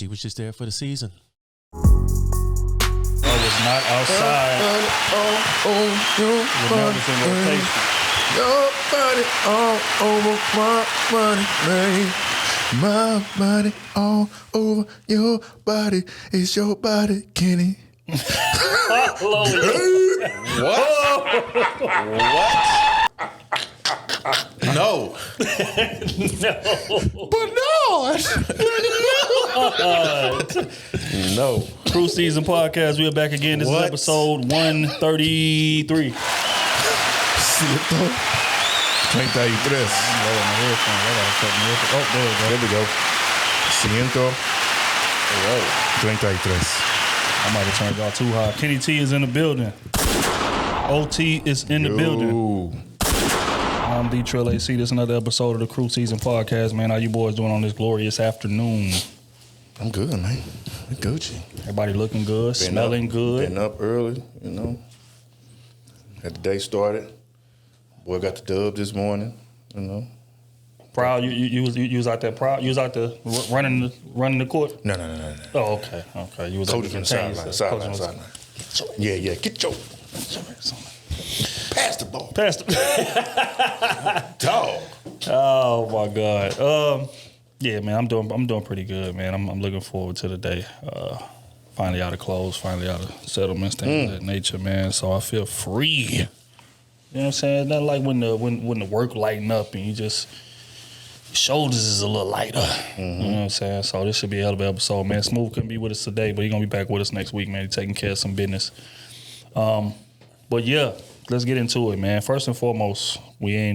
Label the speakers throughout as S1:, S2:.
S1: She was just there for the season.
S2: I was not outside. Your nerves in rotation.
S3: Your body all over my body, babe. My body all over your body. It's your body, Kenny.
S2: What?
S3: No. But no.
S2: Krew Season Podcast. We are back again. This is episode 133.
S3: 33.
S2: Oh, there we go.
S3: 133.
S2: I might have turned y'all too high. Kenny T is in the building. OT is in the building. I'm D Trill AC. This is another episode of the Krew Season Podcast, man. How you boys doing on this glorious afternoon?
S3: I'm good, man. We Gucci.
S2: Everybody looking good, smelling good.
S3: Been up early, you know. Had the day started. Boy got the dub this morning, you know.
S2: Proud you was out there proud. You was out there running the court.
S3: No.
S2: Oh, okay. You was
S3: coaching from the sideline. Yeah. Get your pass the ball. Dog.
S2: Oh my God. Yeah, man. I'm doing pretty good, man. I'm looking forward to the day. Finally out of clothes. Finally out of settlements, things of that nature, man. So I feel free. You know what I'm saying? Not like when the work lighten up and you just. Shoulders is a little lighter. You know what I'm saying? So this should be a hell of an episode, man. Smooth couldn't be with us today, but he's going to be back with us next week, man. He's taking care of some business. But yeah, let's get into it, man. First and foremost, we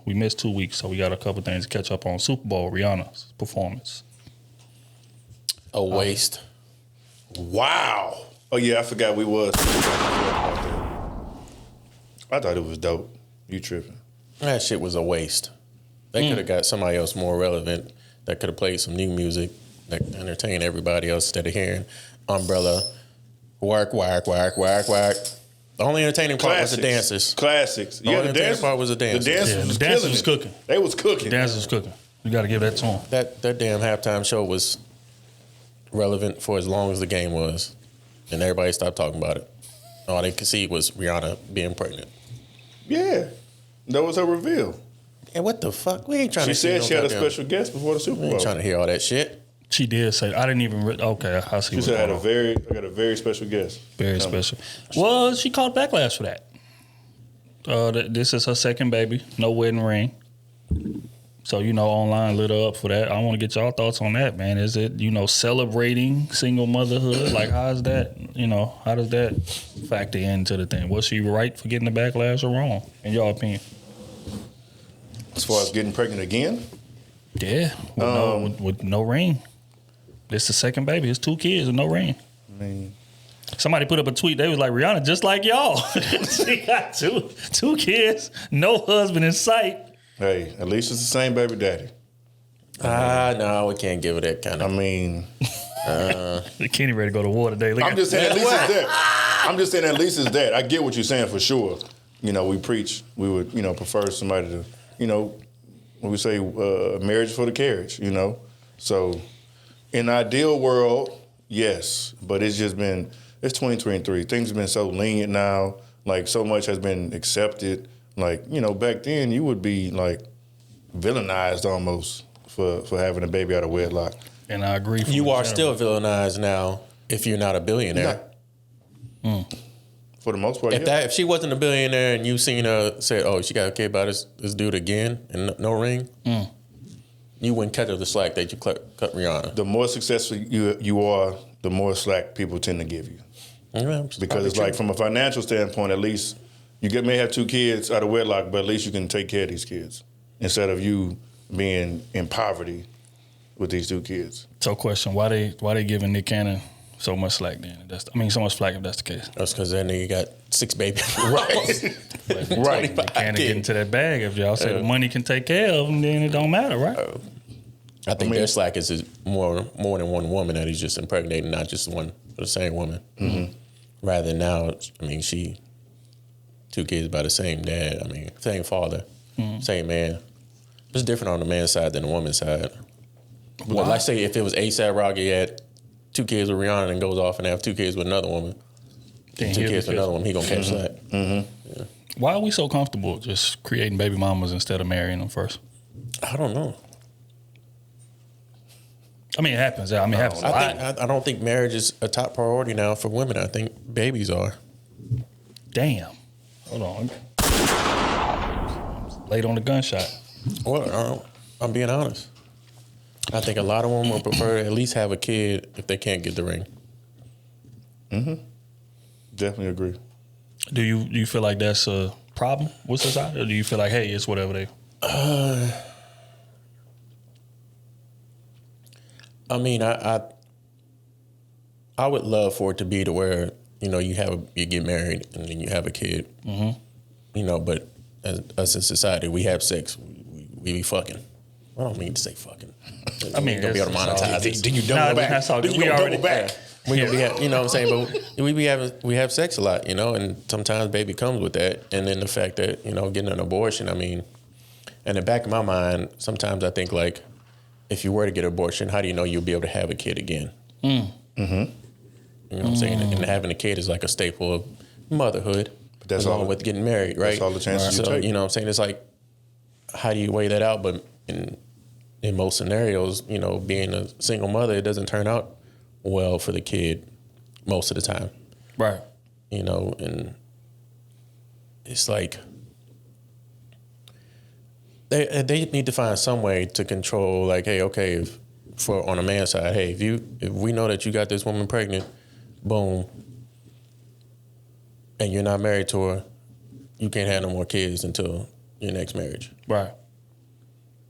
S2: missed 2 weeks, so we got a couple things to catch up on. Super Bowl, Rihanna's performance.
S1: A waste.
S3: Wow. Oh, yeah, I forgot we was. I thought it was dope. You tripping.
S1: That shit was a waste. They could have got somebody else more relevant that could have played some new music that entertained everybody else instead of hearing Umbrella, whack. The only entertaining part was the dancers.
S3: Classics.
S1: The only entertaining part was the dancers.
S3: The dancers was cooking. They was cooking.
S2: The dancers was cooking. You got to give that to them.
S1: That damn halftime show was relevant for as long as the game was, and everybody stopped talking about it. All they could see was Rihanna being pregnant.
S3: Yeah, that was her reveal.
S1: And what the fuck? We ain't trying to.
S3: She said she had a special guest before the Super Bowl.
S1: We ain't trying to hear all that shit.
S2: She did say. I didn't even. Okay, I see.
S3: She said I got a very special guest.
S2: Very special. Well, she caught backlash for that. This is her second baby. No wedding ring. So online lit her up for that. I want to get y'all thoughts on that, man. Is it celebrating single motherhood? Like how is that? How does that factor into the thing? Was she right for getting the backlash or wrong in your opinion?
S3: As far as getting pregnant again?
S2: Yeah, with no ring. This the second baby. It's 2 kids with no ring.
S3: I mean,
S2: somebody put up a tweet. They was like, Rihanna, just like y'all. She got two kids, no husband in sight.
S3: Hey, at least it's the same baby daddy.
S1: No, we can't give it that kind of.
S3: I mean,
S2: Kenny ready to go to war today.
S3: I'm just saying at least it's that. I'm just saying at least it's that. I get what you're saying for sure. We preach. We would, prefer somebody to. When we say marriage for the carriage, So, in the ideal world, yes. But it's 2023. Things have been so lenient now. Like, so much has been accepted. Like, back then, you would be, like, villainized almost for having a baby out of wedlock.
S2: And I agree.
S1: You are still villainized now if you're not a billionaire.
S3: For the most part,
S1: if she wasn't a billionaire and you seen her say, "Oh, she got a kid by this dude again and no ring," you wouldn't cut her the slack that you cut Rihanna.
S3: The more successful you are, the more slack people tend to give you. Because it's like from a financial standpoint, at least you may have 2 kids out of wedlock, but at least you can take care of these kids instead of you being in poverty with these 2 kids.
S2: So, question: Why they giving Nick Cannon so much slack then? So much slack if that's the case.
S1: That's because that nigga got 6 babies.
S2: Right. Nick Cannon get into that bag. If y'all say the money can take care of them, then it don't matter, right?
S1: I think their slack is more than one woman that he's just impregnating, not just the same woman. Mm-hmm. Rather than now, she 2 kids by the same dad. Same father, same man. It's different on the man's side than the woman's side. Well, let's say if it was ASAP Rocky had 2 kids with Rihanna and goes off and have 2 kids with another woman, 2 kids with another woman, he gonna catch that. Mm-hmm. Yeah.
S2: Why are we so comfortable just creating baby mamas instead of marrying them first?
S1: I don't know.
S2: I mean, it happens. I mean, it happens a lot.
S1: I don't think marriage is a top priority now for women. I think babies are.
S2: Damn. Hold on. Late on the gunshot.
S1: Well, I'm being honest. I think a lot of women would prefer to at least have a kid if they can't get the ring.
S3: Mm-hmm. Definitely agree.
S2: Do you feel like that's a problem with society, or do you feel like, hey, it's whatever they?
S1: I mean, I would love for it to be to where you get married and then you have a kid. Mm-hmm. But as us in society, we have sex, we be fucking. I don't mean to say fucking.
S2: I mean,
S1: gonna be able to monetize it.
S3: Then you double back.
S2: That's all good.
S3: We already back.
S1: We have, what I'm saying, but we have sex a lot, and sometimes baby comes with that, and then the fact that getting an abortion. I mean, in the back of my mind, sometimes I think like, if you were to get an abortion, how do you know you'll be able to have a kid again? Mm-hmm. You know what I'm saying? And having a kid is like a staple of motherhood. But that's along with getting married, right?
S3: That's all the chances you take.
S1: You know what I'm saying? It's like, how do you weigh that out? But in most scenarios, being a single mother, it doesn't turn out well for the kid most of the time.
S2: Right.
S1: And it's like they need to find some way to control, like, hey, okay, on a man's side, hey, if we know that you got this woman pregnant, boom, and you're not married to her, you can't have no more kids until your next marriage.
S2: Right.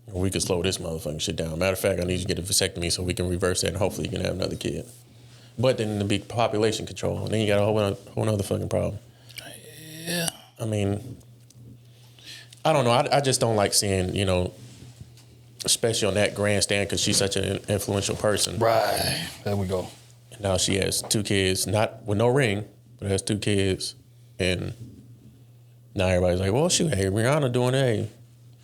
S1: We could slow this motherfucking shit down. Matter of fact, I need you to get a vasectomy so we can reverse that and hopefully you can have another kid. But then the big population control, and then you got a whole other fucking problem.
S2: Yeah.
S1: I mean, I don't know. I just don't like seeing, especially on that grandstand because she's such an influential person.
S2: Right. There we go.
S1: And now she has 2 kids, not with no ring, but has 2 kids, and now everybody's like, well, shoot, hey, Rihanna doing it.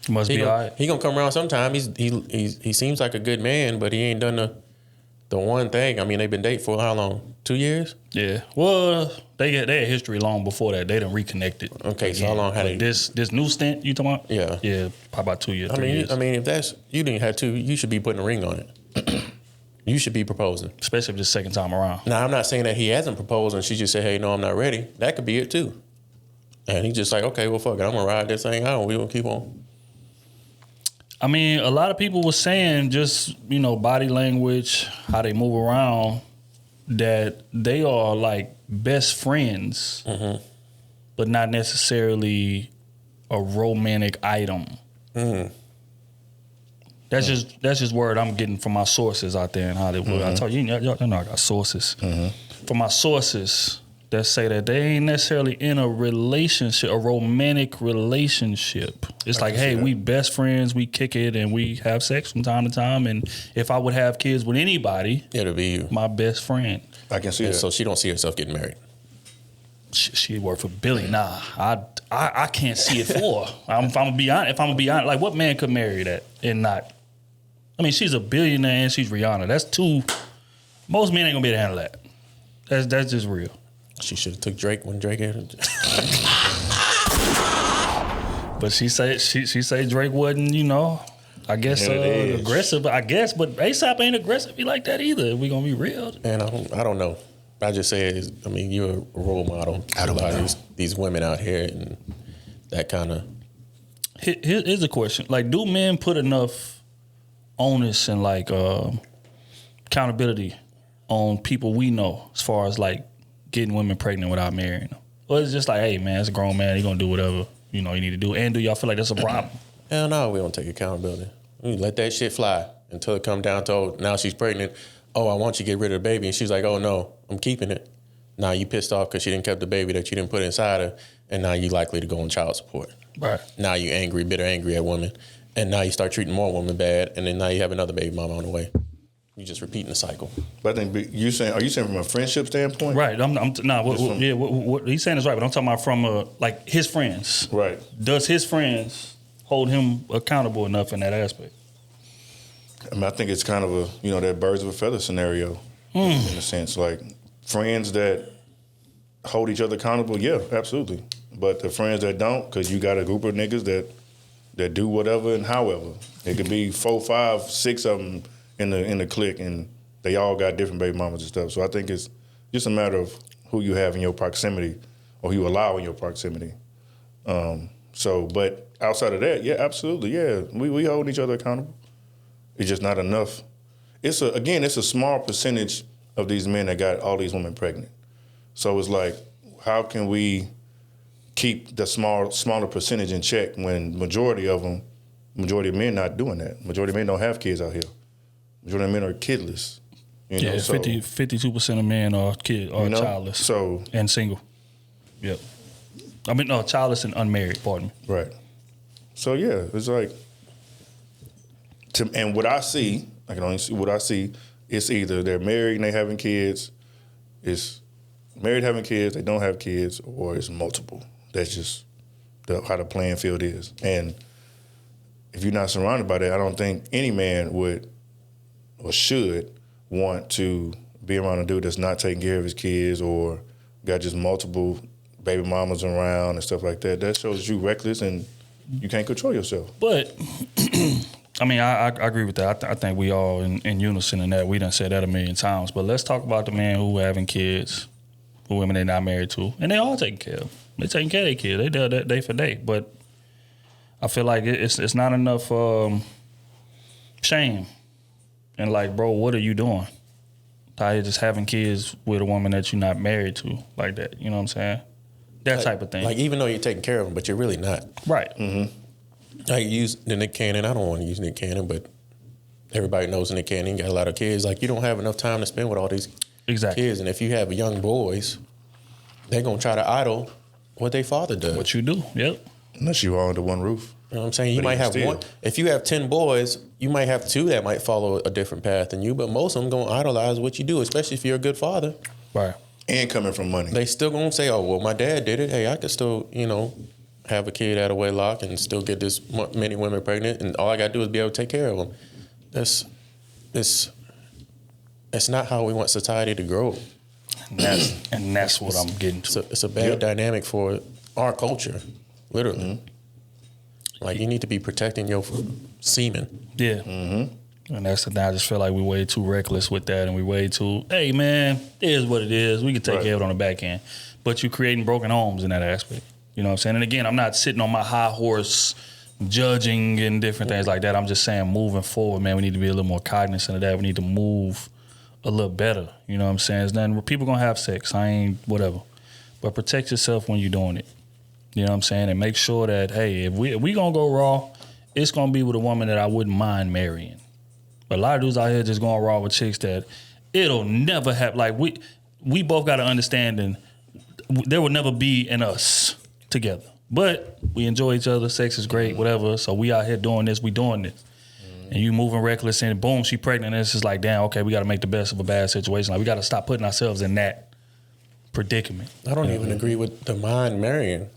S2: Must be all right.
S1: He gonna come around sometime. He seems like a good man, but he ain't done the one thing. I mean, they've been dating for how long? 2 years?
S2: Yeah. Well, they had history long before that. They done reconnected.
S1: Okay, so how long had they?
S2: This new stint you talking about?
S1: Yeah.
S2: Yeah, probably about 2 years. 3 years.
S1: I mean, if that's you didn't have 2, you should be putting a ring on it. You should be proposing,
S2: especially if it's the second time around.
S1: Now, I'm not saying that he hasn't proposed and she just said, "Hey, no, I'm not ready." That could be it too. And he's just like, "Okay, well, fuck it, I'm gonna ride this thing out. We gonna keep on."
S2: I mean, a lot of people were saying just, body language, how they move around, that they are like best friends, but not necessarily a romantic item. Mm. That's just word I'm getting from my sources out there in Hollywood. I told you, y'all know I got sources. From my sources that say that they ain't necessarily in a relationship, a romantic relationship. It's like, hey, we best friends, we kick it, and we have sex from time to time. And if I would have kids with anybody,
S1: it'll be you,
S2: my best friend.
S3: I can see that.
S1: So she don't see herself getting married.
S2: She worked for Billy. Nah, I can't see it for her. If I'm gonna be honest, like, what man could marry that and not? I mean, she's a billionaire and she's Rihanna. That's 2. Most men ain't gonna be able to handle that. That's just real.
S1: She should have took Drake when Drake had.
S2: But she say Drake wasn't, I guess aggressive. I guess, but ASAP ain't aggressive like that either. We gonna be real.
S1: And I don't know. I just say, you're a role model to a lot of these women out here, and that kind of.
S2: Here's a question: like, do men put enough onus and like accountability on people we know as far as like getting women pregnant without marrying them? Or it's just like, hey man, it's a grown man, he gonna do whatever you need to do. And do y'all feel like that's a problem?
S1: Hell no, we don't take accountability. We let that shit fly until it come down to, oh, now she's pregnant. Oh, I want you to get rid of the baby. And she's like, oh no, I'm keeping it. Now you pissed off because she didn't keep the baby that you didn't put inside her, and now you likely to go on child support.
S2: Right.
S1: Now you angry, bitter angry at women, and now you start treating more women bad, and then now you have another baby mama on the way. You're just repeating the cycle.
S3: But I think are you saying from a friendship standpoint?
S2: Right. What he's saying is right, but I'm talking about from like his friends.
S3: Right.
S2: Does his friends hold him accountable enough in that aspect?
S3: I mean, I think it's kind of a, that birds of a feather scenario in a sense. Like, friends that hold each other accountable, yeah, absolutely. But the friends that don't, because you got a group of niggas that do whatever and however. It could be 4, 5, 6 of them in the clique, and they all got different baby mamas and stuff. So I think it's just a matter of who you have in your proximity or who you allow in your proximity. But outside of that, yeah, absolutely, yeah. We hold each other accountable. It's just not enough. It's a small percentage of these men that got all these women pregnant. So it's like, how can we keep the smaller percentage in check when majority of men not doing that? Majority of men don't have kids out here. Majority of men are kidless.
S2: 52% of men are childless and single. Yep. I mean, no, childless and unmarried, pardon me.
S3: Right. So, yeah, it's like, and what I see, I can only see what I see, it's either they're married and they having kids, it's married having kids, they don't have kids, or it's multiple. That's just how the playing field is. And if you're not surrounded by that, I don't think any man would or should want to be around a dude that's not taking care of his kids or got just multiple baby mamas around and stuff like that. That shows you reckless and you can't control yourself.
S2: But, I mean, I agree with that. I think we all in unison in that. We done said that a million times. But let's talk about the men who having kids, who women they're not married to, and they all taking care of. They taking care of their kids. They do that day for day. But I feel like it's not enough shame. And like, bro, what are you doing? Out here just having kids with a woman that you're not married to like that. You know what I'm saying? That type of thing.
S1: Like, even though you're taking care of them, but you're really not.
S2: Right.
S1: Mm-hmm. I use the Nick Cannon. I don't want to use Nick Cannon, but everybody knows Nick Cannon got a lot of kids. Like, you don't have enough time to spend with all these kids. And if you have young boys, they're going to try to idle what their father does.
S2: What you do, yep.
S3: Unless you all under one roof.
S1: You know what I'm saying? You might have one. If you have 10 boys, you might have 2 that might follow a different path than you, but most of them going to idolize what you do, especially if you're a good father.
S2: Right.
S3: And coming from money.
S1: They still going to say, oh, well, my dad did it. Hey, I could still, have a kid out of wedlock and still get this many women pregnant, and all I got to do is be able to take care of them. It's not how we want society to grow.
S2: And that's what I'm getting to.
S1: It's a bad dynamic for our culture, literally. Mm-hmm. Like, you need to be protecting your semen.
S2: Yeah. Mm-hmm. And that's the thing. I just feel like we way too reckless with that, and we way too, hey, man, it is what it is. We can take care of it on the back end. But you're creating broken homes in that aspect. You know what I'm saying? And again, I'm not sitting on my high horse judging and different things like that. I'm just saying, moving forward, man, we need to be a little more cognizant of that. We need to move a little better. You know what I'm saying? It's nothing. People gonna have sex. I ain't whatever. But protect yourself when you're doing it. You know what I'm saying? And make sure that, hey, if we gonna go raw, it's gonna be with a woman that I wouldn't mind marrying. But a lot of dudes out here just going raw with chicks that it'll never have. Like, we both got to understand, and there will never be an us together. But we enjoy each other. Sex is great, whatever. So we out here doing this. We doing this. And you moving reckless, and boom, she pregnant. And it's just like, damn, okay, we got to make the best of a bad situation. Like, we got to stop putting ourselves in that predicament.
S1: I don't even agree with the mind marrying.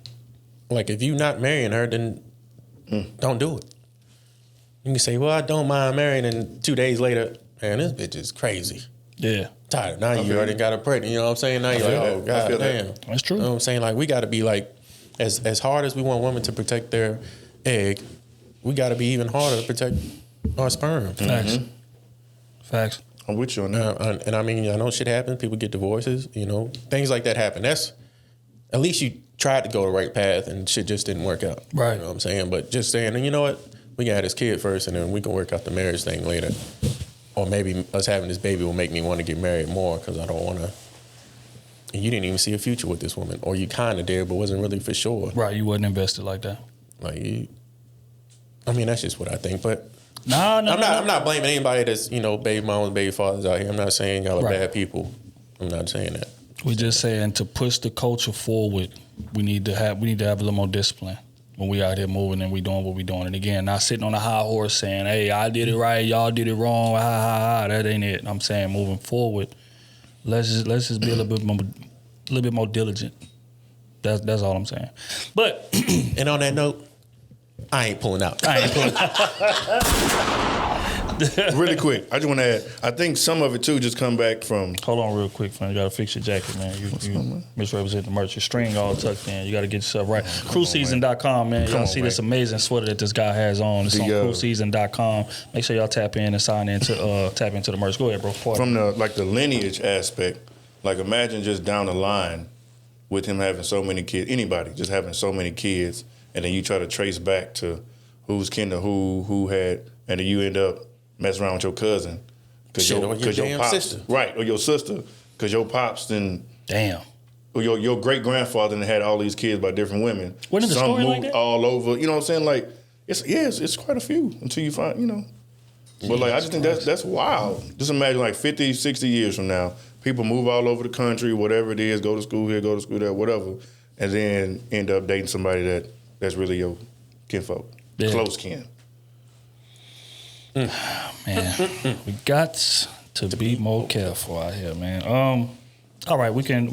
S1: Like, if you not marrying her, then don't do it. You can say, well, I don't mind marrying, and 2 days later, man, this bitch is crazy.
S2: Yeah.
S1: Tired. Now you already got her pregnant. You know what I'm saying? Now you're like, oh, God damn.
S2: That's true.
S1: You know what I'm saying? Like, we got to be like, as hard as we want women to protect their egg, we got to be even harder to protect our sperm.
S2: Facts. Facts.
S3: I'm with you on that.
S1: And I mean, I know shit happens. People get divorces. Things like that happen. That's, at least you tried to go the right path and shit just didn't work out.
S2: Right.
S1: You know what I'm saying? But just saying, and you know what? We can have this kid first, and then we can work out the marriage thing later. Or maybe us having this baby will make me want to get married more because I don't want to. And you didn't even see a future with this woman, or you kind of did, but wasn't really for sure.
S2: Right, you wasn't invested like that.
S1: Like, I mean, that's just what I think. But
S2: No.
S1: I'm not blaming anybody that's baby mamas, baby fathers out here. I'm not saying y'all are bad people. I'm not saying that.
S2: We just saying to push the culture forward, we need to have a little more discipline when we out here moving and we doing what we doing. And again, not sitting on a high horse saying, hey, I did it right, y'all did it wrong, ha ha ha. That ain't it. I'm saying moving forward, let's just be a little bit more diligent. That's all I'm saying. But
S1: and on that note, I ain't pulling out.
S3: Really quick, I just want to add. I think some of it too just come back from.
S2: Hold on real quick, fam. You got to fix your jacket, man. You misrepresent the merch. Your string all tucked in. You got to get yourself right. Krewseason.com, man. Y'all see this amazing sweater that this guy has on. It's on Krewseason.com. Make sure y'all tap in and sign in to tap into the merch. Go ahead, bro.
S3: From the lineage aspect, like imagine just down the line with him having so many kids, anybody just having so many kids, and then you try to trace back to who's kin to who had, and then you end up messing around with your cousin because your pops, sister. Right, or your sister, because your pops then or your great grandfather had all these kids by different women.
S2: Wasn't the
S3: Some
S2: story
S3: moved
S2: like that?
S3: all over. You know what I'm saying? Like it's quite a few until you find, you know. But like I just think that's wild. Just imagine like 50, 60 years from now, people move all over the country, whatever it is, go to school here, go to school there, whatever, and then end up dating somebody that's really your kinfolk, close kin.
S2: Man, we got to be more careful out here, man. All right, we can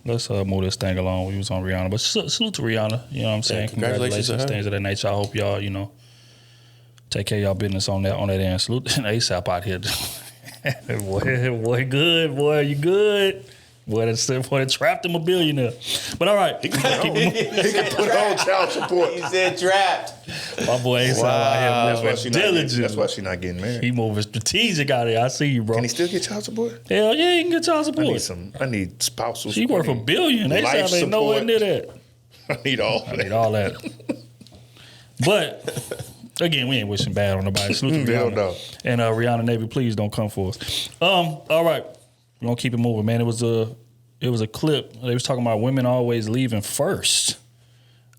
S2: let's move this thing along. We was on Rihanna, but salute to Rihanna. You know what I'm saying? Congratulations, things of that nature. I hope y'all, you know, take care of y'all business on that end. Salute to ASAP out here. boy, good, boy, you good. Boy, that trapped him a billionaire. But all right.
S3: He can put on child support.
S4: He said trapped.
S2: My boy ASAP out here moving diligent.
S3: That's why she's not getting married.
S2: He moving strategic out here. I see you, bro.
S3: Can he still get child support?
S2: Hell yeah, he can get child support.
S3: I need spousal
S2: She
S3: support.
S2: worth $1 billion. ASAP ain't nowhere near that.
S3: I need all that.
S2: But again, we ain't wishing bad on nobody. Salute to Rihanna.
S3: No.
S2: And Rihanna Navy, please don't come for us. All right. We're gonna keep it moving, man. It was a clip. They was talking about women always leaving first.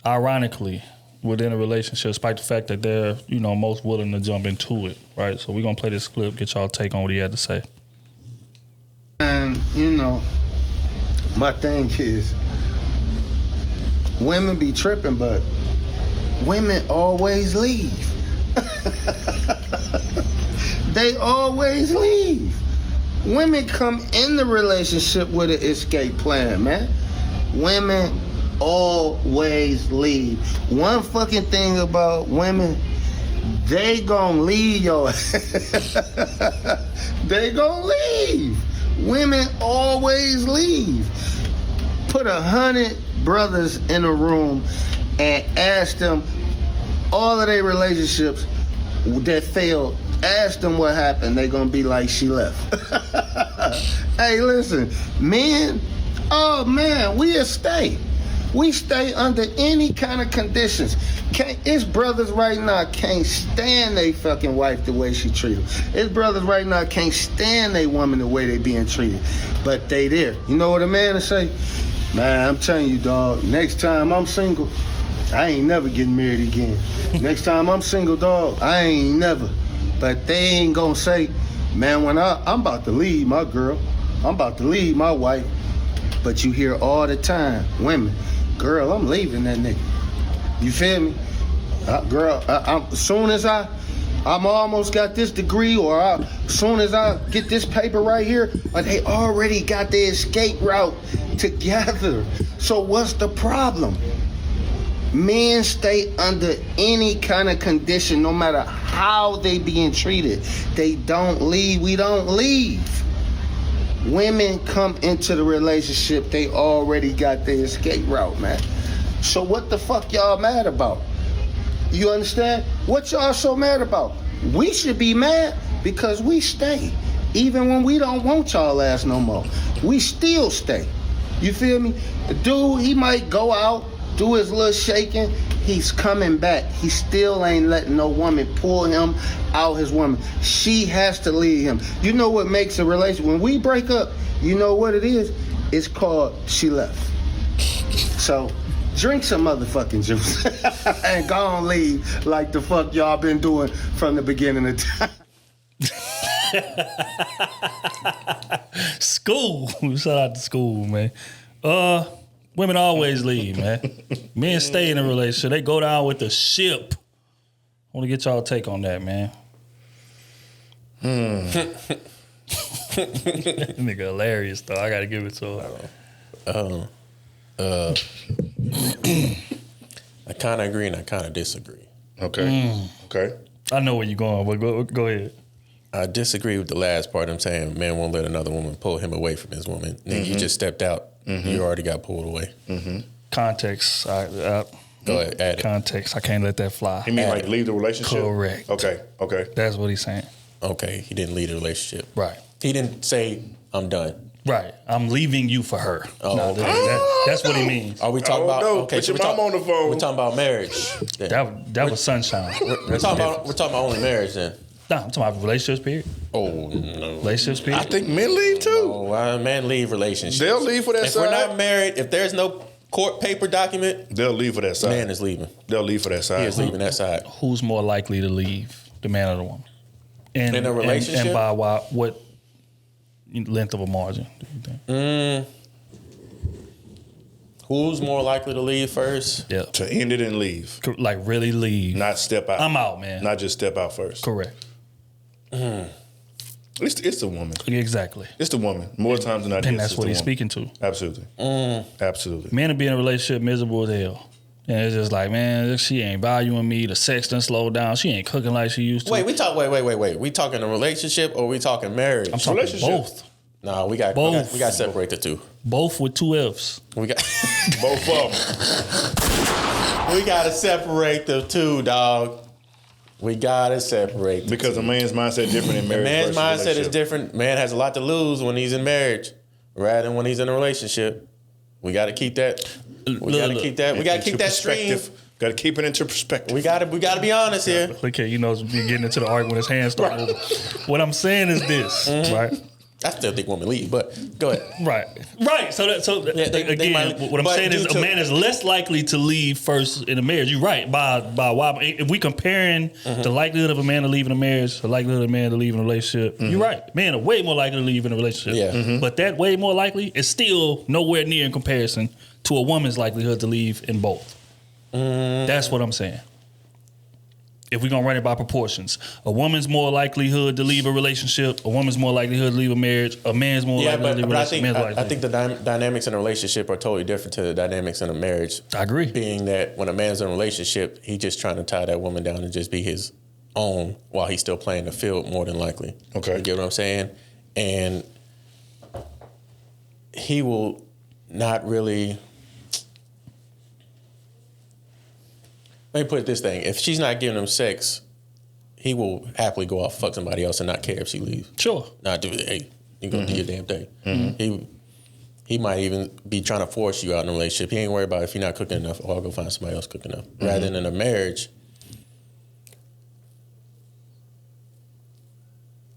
S2: Ironically, within a relationship, despite the fact that they're, you know, most willing to jump into it, right? So we're gonna play this clip, get y'all take on what he had to say.
S5: And you know, my thing is women be tripping, but women always leave. They always leave. Women come in the relationship with an escape plan, man. Women always leave. One fucking thing about women, they gonna leave your They gonna leave. Women always leave. Put 100 brothers in a room and ask them all of their relationships that failed. Ask them what happened. They gonna be like, she left. Hey, listen, men, oh man, we'll stay. We stay under any kind of conditions. It's brothers right now can't stand they fucking wife the way she treat them. It's brothers right now can't stand they woman the way they being treated. But they there. You know what a man will say? Man, I'm telling you, dog, next time I'm single, I ain't never getting married again. Next time I'm single, dog, I ain't never. But they ain't gonna say, man, when I'm about to leave my girl, I'm about to leave my wife. But you hear all the time, women, girl, I'm leaving that nigga. You feel me? Girl, as soon as I'm almost got this degree, or as soon as I get this paper right here, they already got their escape route together. So what's the problem? Men stay under any kind of condition, no matter how they being treated. They don't leave. We don't leave. Women come into the relationship, they already got their escape route, man. So what the fuck y'all mad about? You understand? What y'all so mad about? We should be mad because we stay. Even when we don't want y'all ass no more. We still stay. You feel me? The dude, he might go out, do his little shaking, he's coming back. He still ain't letting no woman pull him out his woman. She has to leave him. You know what makes a relationship? When we break up, you know what it is? It's called she left. So drink some motherfucking juice and go on leave like the fuck y'all been doing from the beginning of time.
S2: School. Shout out to school, man. Women always leave, man. Men stay in a relationship. They go down with the ship. I want to get y'all take on that, man. Nigga hilarious, though. I got to give it to him.
S1: I kind of agree and I kind of disagree.
S3: Okay. Okay.
S2: I know where you're going, but go ahead.
S1: I disagree with the last part. I'm saying a man won't let another woman pull him away from his woman. Then you just stepped out. You already got pulled away.
S2: Context.
S1: Go ahead, add it.
S2: Context. I can't let that fly.
S3: You mean like leave the relationship?
S2: Correct.
S3: Okay.
S2: That's what he's saying.
S1: Okay, he didn't leave the relationship.
S2: Right.
S1: He didn't say, I'm done.
S2: Right. I'm leaving you for her.
S1: Oh,
S2: no,
S1: okay.
S2: that's what he means.
S1: Are we talking about?
S3: No,
S1: Okay,
S3: put
S1: so
S3: your mom on the phone.
S1: We're talking about marriage. Then.
S2: That was sunshine.
S1: We're talking about only marriage then.
S2: No, I'm talking about relationships period.
S1: Oh no.
S2: Relationships period.
S3: I think men leave too.
S1: Oh, man, leave relationships.
S3: They'll leave for that
S1: if
S3: side.
S1: we're not married, if there's no court paper document,
S3: They'll leave for that side.
S1: man is leaving.
S3: They'll leave for that side.
S1: He is leaving that side.
S2: Who's more likely to leave, the man or the woman? And,
S1: In a relationship?
S2: And by what length of a margin do you think?
S1: Who's more likely to leave first?
S2: Yeah.
S3: To end it and leave.
S2: Like really leave.
S3: Not step out.
S2: I'm out, man.
S3: Not just step out first.
S2: Correct.
S3: It's the woman.
S2: Exactly.
S3: It's the woman. More times than not.
S2: And that's what he's speaking to.
S3: Absolutely. Absolutely.
S2: Men will be in a relationship miserable as hell. And it's just like, man, she ain't valuing me. The sex done slowed down. She ain't cooking like she used to.
S1: Wait. We talking a relationship or we talking marriage?
S2: I'm talking
S3: relationship.
S2: both.
S1: No, we got
S2: Both.
S1: we got to separate the two.
S2: Both with two F's.
S1: We got
S3: Both of them.
S1: we got to separate the two, dog. We got to separate the
S3: Because a man's mindset different in marriage.
S1: man's
S3: versus
S1: mindset is
S3: relationship.
S1: different. Man has a lot to lose when he's in marriage, rather than when he's in a relationship. We got to keep that. We got to keep that. We got to keep that stream.
S3: Got to keep it into perspective.
S1: We got to be honest here.
S2: Look here, you're getting into the argument when his hands start moving. What I'm saying is this, right?
S1: I still think women leave, but go ahead.
S2: Right. So
S1: they
S2: again,
S1: might-
S2: what I'm
S1: but
S2: saying is
S1: due
S2: a
S1: to-
S2: man is less likely to leave first in a marriage. You're right. By why? If we comparing the likelihood of a man to leave in a marriage, the likelihood of a man to leave in a relationship, you're right. Men are way more likely to leave in a relationship.
S1: Yeah.
S2: But that way more likely is still nowhere near in comparison to a woman's likelihood to leave in both. That's what I'm saying. If we're going to run it by proportions, a woman's more likelihood to leave a relationship, a woman's more likelihood to leave a marriage, a man's more
S1: Yeah,
S2: likely to leave a
S1: but I
S2: relationship.
S1: think the dynamics in a relationship are totally different to the dynamics in a marriage.
S2: I agree.
S1: Being that when a man's in a relationship, he's just trying to tie that woman down and just be his own while he's still playing the field more than likely.
S3: Okay.
S1: You get what I'm saying? And he will not really... Let me put it this thing. If she's not giving him sex, he will happily go off, fuck somebody else and not care if she leaves.
S2: Sure.
S1: Not do it. Hey, you go do your damn thing. He might even be trying to force you out in a relationship. He ain't worried about if you're not cooking enough, or I'll go find somebody else cooking enough. Rather than in a marriage,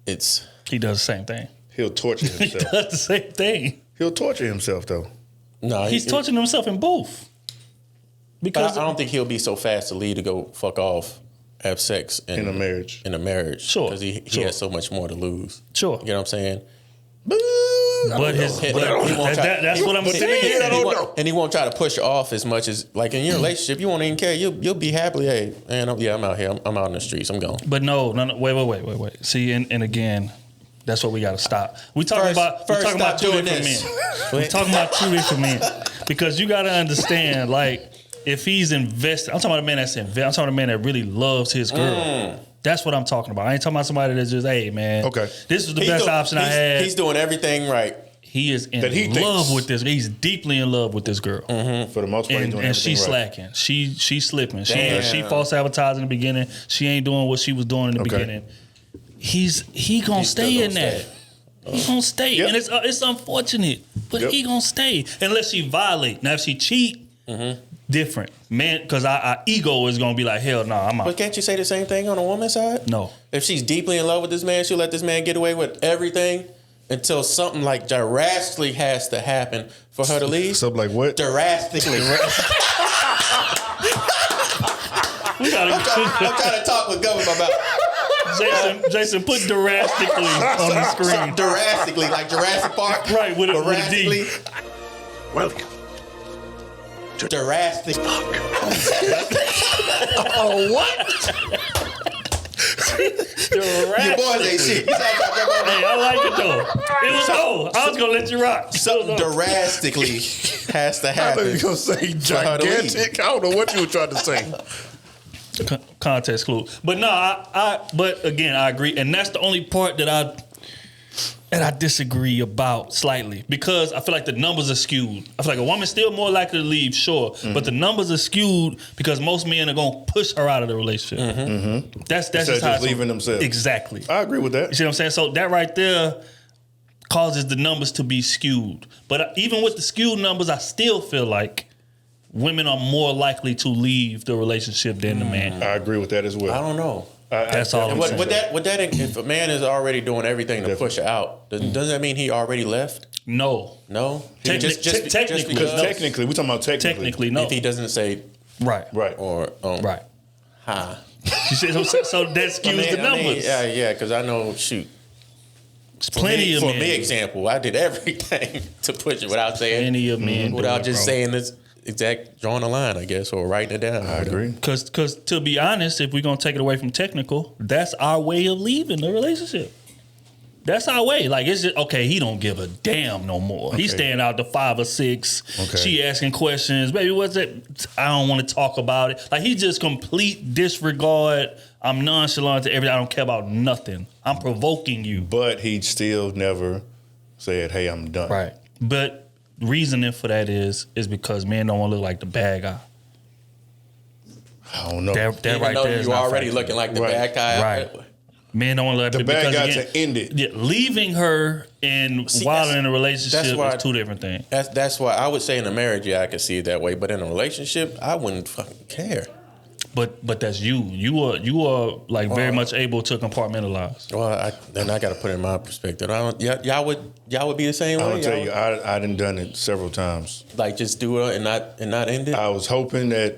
S1: it's...
S2: He does the same thing.
S3: He'll torture
S2: He
S3: himself.
S2: does the same thing.
S3: He'll torture himself though.
S1: No,
S2: He's torturing himself in both.
S1: But
S2: Because
S1: I don't think he'll be so fast to leave to go fuck off, have sex
S3: In a marriage.
S1: In a marriage,
S2: Sure,
S1: because he
S2: sure.
S1: has so much more to lose.
S2: Sure.
S1: You know what I'm saying?
S2: But that's what I'm saying.
S1: And he won't try to push you off as much as like in your relationship. You won't even care. You'll be happily. Hey, man, I'm out here. I'm out in the streets. I'm gone.
S2: But no. Wait. See, and again, that's what we got to stop. We're talking about two
S1: doing
S2: different
S1: this.
S2: men. We're talking about two different men because you got to understand, like, if he's invested, I'm talking about a man that's invested. I'm talking about a man that really loves his girl. That's what I'm talking about. I ain't talking about somebody that's just, hey, man,
S3: Okay.
S2: this is the best option I had.
S1: He's doing everything right.
S2: He is in
S3: That he
S2: love
S3: thinks.
S2: with this. He's deeply in love with this girl.
S3: For the most part, he's doing
S2: And she's
S3: everything right.
S2: slacking. She's slipping.
S1: Damn.
S2: She false advertised in the beginning. She ain't doing what she was doing in the
S3: Okay.
S2: beginning. He gonna stay in that. He gonna stay,
S3: Yep.
S2: and it's unfortunate, but
S3: Yep.
S2: he gonna stay unless she violate. Now if she cheat, different man, because our ego is gonna be like, hell no, I'm
S1: But
S2: out.
S1: can't you say the same thing on a woman's side?
S2: No,
S1: If she's deeply in love with this man, she'll let this man get away with everything until something like drastically has to happen for her to leave.
S3: Something like what?
S1: Drastically.
S2: we gotta
S1: I'm trying to talk with government about
S2: Jason put drastically on the screen.
S1: drastically, like Jurassic Park.
S2: Right, with a D.
S1: Drastically.
S4: Welcome.
S1: Drastic.
S5: Oh, what?
S1: Your boys ain't shit. You sound like your
S2: Hey, I like it though. It was I was gonna let you rock.
S1: something drastically has to
S3: I thought you
S1: happen.
S3: were going to say
S1: her to leave.
S3: gigantic. I don't know what you were trying to say.
S2: Context clue. But no, but again, I agree. And that's the only part that I disagree about slightly, because I feel like the numbers are skewed. I feel like a woman's still more likely to leave, sure, but the numbers are skewed because most men are going to push her out of the relationship. That's just how
S3: leaving themselves.
S2: Exactly.
S3: I agree with that.
S2: You see what I'm saying? So that right there causes the numbers to be skewed. But even with the skewed numbers, I still feel like women are more likely to leave the relationship than the man.
S3: I agree with that as well.
S1: I don't know.
S2: That's all I'm saying.
S1: Would that if a man is already doing everything to push her out, doesn't that mean he already left?
S2: No.
S1: No?
S2: Technically,
S3: Because technically, we're talking about technically.
S2: Technically, no.
S1: If he doesn't say
S2: Right.
S1: or
S2: Right.
S1: hi.
S2: You see, so that skews the numbers.
S1: Yeah, because I know, shoot.
S2: It's plenty of
S1: for
S2: men.
S1: me, example, I did everything to push it without saying,
S2: Plenty of men
S1: without
S2: do it,
S1: just
S2: bro.
S1: saying this exact, drawing a line, I guess, or writing it down.
S3: I agree.
S2: Because to be honest, if we're going to take it away from technical, that's our way of leaving the relationship. That's our way. Like, it's just, okay, he don't give a damn no more. He's staying out to 5 or 6.
S3: Okay.
S2: She asking questions. Baby, what's it? I don't want to talk about it. Like, he just complete disregard. I'm nonchalant to everything. I don't care about nothing. I'm provoking you.
S3: But he still never said, hey, I'm done.
S2: Right. But reasoning for that is because men don't want to look like the bad guy.
S3: I don't know.
S2: That
S1: Even
S2: right
S1: though
S2: there is
S1: you're
S2: not
S1: already
S2: factual.
S1: looking like the
S3: Right.
S1: bad guy.
S2: Right. Men don't want to let
S3: The bad
S2: because
S3: guy
S2: again,
S3: to end it.
S2: Yeah, leaving her and
S1: See,
S2: while
S1: that's-
S2: in a relationship
S1: that's why-
S2: is two different things.
S1: That's why I would say in a marriage, yeah, I could see it that way. But in a relationship, I wouldn't fucking care.
S2: But that's you. You are like very much able to compartmentalize.
S1: Well, then I got to put it in my perspective. Y'all would be the same way.
S3: I'm gonna tell
S1: Y'all
S3: you, I done it several times.
S1: like just do it and not end it.
S3: I was hoping that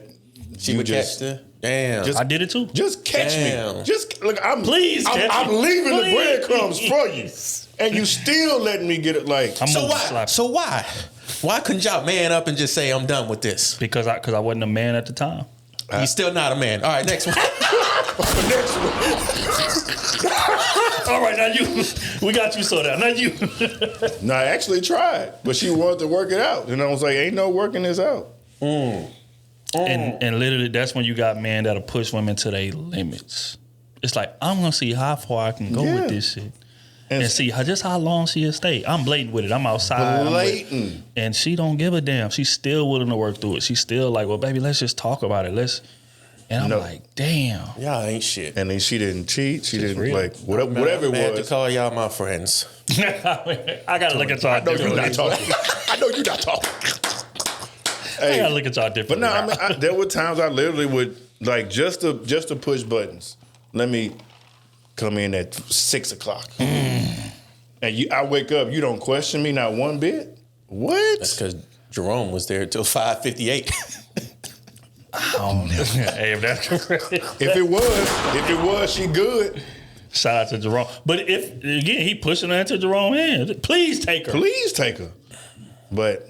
S1: She
S3: you
S1: would
S3: just
S1: catch the damn.
S3: just-
S2: I did it too.
S3: just catch
S1: Damn.
S3: me. Just look,
S2: Please catch
S3: I'm
S2: me.
S3: leaving
S2: Please.
S3: the breadcrumbs for you, and you still letting me get it. Like
S2: I'm
S1: so
S2: moving
S1: why?
S2: sloppy.
S1: So why couldn't y'all man up and just say I'm done with this?
S2: because I wasn't a man at the time.
S1: He's still not a man. All right, next one.
S3: next one.
S2: All right, now you. We got you sorted out. Now you.
S3: No, I actually tried, but she wanted to work it out, and I was like, "Ain't no working this out."
S2: And literally, that's when you got men that'll push women to their limits. It's like, I'm gonna see how far I can go
S3: Yeah.
S2: with this shit. And see just how long she'll stay. I'm blatant with it. I'm outside. I'm with-
S3: Blatant.
S2: and she don't give a damn. She's still willing to work through it. She's still like, well, baby, let's just talk about it. And I'm
S3: No.
S2: like, damn.
S1: Y'all ain't shit.
S3: And then she didn't cheat. She didn't
S2: real.
S3: like whatever
S1: I'm mad
S3: it
S1: to
S3: was.
S1: call y'all my friends.
S2: I gotta look at y'all
S3: I know you're not
S2: differently.
S3: talking. I know you're not talking.
S2: I gotta look at y'all
S3: But
S2: differently.
S3: no, I mean, there were times I literally would like just to push buttons. Let me come in at 6 o'clock, and I wake up. You don't question me not one bit. What?
S1: That's because Jerome was there till 5:58.
S2: Hey, if that's correct.
S3: If it was, she good.
S2: Shout out to Jerome. But if again he pushing her into Jerome's hand, please take her.
S3: Please take her. But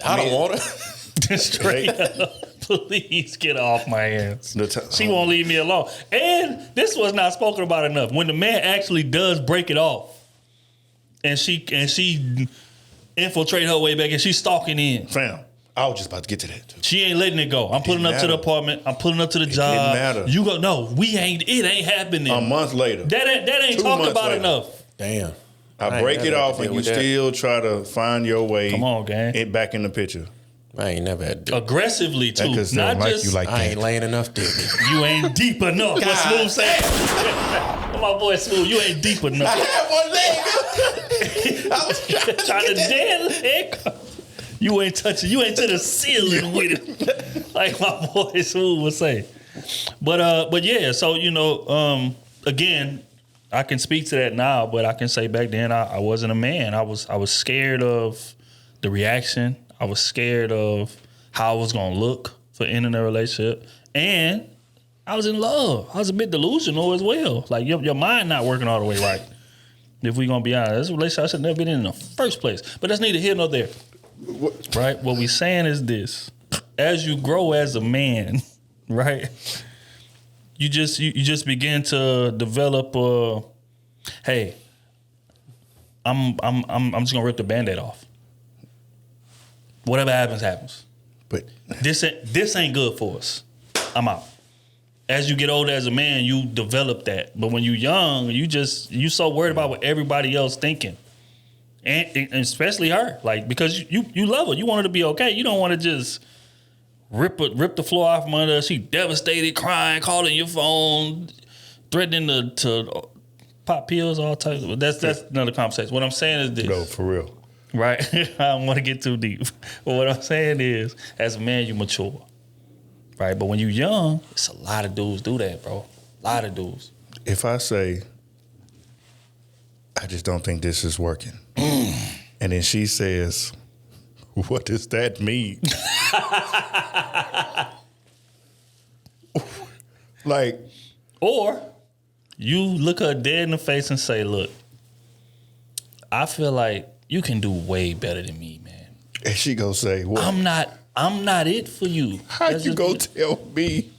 S1: I don't want her.
S2: Straight up. Please get her off my hands. She
S3: Oh.
S2: won't leave me alone. And this was not spoken about enough. When the man actually does break it off, and she infiltrate her way back, and she's stalking in.
S3: fam, I was just about to get to that too.
S2: She ain't letting it go. I'm pulling up to the
S3: matter.
S2: apartment. I'm pulling up to the job.
S3: didn't matter.
S2: You go, no, it ain't happening.
S3: A month later,
S2: That ain't
S3: 2
S2: talked
S3: months
S2: about
S3: later.
S2: enough.
S1: Damn.
S3: I
S1: ain't
S3: break
S1: never
S3: it
S1: had to
S3: off,
S1: deal
S3: and you
S1: with that.
S3: still try to find your way.
S2: Come on, gang.
S3: Back in the picture.
S1: I ain't never had to do it.
S2: Aggressively too,
S3: Because they
S2: not
S3: don't like
S2: just
S3: you like
S1: I
S3: that.
S1: ain't laying enough dick.
S2: you ain't deep enough. What Smooth said. My boy Smooth, you ain't deep enough.
S1: had one leg. I was
S2: Trying to dead leg. You ain't touching. You ain't to the ceiling with it, like my boy Smooth would say. But yeah. So again, I can speak to that now, but I can say back then I wasn't a man. I was scared of the reaction. I was scared of how I was gonna look for ending a relationship, and I was in love. I was a bit delusional as well. Like your mind not working all the way right. If we gonna be honest, this relationship I should never been in the first place. But that's neither here nor there. Right? What we saying is this: as you grow as a man, right? You just begin to develop hey, I'm just gonna rip the Band-Aid off. Whatever happens, happens.
S3: But
S2: This ain't good for us. I'm out. as you get older as a man, you develop that. But when you're young, you so worried about what everybody else thinking. And especially her. Like, because you love her. You want her to be okay. You don't want to just rip the floor off from under her. She devastated, crying, calling your phone, threatening to pop pills, all types of. That's another conversation. What I'm saying is this.
S3: No, for real.
S2: Right? I don't want to get too deep. But what I'm saying is, as a man, you mature. Right? But when you're young, it's a lot of dudes do that, bro. A lot of dudes.
S3: If I say, I just don't think this is working. And then she says, what does that mean? Like.
S2: Or you look her dead in the face and say, look, I feel like you can do way better than me, man.
S3: And she go say, what?
S2: I'm not it for you.
S3: How you go tell me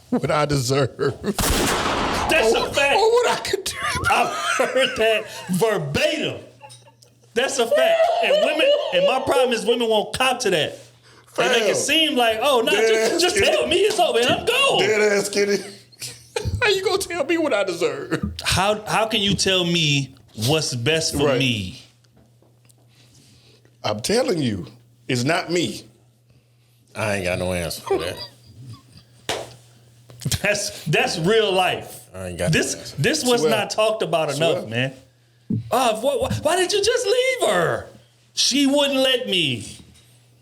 S3: what I deserve?
S2: That's a fact.
S3: Or what I could do.
S2: I've heard that verbatim. That's a fact. And my problem is women won't cop to that. They make it seem like, oh, no, just tell me it's over and I'm gone.
S3: Dead ass kitty. How you gonna tell me what I deserve?
S2: How can you tell me what's best for me?
S3: I'm telling you, it's not me.
S1: I ain't got no answer for that.
S2: That's real life.
S1: I ain't got
S2: This was not talked about enough, man. Why did you just leave her? She wouldn't let me.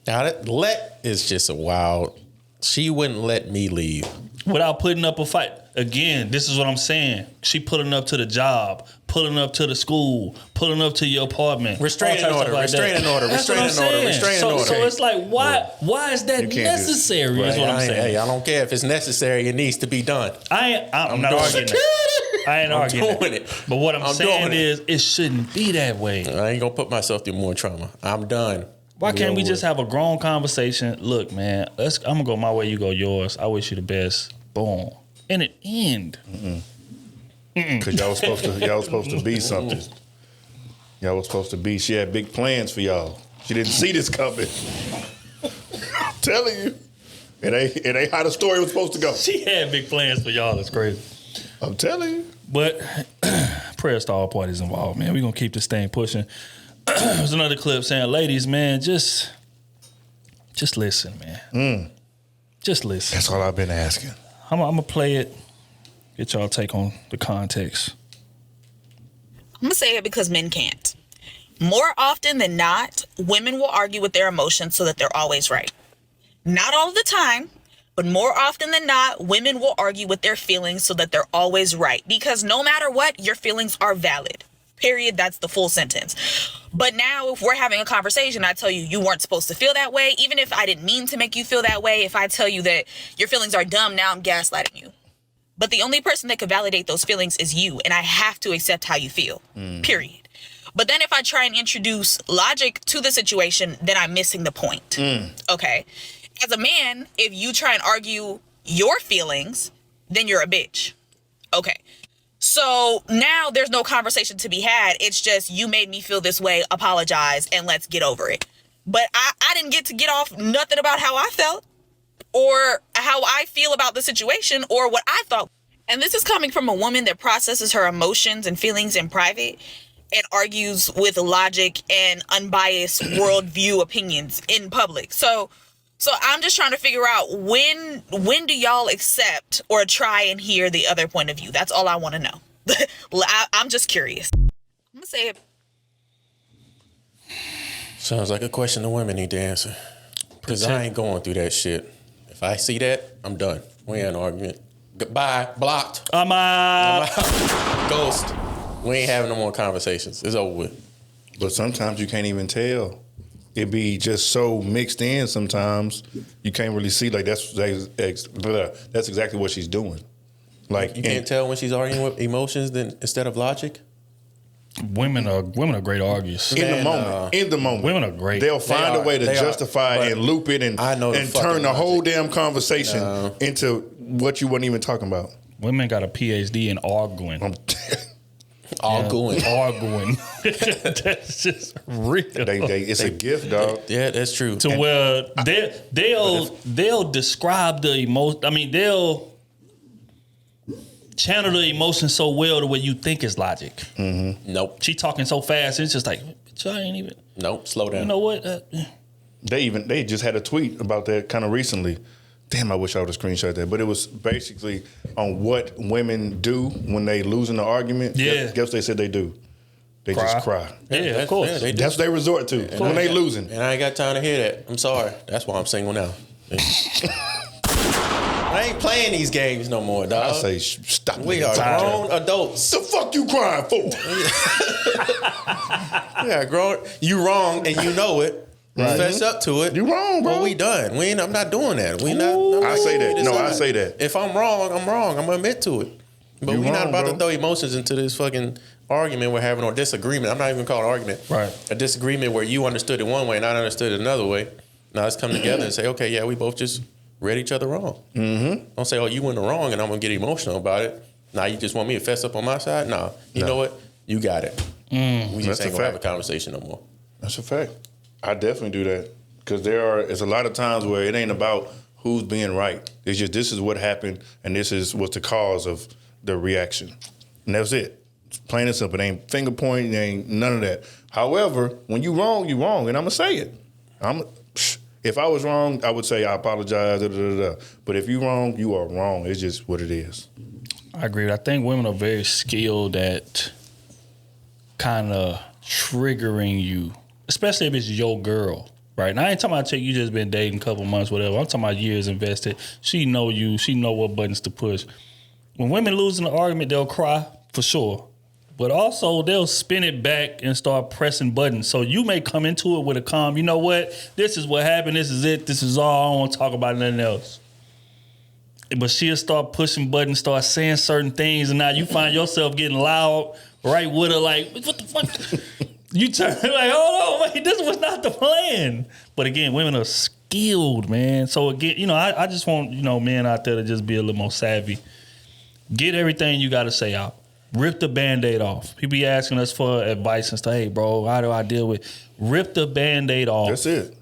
S1: Now that let is just a wild. She wouldn't let me leave
S2: without putting up a fight. Again, this is what I'm saying. She pulling up to the job, pulling up to the school, pulling up to your apartment.
S1: Restraining order.
S2: So it's like, why is that necessary? Is what I'm saying.
S1: Hey, I don't care if it's necessary. It needs to be done.
S2: I'm not arguing that. I ain't arguing
S1: it.
S2: But what I'm saying is, it shouldn't be that way.
S1: I ain't gonna put myself through more trauma. I'm done.
S2: Why can't we just have a grown conversation? Look, man, I'm gonna go my way, you go yours. I wish you the best. Boom. And it end.
S3: Because y'all was supposed to be something. Y'all was supposed to be. She had big plans for y'all. She didn't see this coming. I'm telling you, it ain't how the story was supposed to go.
S2: She had big plans for y'all. That's crazy.
S3: I'm telling you.
S2: But prayers to all parties involved, man. We're gonna keep this thing pushing. There's another clip saying, ladies, man, just listen, man. Just listen.
S3: That's all I've been asking.
S2: I'm gonna play it. Get y'all take on the context.
S4: I'm gonna say it because men can't. More often than not, women will argue with their emotions so that they're always right. Not all the time, but more often than not, women will argue with their feelings so that they're always right. Because no matter what, your feelings are valid. Period. That's the full sentence. But now if we're having a conversation, I tell you, you weren't supposed to feel that way. Even if I didn't mean to make you feel that way, if I tell you that your feelings are dumb, now I'm gaslighting you. But the only person that can validate those feelings is you. And I have to accept how you feel. Period. But then if I try and introduce logic to the situation, then I'm missing the point. Okay. As a man, if you try and argue your feelings, then you're a bitch. Okay. So now there's no conversation to be had. It's just, you made me feel this way, apologize, and let's get over it. But I didn't get to get off nothing about how I felt or how I feel about the situation or what I thought. And this is coming from a woman that processes her emotions and feelings in private and argues with logic and unbiased worldview opinions in public. So I'm just trying to figure out when do y'all accept or try and hear the other point of view? That's all I want to know. I'm just curious. I'm going to say it.
S1: Sounds like a question the women need to answer. Because I ain't going through that shit. If I see that, I'm done. We ain't an argument. Goodbye. Blocked.
S2: I'm out.
S1: Ghost. We ain't having no more conversations. It's over with.
S3: But sometimes you can't even tell. It be just so mixed in sometimes you can't really see, like that's exactly what she's doing. Like
S1: you can't tell when she's arguing with emotions instead of logic.
S2: Women are great arguers.
S3: In the moment.
S2: Women are great.
S3: They'll find a way to justify and loop it and turn the whole damn conversation into what you weren't even talking about.
S2: Women got a PhD in arguing.
S1: Arguing.
S2: That's just real.
S3: It's a gift, dog.
S1: Yeah, that's true.
S2: To where they'll describe the emotion. I mean, they'll channel the emotion so well to where you think it's logic.
S3: Mm-hmm.
S1: Nope.
S2: She talking so fast, it's just like, bitch, I ain't even.
S1: Nope. Slow down.
S2: You know what?
S3: They just had a tweet about that kind of recently. Damn, I wish I would have screenshot that. But it was basically on what women do when they lose in the argument.
S2: Yeah.
S3: Guess what they said they do? They just cry.
S2: Yeah, of course.
S1: Yeah,
S3: That's what they resort to when they losing.
S1: And I ain't got time to hear that. I'm sorry. That's why I'm single now. I ain't playing these games no more, dog.
S3: I say, stop.
S1: We are grown adults.
S3: The fuck you crying for?
S1: Yeah, grown. You wrong and you know it. Right. Fess up to it.
S3: You wrong, bro.
S1: Well, we done. I'm not doing that.
S3: I say that. No, I say that.
S1: If I'm wrong, I'm wrong. I'm gonna admit to it. But we're not about to throw emotions into this fucking argument we're having or disagreement. I'm not even calling it an argument.
S2: Right.
S1: A disagreement where you understood it one way and I understood it another way. Now let's come together and say, okay, yeah, we both just read each other wrong. Mm-hmm. Don't say, oh, you went wrong and I'm gonna get emotional about it. Now you just want me to fess up on my side? Nah. You know what? You got it. We just ain't gonna have a conversation no more.
S3: That's a fact. I definitely do that. Because there's a lot of times where it ain't about who's being right. It's just this is what happened and this is what's the cause of the reaction. And that's it. It's plain and simple. It ain't finger pointing, it ain't none of that. However, when you wrong, you wrong. And I'm going to say it. If I was wrong, I would say I apologize. But if you wrong, you are wrong. It's just what it is.
S2: I agree. I think women are very skilled at kind of triggering you, especially if it's your girl. Right. Now, I ain't talking about you just been dating a couple months, whatever. I'm talking about years invested. She know you. She know what buttons to push. When women lose in an argument, they'll cry for sure. But also, they'll spin it back and start pressing buttons. So you may come into it with a calm, you know what? This is what happened. This is it. This is all. I don't want to talk about nothing else. But she'll start pushing buttons, start saying certain things. And now you find yourself getting loud right with her like, what the fuck? You turn like, hold on, wait, this was not the plan. But again, women are skilled, man. So again, I just want, men out there to just be a little more savvy. Get everything you got to say out. Rip the Band-Aid off. People be asking us for advice and stuff. Hey, bro, how do I deal with? Rip the Band-Aid off.
S3: That's it.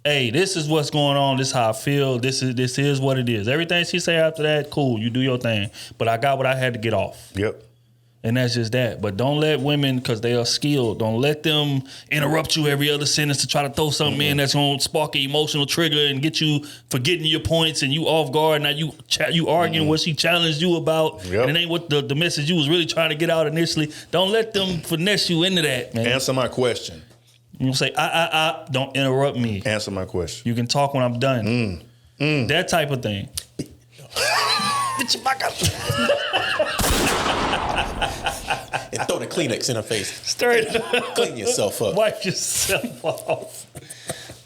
S2: Hey, this is what's going on. This is how I feel. This is what it is. Everything she say after that, cool. You do your thing. But I got what I had to get off.
S3: Yep.
S2: And that's just that. But don't let women, because they are skilled, don't let them interrupt you every other sentence to try to throw something in that's going to spark an emotional trigger and get you forgetting your points and you off guard. Now you arguing what she challenged you about.
S3: Yep.
S2: And it ain't what the message you was really trying to get out initially. Don't let them finesse you into that, man.
S3: Answer my question.
S2: You say, don't interrupt me.
S3: Answer my question.
S2: You can talk when I'm done. That type of thing. Bitch, your back up.
S1: And throw the Kleenex in her face.
S2: Straight up.
S1: Clean yourself up.
S2: Wipe yourself off.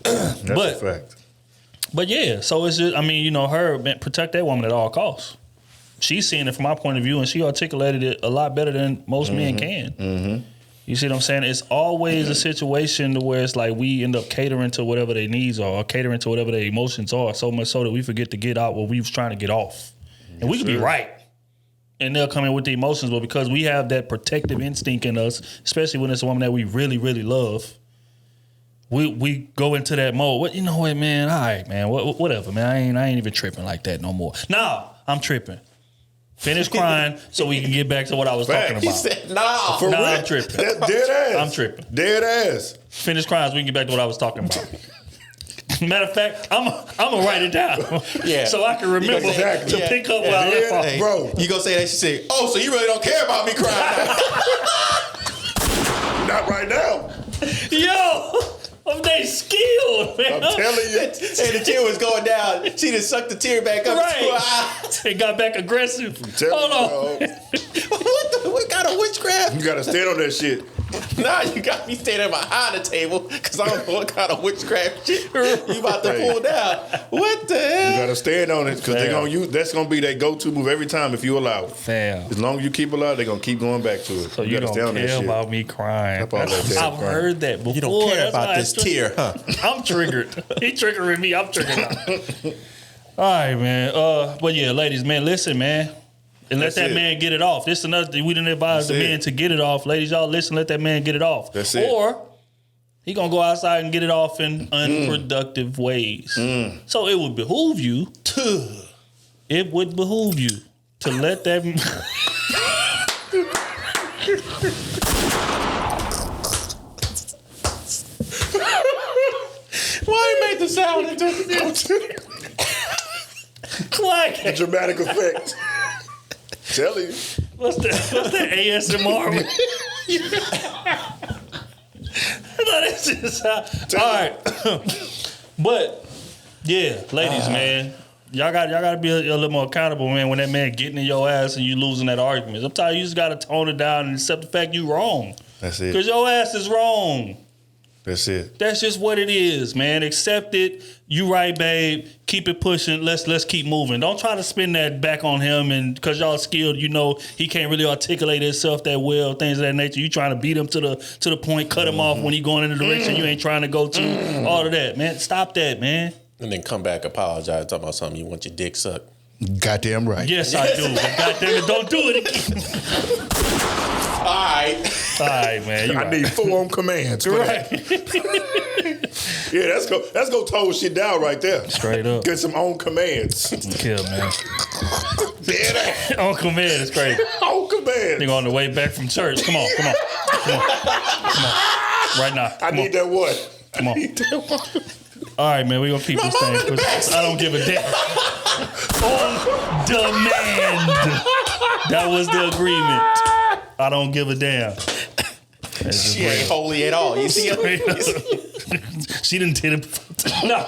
S3: That's a fact.
S2: But yeah, so it's just, protect that woman at all costs. She's seeing it from my point of view, and she articulated it a lot better than most men can. Mm-hmm. You see what I'm saying? It's always a situation where it's like we end up catering to whatever their needs are or catering to whatever their emotions are, so much so that we forget to get out what we was trying to get off. And we could be right. And they'll come in with the emotions, but because we have that protective instinct in us, especially when it's a woman that we really, really love, we go into that mode. What, you know what, man? All right, man. Whatever, man. I ain't even tripping like that no more. No, I'm tripping. Finish crying so we can get back to what I was talking about.
S1: He said, nah.
S3: For real?
S2: I'm tripping.
S3: Dead ass.
S2: I'm tripping.
S3: Dead ass.
S2: Finish crying so we can get back to what I was talking about. Matter of fact, I'm gonna write it down, so I can remember to pick up where I left off.
S3: Bro,
S1: you gonna say that? She say, "Oh, so you really don't care about me crying?"
S3: Not right now.
S2: Yo, they skilled, man.
S3: I'm telling you.
S1: And the tear was going down. She just sucked the tear back up to her eye.
S2: It got back aggressive. Hold on.
S1: What kind of witchcraft?
S3: You gotta stand on that shit.
S1: Nah, you got me standing behind the table because I don't know what kind of witchcraft shit you about to pull down. What the hell?
S3: You gotta stand on it because they're gonna use. That's gonna be their go-to move every time if you allow it.
S2: Fam.
S3: As long as you keep allowed, they're gonna keep going back to it.
S2: So you don't care about me crying. I've heard that before.
S1: You don't care about this tear, huh?
S2: I'm triggered. He triggering me. I'm triggered. All right, man. But yeah, ladies, man, listen, man. And let that man get it off. This is another thing. We didn't advise the men to get it off. Ladies, y'all listen, let that man get it off.
S3: That's it.
S2: Or he gonna go outside and get it off in unproductive ways. So it would behoove you. It would behoove you to let that.
S1: Why you made the sound into
S2: Like,
S3: The dramatic effect. Tell you.
S2: what's the ASMR? No, that's just all right. But yeah, ladies, man, y'all got to be a little more accountable, man. When that man getting in your ass and you losing that argument, sometimes you just got to tone it down and accept the fact you wrong.
S3: That's it.
S2: Because your ass is wrong.
S3: That's it.
S2: That's just what it is, man. Accept it. You right, babe. Keep it pushing. Let's keep moving. Don't try to spin that back on him, and because y'all skilled, you know he can't really articulate himself that well, things of that nature. You trying to beat him to the point, cut him off when he going in the direction you ain't trying to go to. All of that, man. Stop that, man.
S1: And then come back, apologize, talk about something you want your dick sucked.
S3: Goddamn right.
S2: Yes, I do. But goddamn it, don't do it again.
S1: All
S2: right, man.
S3: I need full on commands.
S2: Right.
S3: Yeah, let's go toe shit down right there.
S2: Straight up.
S3: Get some on commands.
S2: Kill, man.
S3: Dead
S2: On command, it's crazy.
S3: on commands.
S2: Nigga on the way back from church. Come on. Right now.
S3: I need that one.
S2: Come on.
S3: I need that one.
S2: All right, man, we're going to keep this thing. I don't give a damn. On demand. That was the agreement. I don't give a damn.
S1: She ain't holy at all. You see
S2: She didn't did it before. No.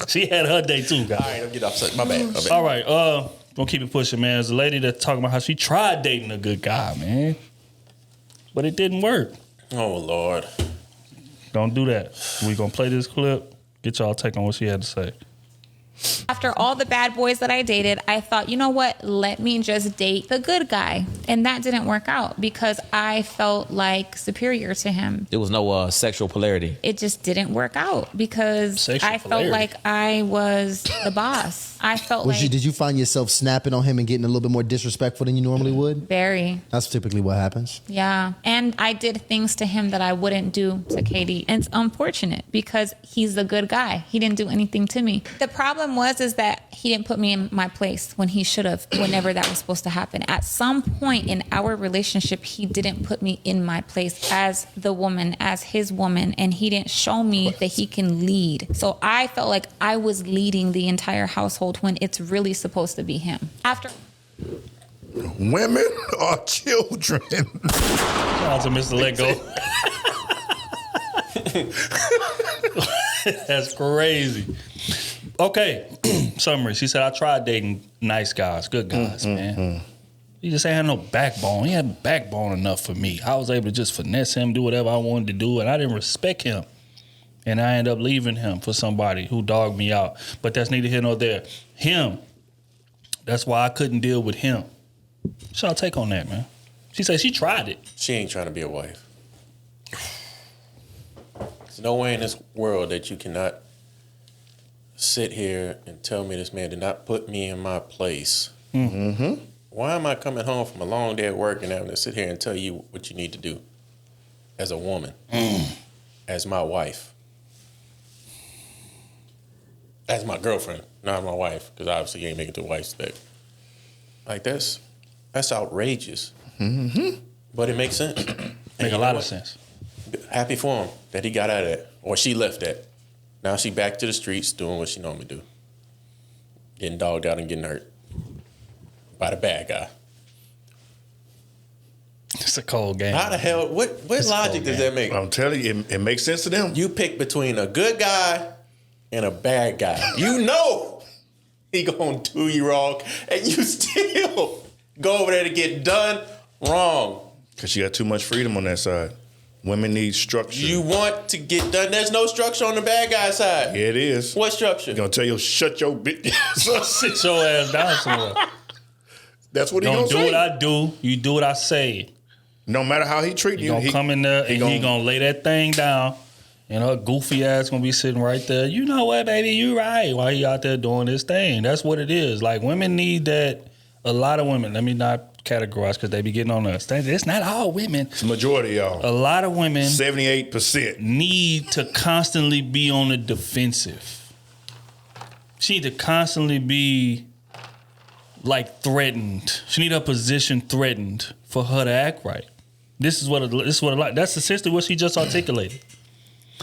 S2: She had her day too, guys.
S1: All right, I'm getting off. My bad.
S2: All right, gonna keep it pushing, man. There's a lady that's talking about how she tried dating a good guy, man. But it didn't work.
S1: Oh, Lord.
S2: Don't do that. We gonna play this clip. Get y'all take on what she had to say.
S6: After all the bad boys that I dated, I thought, you know what? Let me just date the good guy. And that didn't work out because I felt like superior to him.
S7: There was no sexual polarity.
S6: It just didn't work out because
S2: Sexual
S6: I felt
S2: polarity.
S6: like I was the boss. I felt like
S8: Did you find yourself snapping on him and getting a little bit more disrespectful than you normally would?
S6: very,
S8: That's typically what happens.
S6: yeah. And I did things to him that I wouldn't do to Katie. And it's unfortunate because he's a good guy. He didn't do anything to me. The problem is that he didn't put me in my place when he should have, whenever that was supposed to happen. At some point in our relationship, he didn't put me in my place as the woman, as his woman, and he didn't show me that he can lead. So I felt like I was leading the entire household when it's really supposed to be him. After
S3: Women are children.
S2: Shout out to Mr. Let Go. That's crazy. Okay, summary. She said, I tried dating nice guys, good guys, man. He just ain't had no backbone. He had backbone enough for me. I was able to just finesse him, do whatever I wanted to do, and I didn't respect him. And I ended up leaving him for somebody who dogged me out. But that's neither here nor there. Him, that's why I couldn't deal with him. What's y'all take on that, man? She said she tried it.
S1: She ain't trying to be a wife. There's no way in this world that you cannot sit here and tell me this man did not put me in my place.
S3: Mm-hmm.
S1: Why am I coming home from a long day at work and having to sit here and tell you what you need to do as a woman, as my wife, as my girlfriend, not my wife, because obviously you ain't making it to wife spec. Like that's outrageous.
S3: Mm-hmm.
S1: But it makes sense.
S2: Make a lot of sense.
S1: Happy for him that he got out of that, or she left that. Now she back to the streets doing what she normally do. Getting dogged out and getting hurt by the bad guy.
S2: It's a cold game.
S1: How the hell, what logic does that make?
S3: I'm telling you, it makes sense to them.
S1: You pick between a good guy and a bad guy. You know he gonna do you wrong, and you still go over there to get done wrong.
S3: Because you got too much freedom on that side. Women need structure.
S1: You want to get done. There's no structure on the bad guy side.
S3: Yeah, it is.
S1: What structure?
S3: You're going to tell you, shut your bitch.
S2: Sit your ass down somewhere.
S3: That's what he
S2: Don't
S3: going to
S2: do
S3: say.
S2: what I do. You do what I say.
S3: No matter how he treat
S2: He
S3: you.
S2: gonna come in there and he gonna lay that thing down, and her goofy ass gonna be sitting right there. You know what, baby? You right. While he out there doing this thing, that's what it is. Like women need that. A lot of women. Let me not categorize because they be getting on us. It's not all women.
S3: It's the majority of y'all.
S2: A lot of women
S3: 78%.
S2: need to constantly be on the defensive. She need to constantly be like threatened. She need her position threatened for her to act right. This is what that's essentially what she just articulated.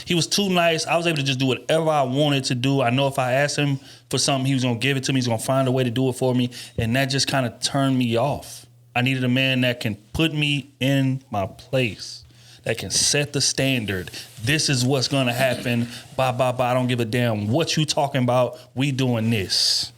S2: He was too nice. I was able to just do whatever I wanted to do. I know if I asked him for something, he was gonna give it to me. He's gonna find a way to do it for me, and that just kind of turned me off. I needed a man that can put me in my place, that can set the standard. This is what's gonna happen. Bye, bye, bye. I don't give a damn what you talking about. We doing this.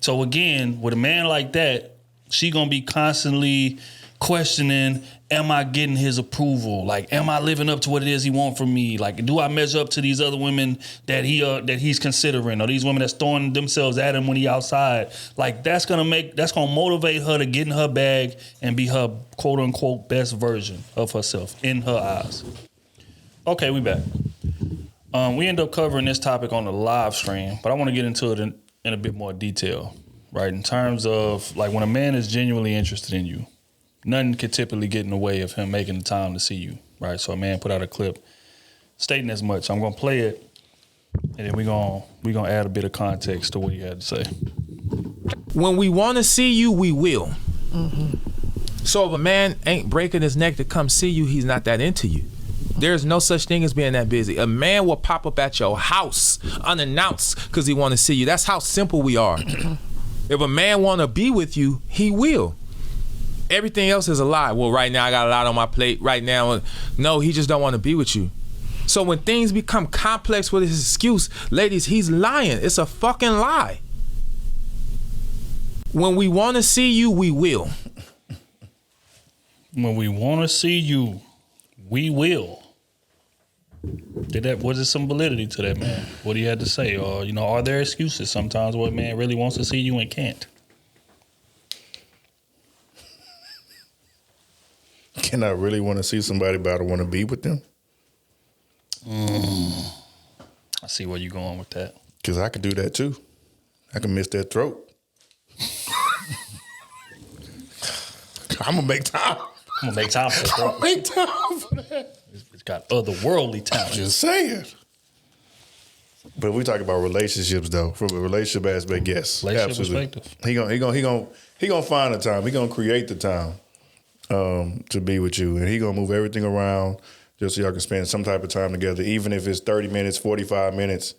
S2: So again, with a man like that, she gonna be constantly questioning, am I getting his approval? Like, am I living up to what it is he wants from me? Like, do I measure up to these other women that he's considering, or these women that's throwing themselves at him when he outside? Like, that's gonna motivate her to get in her bag and be her quote unquote best version of herself in her eyes. Okay, we back. We end up covering this topic on the live stream, but I want to get into it in a bit more detail, right? In terms of like when a man is genuinely interested in you, nothing could typically get in the way of him making the time to see you, right? So a man put out a clip stating as much. I'm gonna play it, and then we're gonna add a bit of context to what he had to say.
S9: When we want to see you, we will. Mm-hmm. So if a man ain't breaking his neck to come see you, he's not that into you. There's no such thing as being that busy. A man will pop up at your house unannounced because he want to see you. That's how simple we are. If a man want to be with you, he will. Everything else is a lie. Well, right now I got a lot on my plate. Right now, no, he just don't want to be with you. So when things become complex with his excuse, ladies, he's lying. It's a fucking lie. When we want to see you, we will.
S2: When we want to see you, we will. Was there some validity to that, man? What he had to say? Or, are there excuses sometimes where a man really wants to see you and can't?
S3: Can I really want to see somebody, but I don't want to be with them?
S2: I see where you're going with that.
S3: Because I could do that too. I can miss that throat. I'm going to make time.
S2: I'm going to make time for that.
S3: I'm going to make time for that.
S2: It's got otherworldly talent.
S3: Just saying. But we talk about relationships though, from a relationship aspect, yes.
S2: Relationship
S3: absolutely.
S2: perspective.
S3: He gonna find the time. He gonna create the time to be with you. And he gonna move everything around just so y'all can spend some type of time together, even if it's 30 minutes, 45 minutes.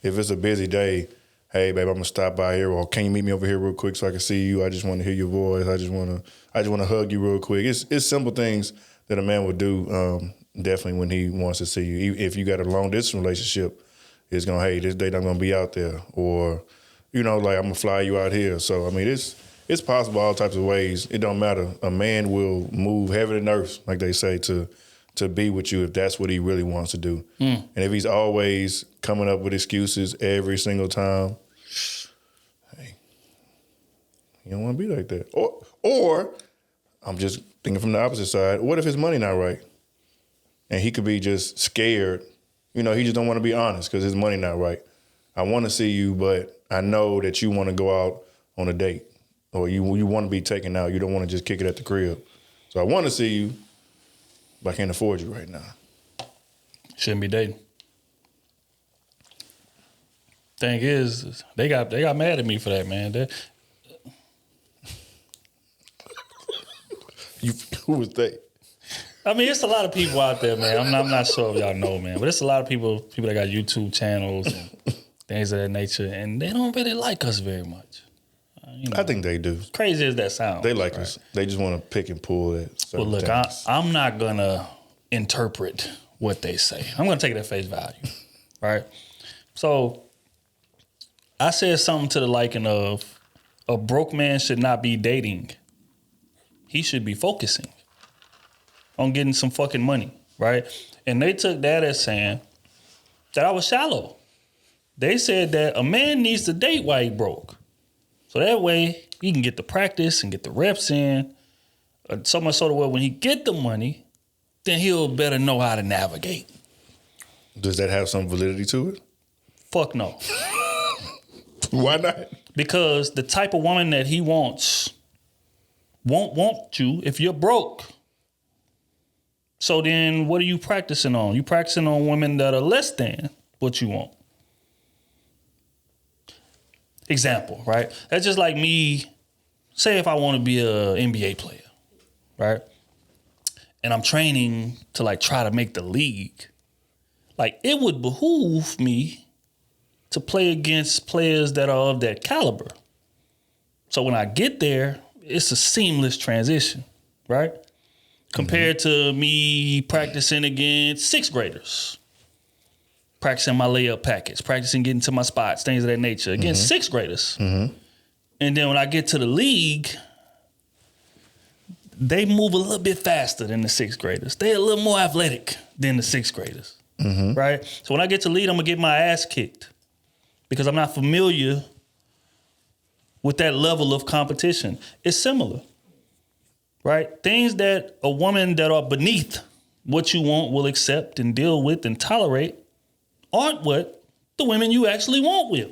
S3: If it's a busy day, hey babe, I'm gonna stop by here, or can you meet me over here real quick so I can see you? I just wanna hear your voice. I just wanna hug you real quick. It's simple things that a man would do definitely when he wants to see you. If you got a long distance relationship, it's gonna, hey, this date I'm gonna be out there, or like I'm gonna fly you out here. So I mean, it's possible all types of ways. It don't matter. A man will move heaven and earth, like they say, to be with you if that's what he really wants to do. And if he's always coming up with excuses every single time, hey, you don't want to be like that. Or I'm just thinking from the opposite side. What if his money not right, and he could be just scared? He just don't want to be honest because his money not right. I want to see you, but I know that you want to go out on a date, or you want to be taken out. You don't want to just kick it at the crib. So I want to see you, but I can't afford you right now.
S2: Shouldn't be dating. Thing is, they got mad at me for that, man.
S3: Who was they?
S2: I mean, it's a lot of people out there, man. I'm not sure if y'all know, man, but it's a lot of people that got YouTube channels and things of that nature, and they don't really like us very much.
S3: I think they do.
S2: Crazy as that sounds.
S3: They like us. They just want to pick and pull at certain
S2: look,
S3: things.
S2: I'm not going to interpret what they say. I'm going to take it at face value, right? So I said something to the liking of, a broke man should not be dating. He should be focusing on getting some fucking money, right? And they took that as saying that I was shallow. They said that a man needs to date while he broke. So that way he can get the practice and get the reps in. So much so that when he get the money, then he'll better know how to navigate.
S3: Does that have some validity to it?
S2: Fuck no.
S3: Why not?
S2: Because the type of woman that he wants won't want you if you're broke. So then what are you practicing on? You practicing on women that are less than what you want. Example, right? That's just like me, say if I want to be a NBA player, right? And I'm training to like try to make the league. Like it would behoove me to play against players that are of that caliber. So when I get there, it's a seamless transition, right? Compared to me practicing against 6th graders. Practicing my layup packets, practicing getting to my spots, things of that nature, against 6th graders. And then when I get to the league, they move a little bit faster than the 6th graders. They're a little more athletic than the 6th graders, right? So when I get to lead, I'm gonna get my ass kicked because I'm not familiar with that level of competition. It's similar, right? Things that a woman that are beneath what you want will accept and deal with and tolerate aren't what the women you actually want will.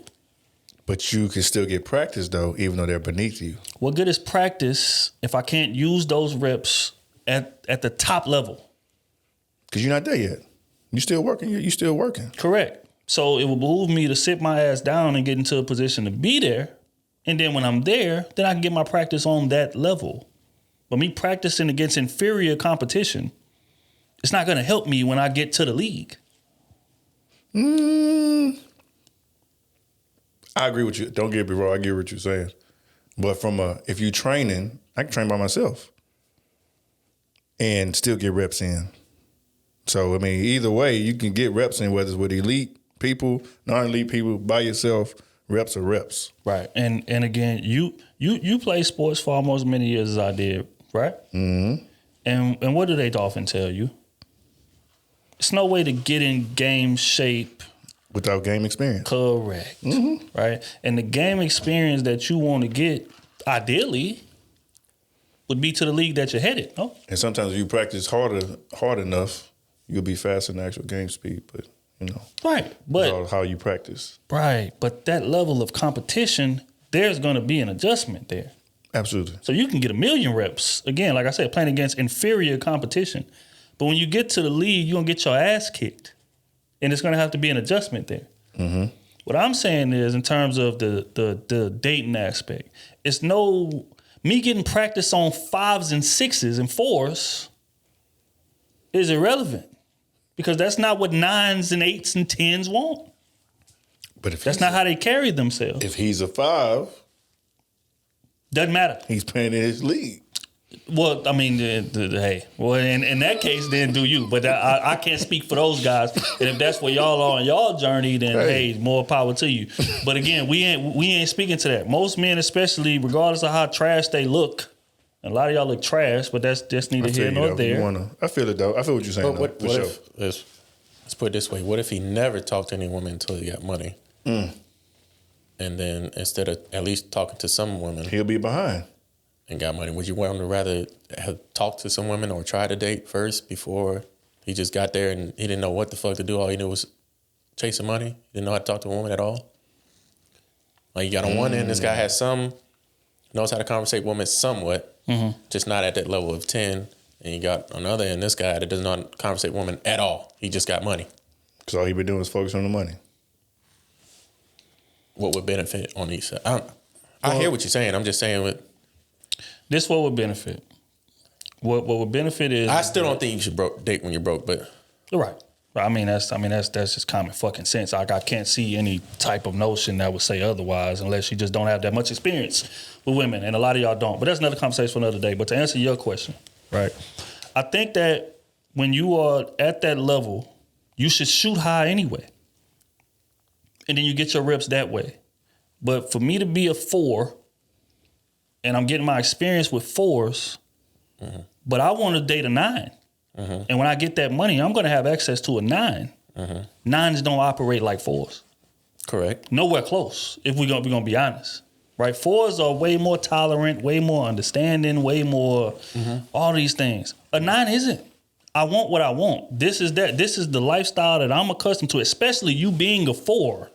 S3: But you can still get practice though, even though they're beneath you.
S2: What good is practice if I can't use those reps at the top level?
S3: Because you're not there yet. You still working. You still working.
S2: Correct. So it will behoove me to sit my ass down and get into a position to be there. And then when I'm there, then I can get my practice on that level. But me practicing against inferior competition, it's not going to help me when I get to the league.
S3: I agree with you. Don't get me wrong. I get what you're saying. But if you training, I can train by myself and still get reps in. So, I mean, either way, you can get reps in, whether it's with elite people, non-elite people, by yourself. Reps are reps.
S2: Right. And again, you play sports for almost as many years as I did, right? Mm-hmm. And what do they often tell you? It's no way to get in game shape
S3: without game experience.
S2: Correct. Mm-hmm. Right? And the game experience that you want to get, ideally, would be to the league that you're headed, no?
S3: And sometimes if you practice hard enough, you'll be faster than actual game speed, but you know.
S2: Right. But
S3: all how you practice.
S2: Right. But that level of competition, there's gonna be an adjustment there.
S3: Absolutely.
S2: So you can get 1,000,000 reps, again, like I said, playing against inferior competition. But when you get to the league, you're going to get your ass kicked. And it's going to have to be an adjustment there. Mm-hmm. What I'm saying is, in terms of the dating aspect, it's me getting practice on 5s and 6s and 4s is irrelevant. Because that's not what 9s and 8s and 10s want.
S3: But if
S2: that's not how they carry themselves.
S3: If he's a 5,
S2: doesn't matter.
S3: He's playing in his league.
S2: Well, I mean, hey, well, in that case, then do you. But I can't speak for those guys. And if that's where y'all are on y'all journey, then hey, more power to you. But again, we ain't speaking to that. Most men, especially, regardless of how trash they look, and a lot of y'all look trash, but that's just neither here nor there.
S3: I feel it though. I feel what you're saying.
S1: But what if, let's put it this way: what if he never talked to any woman until he got money? And then instead of at least talking to some women,
S3: he'll be behind.
S1: And got money. Would you want him to rather have talked to some women or try to date first before he just got there and he didn't know what the fuck to do? All he knew was chasing money. He didn't know how to talk to a woman at all. Like you got on one end, this guy knows how to conversate women somewhat, just not at that level of 10. And you got on the other end, this guy that does not conversate women at all. He just got money.
S3: Because all he been doing is focus on the money.
S1: What would benefit on each side? I hear what you're saying. I'm just saying
S2: this what would benefit. What would benefit is
S1: I still don't think you should date when you're broke, but
S2: right. I mean that's just common fucking sense. I can't see any type of notion that would say otherwise unless you just don't have that much experience with women, and a lot of y'all don't. But that's another conversation for another day. But to answer your question, right? I think that when you are at that level, you should shoot high anyway, and then you get your reps that way. But for me to be a 4. And I'm getting my experience with 4s, but I want to date a 9. And when I get that money, I'm going to have access to a 9. 9s don't operate like 4s.
S1: Correct.
S2: Nowhere close, if we're going to be honest. Right? 4s are way more tolerant, way more understanding, way more all these things. A 9 isn't. I want what I want. This is that. This is the lifestyle that I'm accustomed to, especially you being a 4.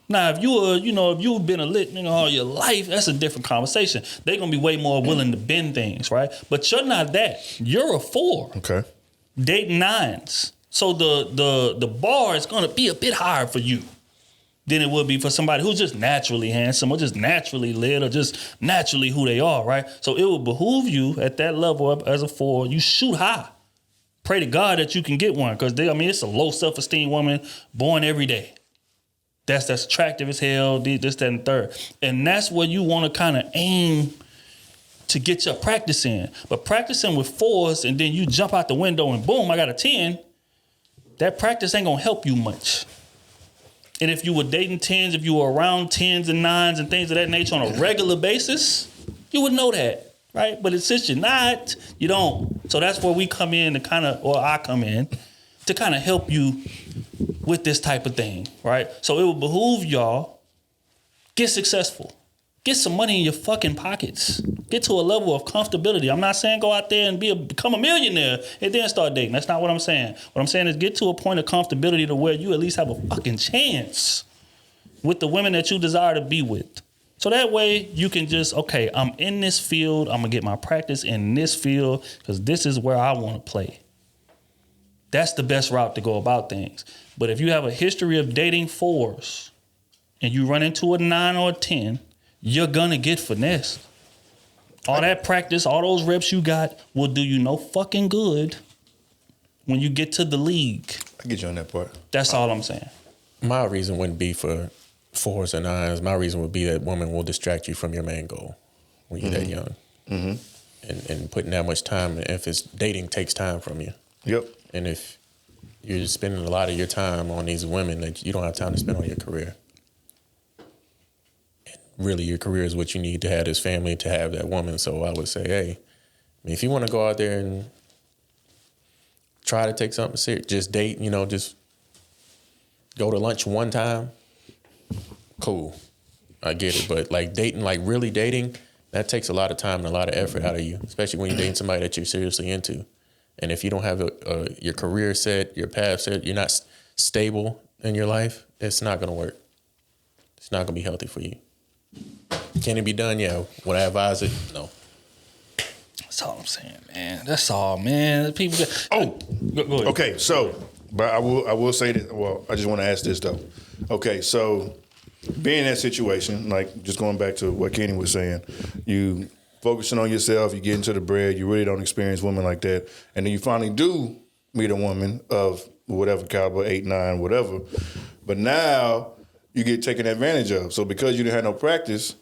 S2: Now, if you've been a lit nigga all your life, that's a different conversation. They're gonna be way more willing to bend things, right? But you're not that. You're a 4.
S3: Okay.
S2: Dating 9s. So the bar is gonna be a bit higher for you than it would be for somebody who's just naturally handsome or just naturally lit or just naturally who they are, right? So it would behoove you at that level up as a 4, you shoot high. Pray to God that you can get one, because it's a low self-esteem woman born every day. That's attractive as hell, this, that, and the third. And that's where you want to kind of aim to get your practice in. But practicing with 4s and then you jump out the window and boom, I got a 10, that practice ain't gonna help you much. And if you were dating 10s, if you were around 10s and 9s and things of that nature on a regular basis, you would know that, right? But since you're not, you don't. So that's where we come in to I come in to kind of help you with this type of thing, right? So it will behoove y'all, get successful. Get some money in your fucking pockets. Get to a level of comfortability. I'm not saying go out there and become a millionaire and then start dating. That's not what I'm saying. What I'm saying is get to a point of comfortability to where you at least have a fucking chance with the women that you desire to be with. So that way you can just, okay, I'm in this field. I'm going to get my practice in this field because this is where I want to play. That's the best route to go about things. But if you have a history of dating 4s and you run into a 9 or a 10, you're going to get finessed. All that practice, all those reps you got will do you no fucking good when you get to the league.
S3: I get you on that part.
S2: That's all I'm saying.
S1: My reason wouldn't be for 4s or 9s. My reason would be that woman will distract you from your main goal when you're that young. Mm-hmm. And putting that much time, if it's dating takes time from you.
S3: Yep.
S1: And if you're spending a lot of your time on these women, that you don't have time to spend on your career. Really, your career is what you need to have this family, to have that woman. So I would say, hey, if you want to go out there and try to take something serious, just date, just go to lunch one time, cool. I get it. But like dating, like really dating, that takes a lot of time and a lot of effort out of you, especially when you're dating somebody that you're seriously into. And if you don't have your career set, your path set, you're not stable in your life, it's not going to work. It's not going to be healthy for you. Can it be done? Yeah. Would I advise it? No.
S2: That's all I'm saying, man. That's all, man. People get, go ahead.
S3: Okay, so, but I will say that, well, I just want to ask this, though. Okay, so being in that situation, like just going back to what Kenny was saying, you focusing on yourself, you get into the bread, you really don't experience women like that, and then you finally do meet a woman of whatever caliber, 8, 9, whatever, but now you get taken advantage of. So because you didn't have no practice,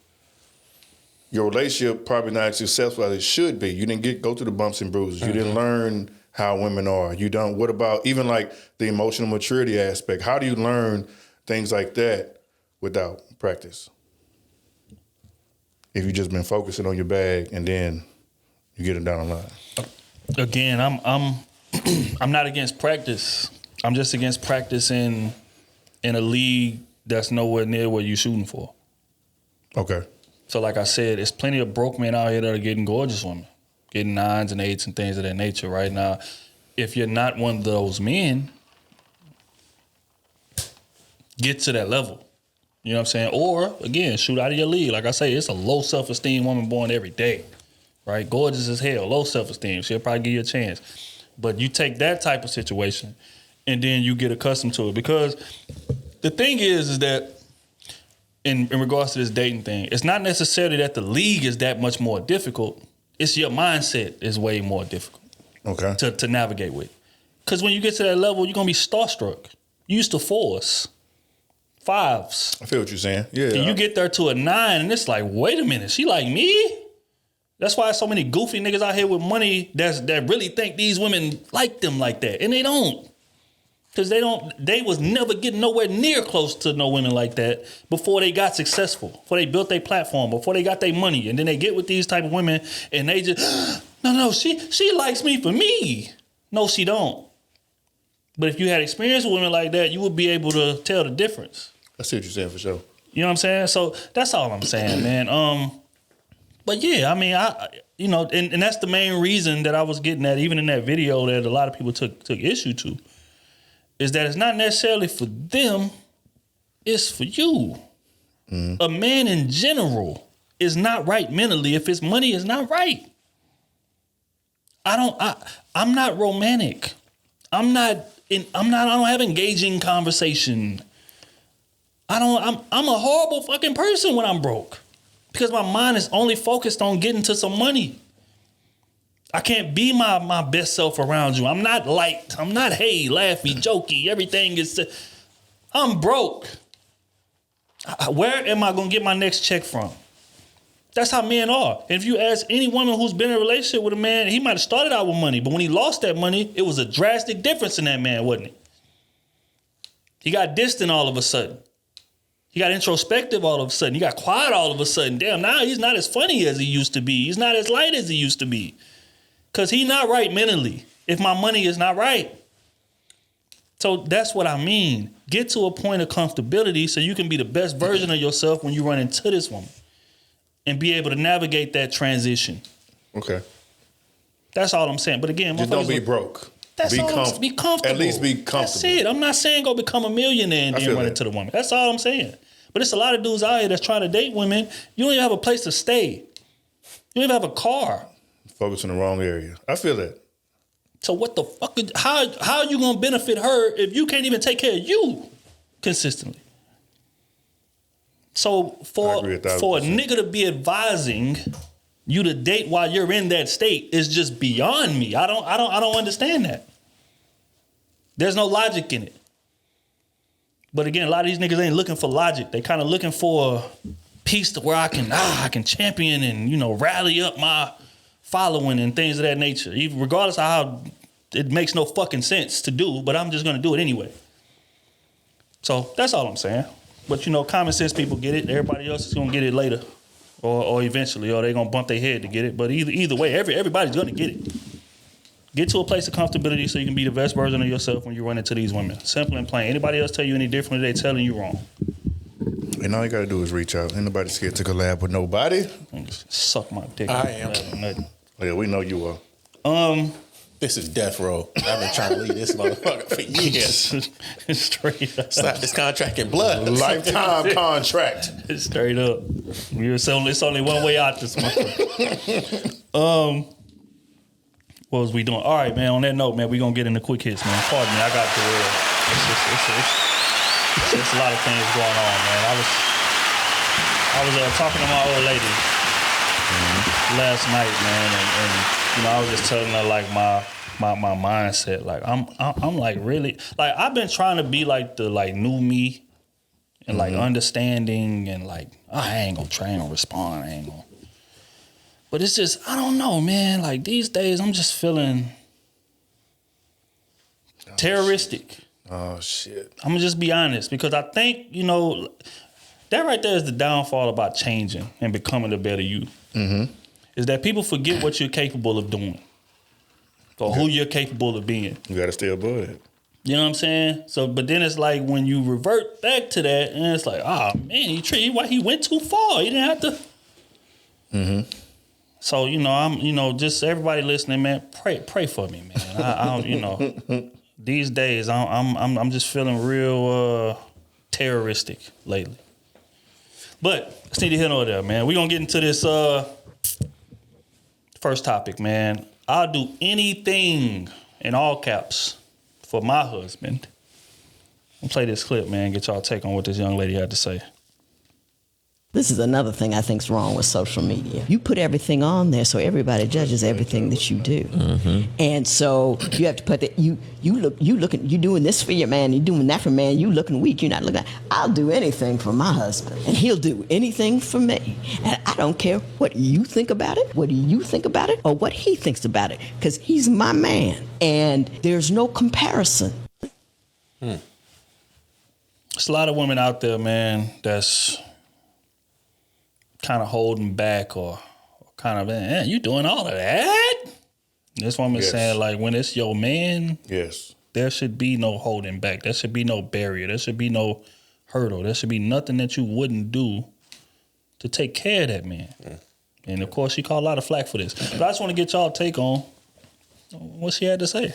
S3: your relationship probably not as successful as it should be. You didn't go through the bumps and bruises. You didn't learn how women are. What about even like the emotional maturity aspect? How do you learn things like that without practice? If you've just been focusing on your bag and then you get it down the line.
S2: Again, I'm not against practice. I'm just against practice in a league that's nowhere near what you're shooting for.
S3: Okay.
S2: So like I said, there's plenty of broke men out here that are getting gorgeous women, getting 9s and 8s and things of that nature right now. If you're not one of those men, get to that level. You know what I'm saying? Or, again, shoot out of your league. Like I say, it's a low self-esteem woman born every day, right? Gorgeous as hell, low self-esteem. She'll probably give you a chance. But you take that type of situation and then you get accustomed to it. Because the thing is that in regards to this dating thing, it's not necessarily that the league is that much more difficult. It's your mindset is way more difficult to navigate with. Because when you get to that level, you're going to be starstruck. You used to 4s, 5s.
S3: I feel what you're saying. Yeah.
S2: And you get there to a 9, and it's like, wait a minute, she like me? That's why so many goofy niggas out here with money that really think these women like them like that. And they don't. Because they was never getting nowhere near close to no women like that before they got successful, before they built their platform, before they got their money. And then they get with these type of women and they just, no, she likes me for me. No, she don't. But if you had experience with women like that, you would be able to tell the difference.
S3: I see what you're saying for sure.
S2: You know what I'm saying? So that's all I'm saying, man. But yeah, I mean, and that's the main reason that I was getting at, even in that video that a lot of people took issue to. Is that it's not necessarily for them, it's for you. Mm. A man in general is not right mentally if his money is not right. I'm not romantic. I don't have engaging conversation. I'm a horrible fucking person when I'm broke because my mind is only focused on getting to some money. I can't be my best self around you. I'm not light. I'm not, hey, laughy, jokey. Everything is... I'm broke. Where am I going to get my next check from? That's how men are. And if you ask any woman who's been in a relationship with a man, he might have started out with money, but when he lost that money, it was a drastic difference in that man, wasn't it? He got distant all of a sudden. He got introspective all of a sudden. He got quiet all of a sudden. Damn, now he's not as funny as he used to be. He's not as light as he used to be. Because he's not right mentally if my money is not right. So that's what I mean. Get to a point of comfortability so you can be the best version of yourself when you run into this woman and be able to navigate that transition.
S3: Okay.
S2: That's all I'm saying. But again,
S3: just don't be broke.
S2: Be comfortable.
S3: At least be comfortable.
S2: That's it. I'm not saying go become a millionaire and then run into the woman. That's all I'm saying. But it's a lot of dudes out here that's trying to date women. You don't even have a place to stay. You don't even have a car.
S3: Focus in the wrong area. I feel that.
S2: So what the fuck? How are you gonna benefit her if you can't even take care of you consistently? So for a nigga to be advising you to date while you're in that state is just beyond me. I don't understand that. There's no logic in it. But again, a lot of these niggas ain't looking for logic. They kind of looking for a piece to where I can champion and rally up my following and things of that nature, even regardless of how it makes no fucking sense to do, but I'm just gonna do it anyway. So that's all I'm saying. But common sense people get it. Everybody else is gonna get it later, or eventually, or they gonna bump their head to get it. But either way, everybody's gonna get it. Get to a place of comfortability so you can be the best version of yourself when you run into these women. Simple and plain. Anybody else tell you any differently, they telling you wrong.
S3: And all you gotta do is reach out. Ain't nobody scared to collab with nobody.
S2: Suck my dick.
S1: I am.
S3: Oh, yeah, we know you are.
S1: This is death row. I've been trying to leave this motherfucker for years.
S2: Straight up.
S1: Slap this contract in blood.
S3: Lifetime contract.
S2: Straight up. It's only one way out this motherfucker. What was we doing? All right, man. On that note, man, we gonna get into quick hits, man. Pardon me, I got the it's a lot of things going on, man. I was talking to my old lady last night, man, and I was just telling her like my mindset. Like I'm like really like I've been trying to be like the new me and like understanding and like I ain't gonna respond. I ain't gonna. But it's just I don't know, man. Like these days I'm just feeling terroristic.
S3: Oh shit.
S2: I'm gonna just be honest because I think that right there is the downfall about changing and becoming a better you. Mm-hmm. Is that people forget what you're capable of doing or who you're capable of being. You
S3: got to stay above it.
S2: You know what I'm saying? So, but then it's like when you revert back to that, and it's like, oh man, he went too far. He didn't have to. Mm-hmm. So I'm just everybody listening, man, pray for me, man. I these days I'm just feeling real terroristic lately. But let's need to hit over there, man. We're gonna get into this first topic, man. I'll do anything in all caps for my husband. I'll play this clip, man. Get y'all take on what this young lady had to say.
S10: This is another thing I think's wrong with social media. You put everything on there so everybody judges everything that you do. Mm-hmm. And so you have to put that you doing this for your man, you doing that for man, you looking weak, you're not looking. I'll do anything for my husband and he'll do anything for me. And I don't care what you think about it, what do you think about it, or what he thinks about it, because he's my man. And there's no comparison.
S2: There's a lot of women out there, man, that's kind of holding back or kind of, man, you doing all of that? This woman's saying, like, when it's your man, there should be no holding back. There should be no barrier. There should be no hurdle. There should be nothing that you wouldn't do to take care of that man. Mm. And, of course, she caught a lot of flack for this. But I just want to get y'all take on what she had to say.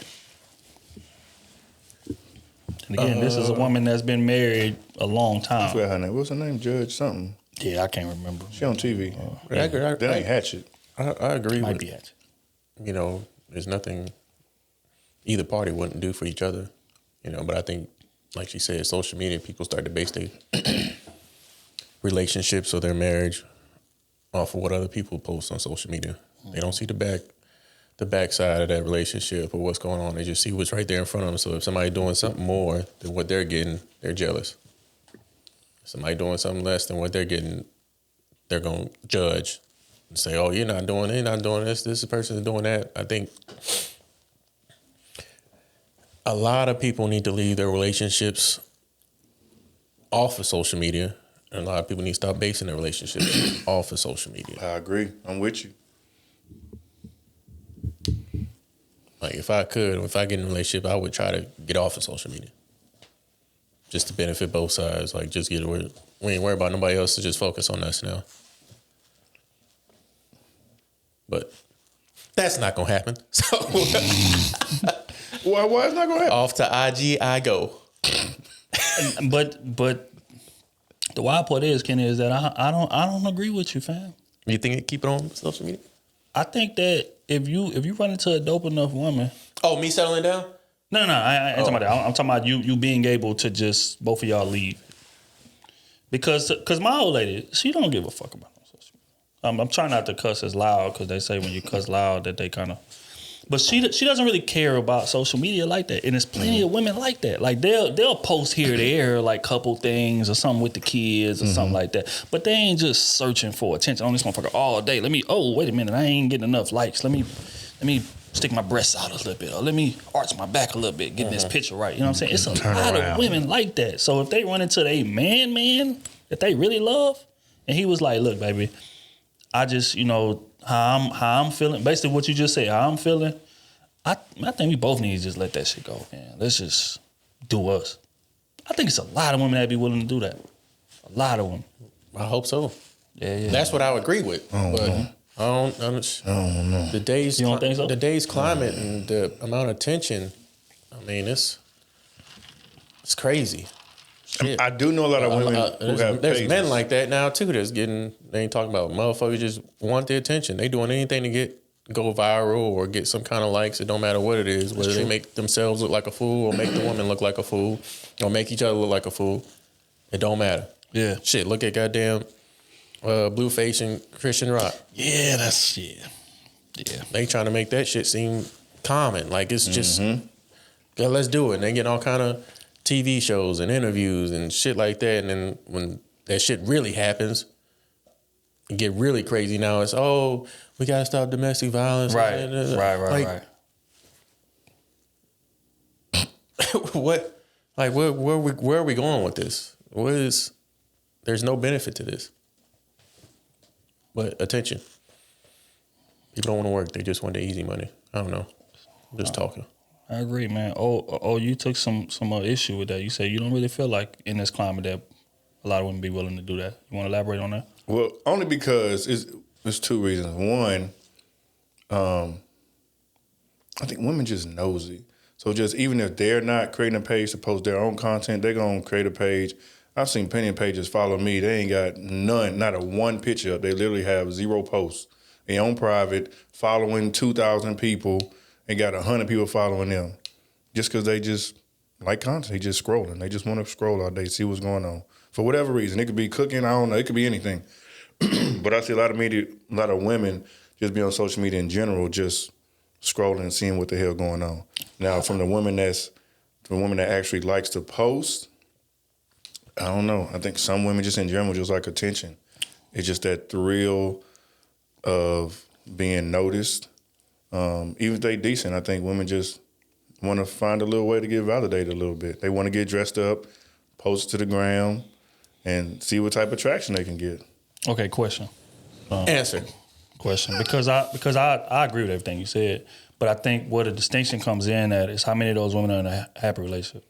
S2: And, again, this is a woman that's been married a long time.
S3: I forgot her name. What's her name? Judge something.
S2: Yeah, I can't remember.
S3: She on TV.
S1: That
S3: ain't Hatchet.
S1: I agree
S2: Might
S1: with
S2: be Hatchet.
S1: There's nothing either party wouldn't do for each other, but I think like she said, social media, people start to base their relationships or their marriage off of what other people post on social media. They don't see the backside of that relationship or what's going on. They just see what's right there in front of them. So if somebody doing something more than what they're getting, they're jealous. If somebody doing something less than what they're getting, they're going to judge and say, oh, you're not doing this. This person is doing that. I think a lot of people need to leave their relationships off of social media. And a lot of people need to stop basing their relationships off of social media.
S3: I agree. I'm with you.
S1: Like if I get in a relationship, I would try to get off of social media. Just to benefit both sides. Like just get away. We ain't worried about nobody else, to just focus on us now. But that's not gonna happen. So
S3: why it's not gonna happen?
S1: Off to IG I go.
S2: But the wild part is, Kenny, is that I don't agree with you, fam.
S1: You think keep it on social media?
S2: I think that if you run into a dope enough woman.
S1: Oh, me settling down?
S2: No, I ain't talking about that. I'm talking about you being able to just both of y'all leave. Because my old lady, she don't give a fuck about no social media. I'm trying not to cuss as loud because they say when you cuss loud that they kind of. But she doesn't really care about social media like that, and there's plenty of women like that. Like they'll post here or there like couple things or something with the kids or something like that. But they ain't just searching for attention on this motherfucker all day. Wait a minute, I ain't getting enough likes. Let me stick my breasts out a little bit, or let me arch my back a little bit, getting this picture right. You know what I'm saying? It's a lot of women like that. So if they run into a man that they really love, and he was like, look, baby, I just, how I'm feeling, basically what you just said, how I'm feeling, I think we both need to just let that shit go, man. Let's just do us. I think it's a lot of women that be willing to do that. A lot of them.
S1: I hope so.
S2: Yeah.
S1: That's what I would agree with.
S3: I don't know.
S1: The days,
S2: you don't think so?
S1: The day's climate and the amount of tension, I mean, it's crazy. Shit.
S3: I do know a lot of women who have
S1: there's
S3: pages.
S1: men like that now too. They ain't talking about motherfuckers just want the attention. They doing anything to go viral or get some kind of likes. It don't matter what it is. Whether they make themselves look like a fool or make the woman look like a fool or make each other look like a fool. It don't matter.
S2: Yeah.
S1: Shit, look at goddamn Blueface and Christian Rock.
S2: Yeah, that's Yeah.
S1: They trying to make that shit seem common. Like it's just, yeah, let's do it. And they get all kind of TV shows and interviews and shit like that. And then when that shit really happens, it get really crazy. Now it's, we got to stop domestic violence.
S2: Right.
S1: What? Like, where are we going with this? There's no benefit to this. But attention. People don't want to work. They just want the easy money. I don't know. I'm just talking.
S2: I agree, man. You took some issue with that. You said you don't really feel like in this climate that a lot of women be willing to do that. You want to elaborate on that?
S3: Well, only because it's two reasons. One, I think women just nosy. So just even if they're not creating a page to post their own content, they're going to create a page. I've seen plenty of pages follow me. They ain't got not a one picture up. They literally have 0 posts. They own private, following 2,000 people, and got 100 people following them. Just because they just like content. They just scrolling. They just want to scroll all day, see what's going on. For whatever reason. It could be cooking, I don't know. It could be anything. But I see a lot of women just be on social media in general, just scrolling and seeing what the hell going on. Now, from the woman that actually likes to post, I don't know. I think some women just in general just like attention. It's just that thrill of being noticed. Even if they decent, I think women just want to find a little way to get validated a little bit. They want to get dressed up, post it to the ground, and see what type of traction they can get.
S2: Okay, question.
S1: Answer.
S2: Question. Because I agree with everything you said, but I think where the distinction comes in at is how many of those women are in a happy relationship.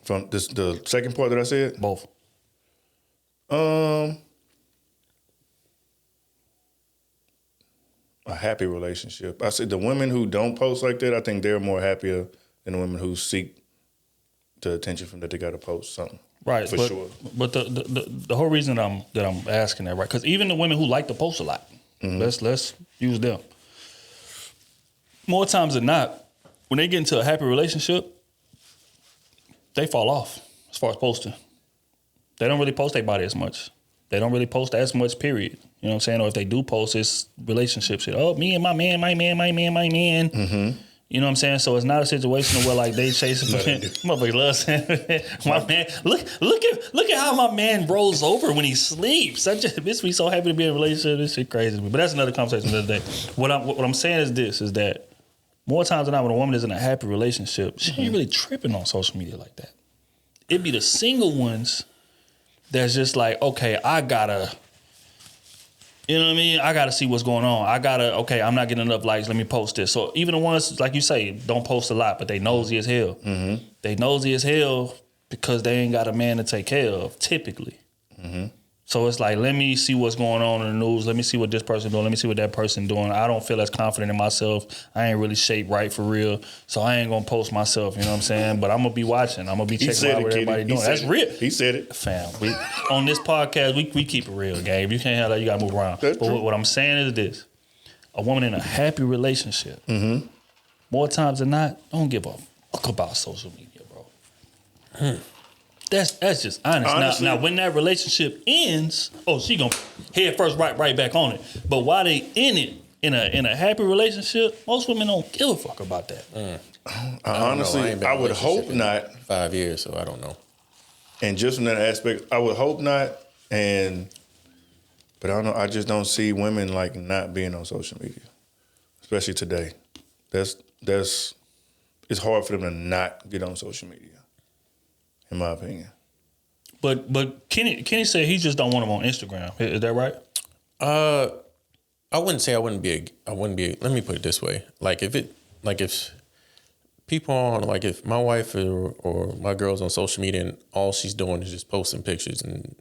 S3: From the second part that I said?
S2: Both.
S3: A happy relationship. I said the women who don't post like that, I think they're more happier than the women who seek the attention from that they got to post something.
S2: Right,
S3: for sure.
S2: But the whole reason that I'm asking that, right? Because even the women who like to post a lot, let's use them. More times than not, when they get into a happy relationship, they fall off as far as posting. They don't really post their body as much. They don't really post as much, period. You know what I'm saying? Or if they do post, it's relationship shit. Oh, me and my man.
S3: Mm-hmm.
S2: You know what I'm saying? So it's not a situation where like they chasing motherfucker loves him. My man, look at how my man rolls over when he sleeps. I just bitch be so happy to be in a relationship. This shit crazy to me. But that's another conversation another day. What I'm saying is this: is that more times than not, when a woman is in a happy relationship, she ain't really tripping on social media like that. It'd be the single ones that's just like, okay, I gotta. You know what I mean? I got to see what's going on. Okay, I'm not getting enough likes. Let me post this. So even the ones, like you say, don't post a lot, but they nosy as hell.
S3: Mm-hmm.
S2: They nosy as hell because they ain't got a man to take care of, typically.
S3: Mm-hmm.
S2: So it's like, let me see what's going on in the news. Let me see what this person doing. Let me see what that person doing. I don't feel as confident in myself. I ain't really shaped right for real. So I ain't going to post myself, you know what I'm saying? But I'm going to be watching. I'm going to be checking out what everybody doing. That's real.
S3: He said it.
S2: Fam, on this podcast, we keep it real, Gabe. You can't have that. You got to move around.
S3: That's
S2: but
S3: true.
S2: what I'm saying is this. A woman in a happy relationship, more times than not, don't give a fuck about social media, bro. That's just honest.
S3: Honestly,
S2: now, when that relationship ends, she gonna head first right back on it. But while they in it, in a happy relationship, most women don't give a fuck about that.
S3: Honestly, I would hope not.
S1: 5 years, so I don't know.
S3: And just from that aspect, I would hope not. But I don't know. I just don't see women like not being on social media, especially today. It's hard for them to not get on social media, in my opinion.
S2: But Kenny said he just don't want them on Instagram. Is that right?
S1: I wouldn't say I wouldn't be. Let me put it this way: if people on, like if my wife or my girl's on social media and all she's doing is just posting pictures and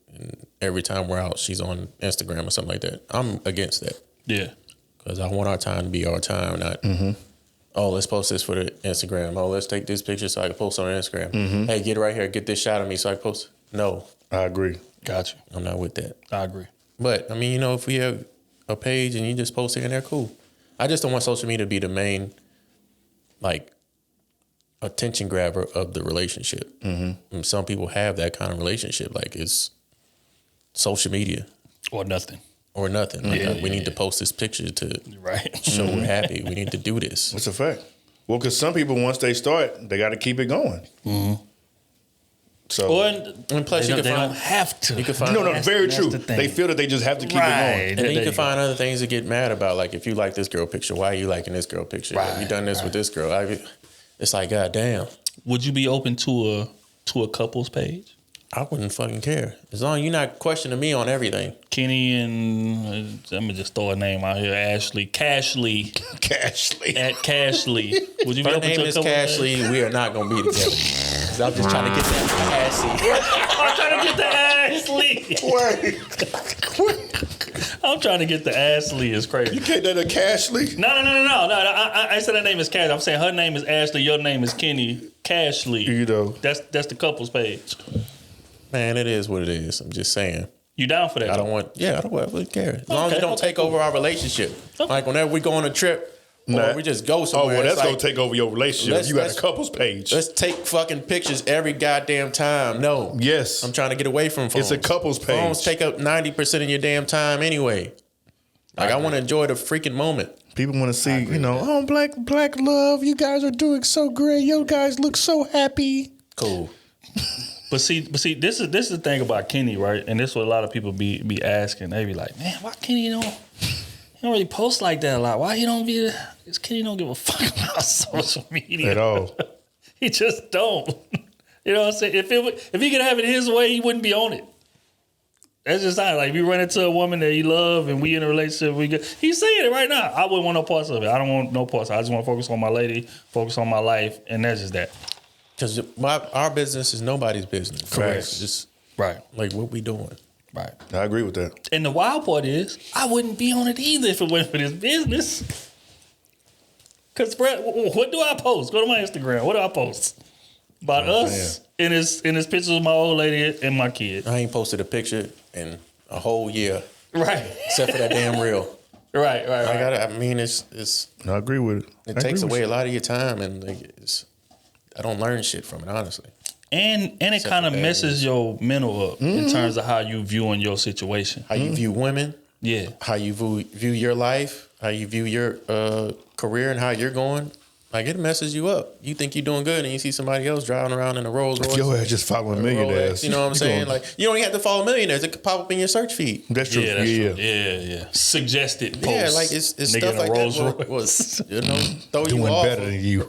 S1: every time we're out she's on Instagram or something like that, I'm against that.
S2: Yeah,
S1: because I want our time to be our time, not. Oh, let's post this for the Instagram. Oh, let's take this picture so I can post on Instagram. Hey, get right here. Get this shot of me so I can post. No.
S3: I agree.
S2: Got you.
S1: I'm not with that.
S2: I agree.
S1: But, I mean, if we have a page and you just post here and there, cool. I just don't want social media to be the main, attention grabber of the relationship. And some people have that kind of relationship. Like, it's social media.
S2: Or nothing.
S1: We need to post this picture to show we're happy. We need to do this.
S3: That's a fact. Well, because some people, once they start, they got to keep it going. So,
S1: and plus,
S2: they don't have to.
S1: You can find
S3: no, very true. They feel that they just have to keep it going.
S1: And then you can find other things to get mad about. Like, if you like this girl picture, why are you liking this girl picture? Have you done this with this girl? It's like, God damn.
S2: Would you be open to a couples page?
S1: I wouldn't fucking care. As long as you're not questioning me on everything.
S2: Kenny and, let me just throw a name out here, Cashley. At Cashley. Would you be
S1: Her
S2: open
S1: name
S2: to a
S1: is
S2: couple
S1: Cashley. We are not going to be together. Because I'm just trying to get that Cassie.
S2: I'm trying to get the Ashley. I'm trying to get the Ashley. It's crazy.
S3: You can't do the Cashley?
S2: No. I said her name is Cash. I'm saying her name is Ashley. Your name is Kenny. Cashley.
S3: You know.
S2: That's the couples page.
S1: Man, it is what it is. I'm just saying.
S2: You down for that?
S1: I don't really care. As long as you don't take over our relationship. Okay. Like whenever we go on a trip or we just go somewhere.
S3: Oh, well, that's going to take over your relationship. You got a couples page.
S1: Let's take fucking pictures every goddamn time. No.
S3: Yes.
S1: I'm trying to get away from phones.
S3: It's a couples page.
S1: Phones take up 90% of your damn time anyway. Like, I want to enjoy the freaking moment.
S3: People want to see, oh, black love, you guys are doing so great. You guys look so happy.
S1: Cool.
S2: But see, this is the thing about Kenny, right? And this is what a lot of people be asking. They be like, man, why Kenny don't really post like that a lot? Why he don't be? Because Kenny don't give a fuck about social media
S3: at all.
S2: He just don't. You know what I'm saying? If he could have it his way, he wouldn't be on it. That's just not like, if you run into a woman that you love and we in a relationship, he's saying it right now. I wouldn't want no parts of it. I don't want no parts. I just want to focus on my lady, focus on my life, and that's just that.
S1: Because our business is nobody's business.
S2: Correct.
S1: It's just
S2: right.
S1: Like what we doing.
S2: Right.
S3: I agree with that.
S2: And the wild part is, I wouldn't be on it either if it wasn't for this business. Because, what do I post? Go to my Instagram. What do I post? About us in his pictures of my old lady and my kid.
S1: I ain't posted a picture in a whole year.
S2: Right.
S1: Except for that damn reel.
S2: Right.
S1: I mean, it's.
S3: I agree with it.
S1: It takes away a lot of your time, and I don't learn shit from it, honestly.
S2: And it kind of messes your mental up in terms of how you viewing your situation.
S1: How you view women.
S2: Yeah.
S1: How you view your life. How you view your career and how you're going. Like, it messes you up. You think you're doing good and you see somebody else driving around in a Rolls Royce.
S3: Your ass just following millionaires.
S1: You know what I'm saying? Like, you don't even have to follow millionaires. It could pop up in your search feed.
S3: That's true.
S2: Yeah, that's true. Yeah. Suggested posts.
S1: Yeah, like it's
S2: Nigga
S1: stuff like
S2: Rolls
S1: that.
S2: Royce.
S1: Was, you know, throw
S3: Doing
S1: you off.
S3: better than you.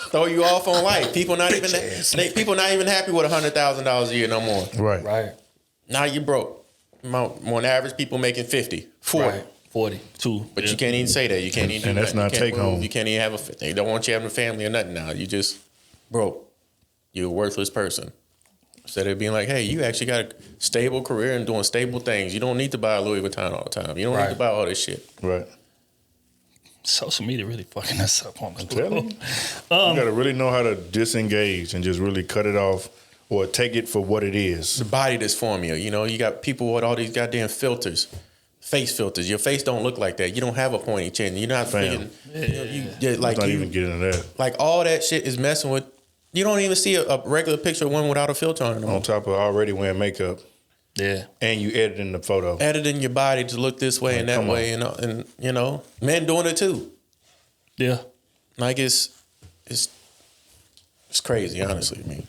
S1: Throw you off on life. People not even happy with $100,000 a year no more.
S3: Right.
S1: Now you broke. More average people making 50, 40.
S2: Right. 42.
S1: But you can't even say that. You can't even.
S3: And
S1: do
S3: that's
S1: that.
S3: not
S1: You can't
S3: take home.
S1: You can't even have a. They don't want you having a family or nothing now. You just broke. You're a worthless person. Instead of being like, hey, you actually got a stable career and doing stable things. You don't need to buy a Louis Vuitton all the time. You don't need to buy all this shit.
S3: Right.
S2: Social media really fucking us up on the
S3: Telling you. You got to really know how to disengage and just really cut it off or take it for what it is.
S1: The body dysmorphia. You know, you got people with all these goddamn filters. Face filters. Your face don't look like that. You don't have a pointy chin. You're not freaking.
S3: Let's not even get into that.
S1: Like, all that shit is messing with. You don't even see a regular picture of one without a filter on it.
S3: On top of already wearing makeup.
S2: Yeah.
S3: And you editing the photo.
S1: Editing your body to look this way and that way, and you know, men doing it too.
S2: Yeah.
S1: Like, it's crazy, honestly. I mean,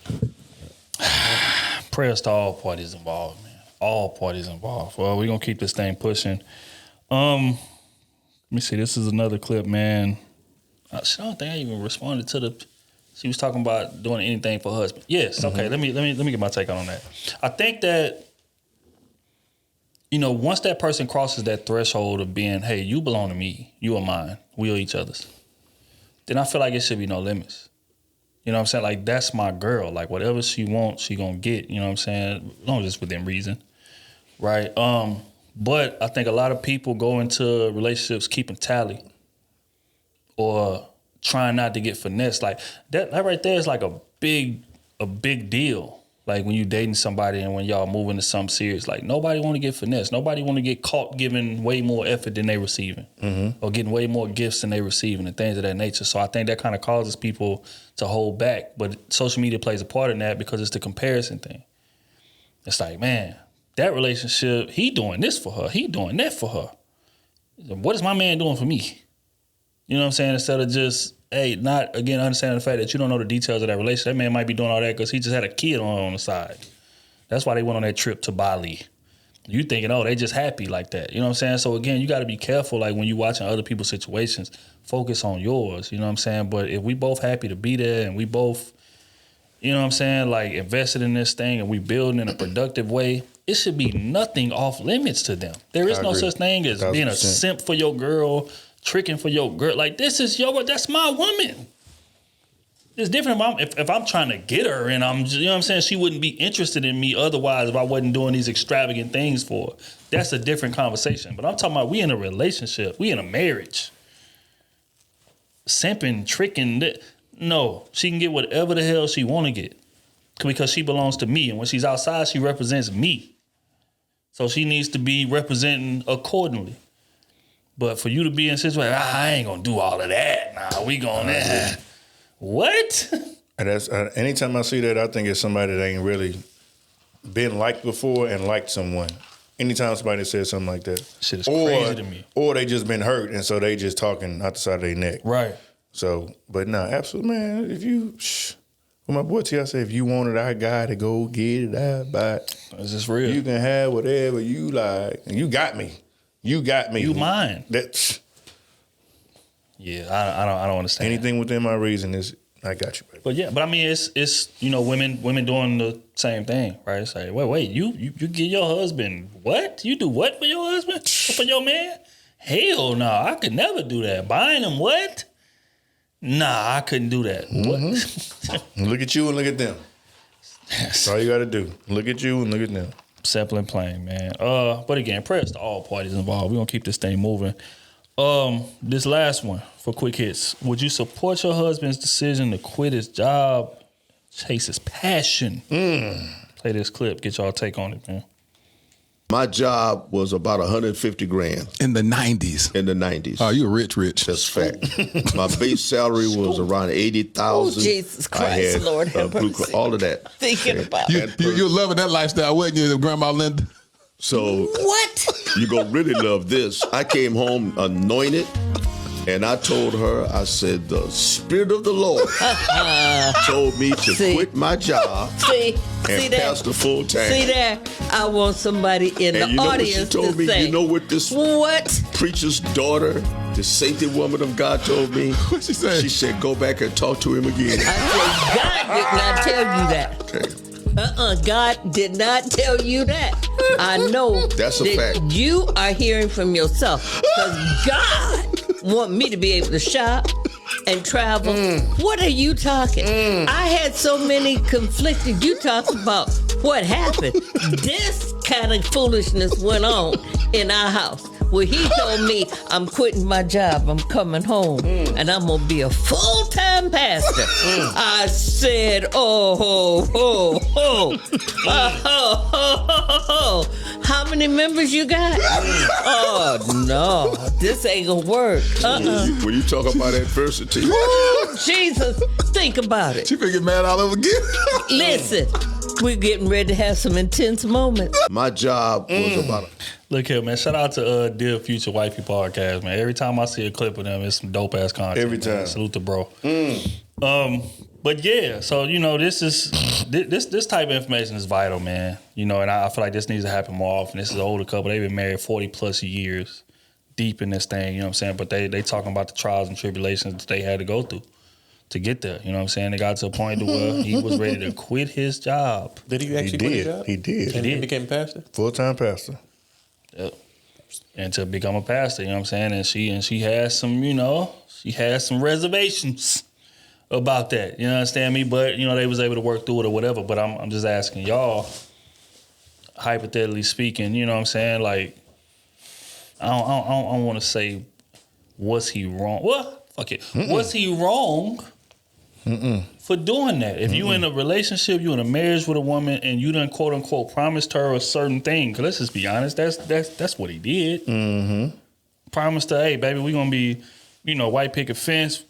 S2: prayers to all parties involved, man. All parties involved. Well, we're gonna keep this thing pushing. Let me see. This is another clip, man. I don't think I even responded to the. She was talking about doing anything for her husband. Yes. Okay. Let me get my take on that. I think that, you know, once that person crosses that threshold of being, hey, you belong to me, you are mine, we are each other's, then I feel like it should be no limits. You know what I'm saying? Like, that's my girl. Like, whatever she wants, she gonna get. You know what I'm saying? As long as it's within reason, right? But I think a lot of people go into relationships keeping tally or trying not to get finessed. Like, that right there is like a big deal. Like, when you dating somebody and when y'all moving to something serious, like, nobody want to get finessed. Nobody want to get caught giving way more effort than they receiving, or getting way more gifts than they receiving, and things of that nature. So I think that kind of causes people to hold back. But social media plays a part in that because it's the comparison thing. It's like, man, that relationship, he doing this for her, he doing that for her. What is my man doing for me? You know what I'm saying? Instead of just, hey, not, again, understanding the fact that you don't know the details of that relationship. That man might be doing all that because he just had a kid on the side. That's why they went on that trip to Bali. You thinking, oh, they just happy like that. You know what I'm saying? So, again, you got to be careful, like, when you watching other people's situations, focus on yours. You know what I'm saying? But if we both happy to be there and we both, you know what I'm saying, like, invested in this thing and we building in a productive way, it should be nothing off limits to them. There is no such thing as 1,000%. Being a simp for your girl, tricking for your girl. Like, that's my woman. It's different if I'm trying to get her and you know what I'm saying, she wouldn't be interested in me otherwise if I wasn't doing these extravagant things for her. That's a different conversation. But I'm talking about we in a relationship, we in a marriage. Simping, tricking, no, she can get whatever the hell she want to get because she belongs to me. And when she's outside, she represents me. So she needs to be representing accordingly. But for you to be in a situation, I ain't gonna do all of that. Nah, we gonna what?
S3: And that's anytime I see that, I think it's somebody that ain't really been liked before and liked someone. Anytime somebody says something like that,
S2: shit is crazy to me.
S3: Or they just been hurt and so they just talking out the side of their neck.
S2: Right.
S3: So, but nah, absolutely, man. If you, well, my boy T.I. said, if you wanted our guy to go get it, I buy it.
S2: That's just real.
S3: You can have whatever you like, and you got me. You got me.
S2: You mine.
S3: That's.
S2: Yeah, I don't understand.
S3: Anything within my reason is I got you, baby.
S2: But yeah, but I mean, it's you know, women doing the same thing, right? It's like, wait, you get your husband what? You do what for your husband? For your man? Hell no, I could never do that. Buying him what? Nah, I couldn't do that. What?
S3: Look at you and look at them. That's all you got to do. Look at you and look at them.
S2: Simple and plain, man. But again, prayers to all parties involved. We're gonna keep this thing moving. This last one for quick hits. Would you support your husband's decision to quit his job, chase his passion? Play this clip. Get y'all take on it, man.
S11: My job was about 150 grand.
S12: In the 90s?
S11: In the 90s.
S12: Oh, you were rich.
S11: That's fact. My base salary was around 80,000.
S10: Oh, Jesus Christ, Lord have mercy.
S11: All of that.
S10: Thinking about
S12: You're loving that lifestyle, wasn't you, Grandma Linda?
S11: So
S10: what?
S11: You're going to really love this. I came home anointed, and I told her, I said, the Spirit of the Lord told me to quit my job and pastor full time.
S13: See there? I want somebody in
S11: and
S13: the audience
S11: what she told
S13: to
S11: me?
S13: say.
S11: You know what this preacher's daughter, the sainted woman of God, told me?
S12: What she said?
S11: She said, go back and talk to him again.
S13: I said, God did not tell you that.
S11: Okay.
S13: God did not tell you that. I know
S11: that's a
S13: that
S11: fact.
S13: You are hearing from yourself because God want me to be able to shop and travel. What are you talking? I had so many conflicted. You talk about what happened. This kind of foolishness went on in our house. Well, he told me, I'm quitting my job. I'm coming home, and I'm going to be a full-time pastor. I said, how many members you got? Oh, no, this ain't going to work.
S11: When you talk about adversity.
S13: Ooh, Jesus, think about it.
S12: She finna get mad all over again.
S13: Listen, we're getting ready to have some intense moments.
S11: My job was about
S2: Look here, man. Shout out to Dear Future Wifey podcast, man. Every time I see a clip of them, it's some dope ass content.
S3: Every time.
S2: Man. Salute to bro. But yeah, so this type of information is vital, man. And I feel like this needs to happen more often. This is an older couple. They've been married 40 plus years, deep in this thing. You know what I'm saying? But they talking about the trials and tribulations that they had to go through to get there. You know what I'm saying? They got to a point to where he was ready to quit his job.
S1: Did he actually quit his job?
S3: He did.
S1: And he became pastor?
S3: Full-time pastor.
S2: Yep. And to become a pastor, you know what I'm saying? And she has some, she has some reservations about that. You understand me? But, they was able to work through it or whatever. But I'm just asking y'all, hypothetically speaking, you know what I'm saying? Like, I don't want to say, was he wrong? Well, fuck it. Was he wrong for doing that? If you in a relationship, you in a marriage with a woman, and you done quote unquote promised her a certain thing, because let's just be honest, that's what he did. Promised her, hey baby, we gonna be, white picket fence.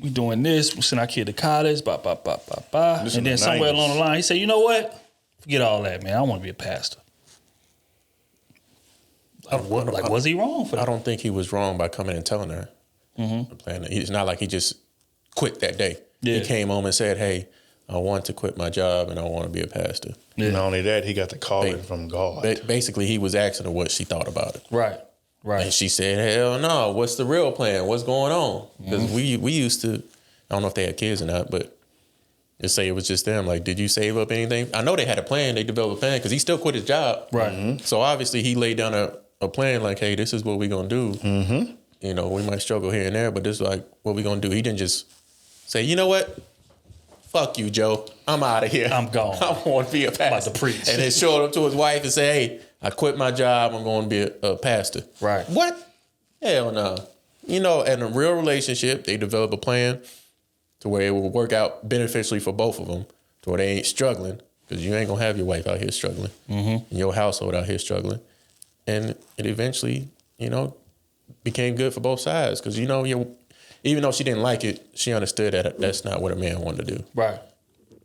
S2: We doing this. We send our kid to college. Blah blah blah blah blah. And then somewhere along the line, he said, you know what? Forget all that, man. I want to be a pastor. Was he wrong for that?
S1: I don't think he was wrong by coming and telling her the plan. It's not like he just quit that day. Yeah. He came home and said, hey, I want to quit my job and I want to be a pastor.
S3: Yeah. Not only that, he got the calling from God.
S1: Basically, he was asking her what she thought about it.
S2: Right.
S1: And she said, hell no, what's the real plan? What's going on? Because we used to, I don't know if they had kids or not, but just say it was just them. Like, did you save up anything? I know they had a plan. They developed a plan because he still quit his job.
S2: Right.
S1: So obviously he laid down a plan like, hey, this is what we're going to do. We might struggle here and there, but this is like what we're going to do. He didn't just say, you know what? Fuck you, Joe. I'm out of here.
S2: I'm gone.
S1: I want to be a pastor.
S2: I'm about to preach.
S1: And then showed up to his wife and say, hey, I quit my job. I'm going to be a pastor.
S2: Right.
S1: What? Hell no. In a real relationship, they develop a plan to where it will work out beneficially for both of them, to where they ain't struggling, because you ain't going to have your wife out here struggling, and your household out here struggling. And it eventually, became good for both sides, because, even though she didn't like it, she understood that that's not what a man wanted to do.
S2: Right.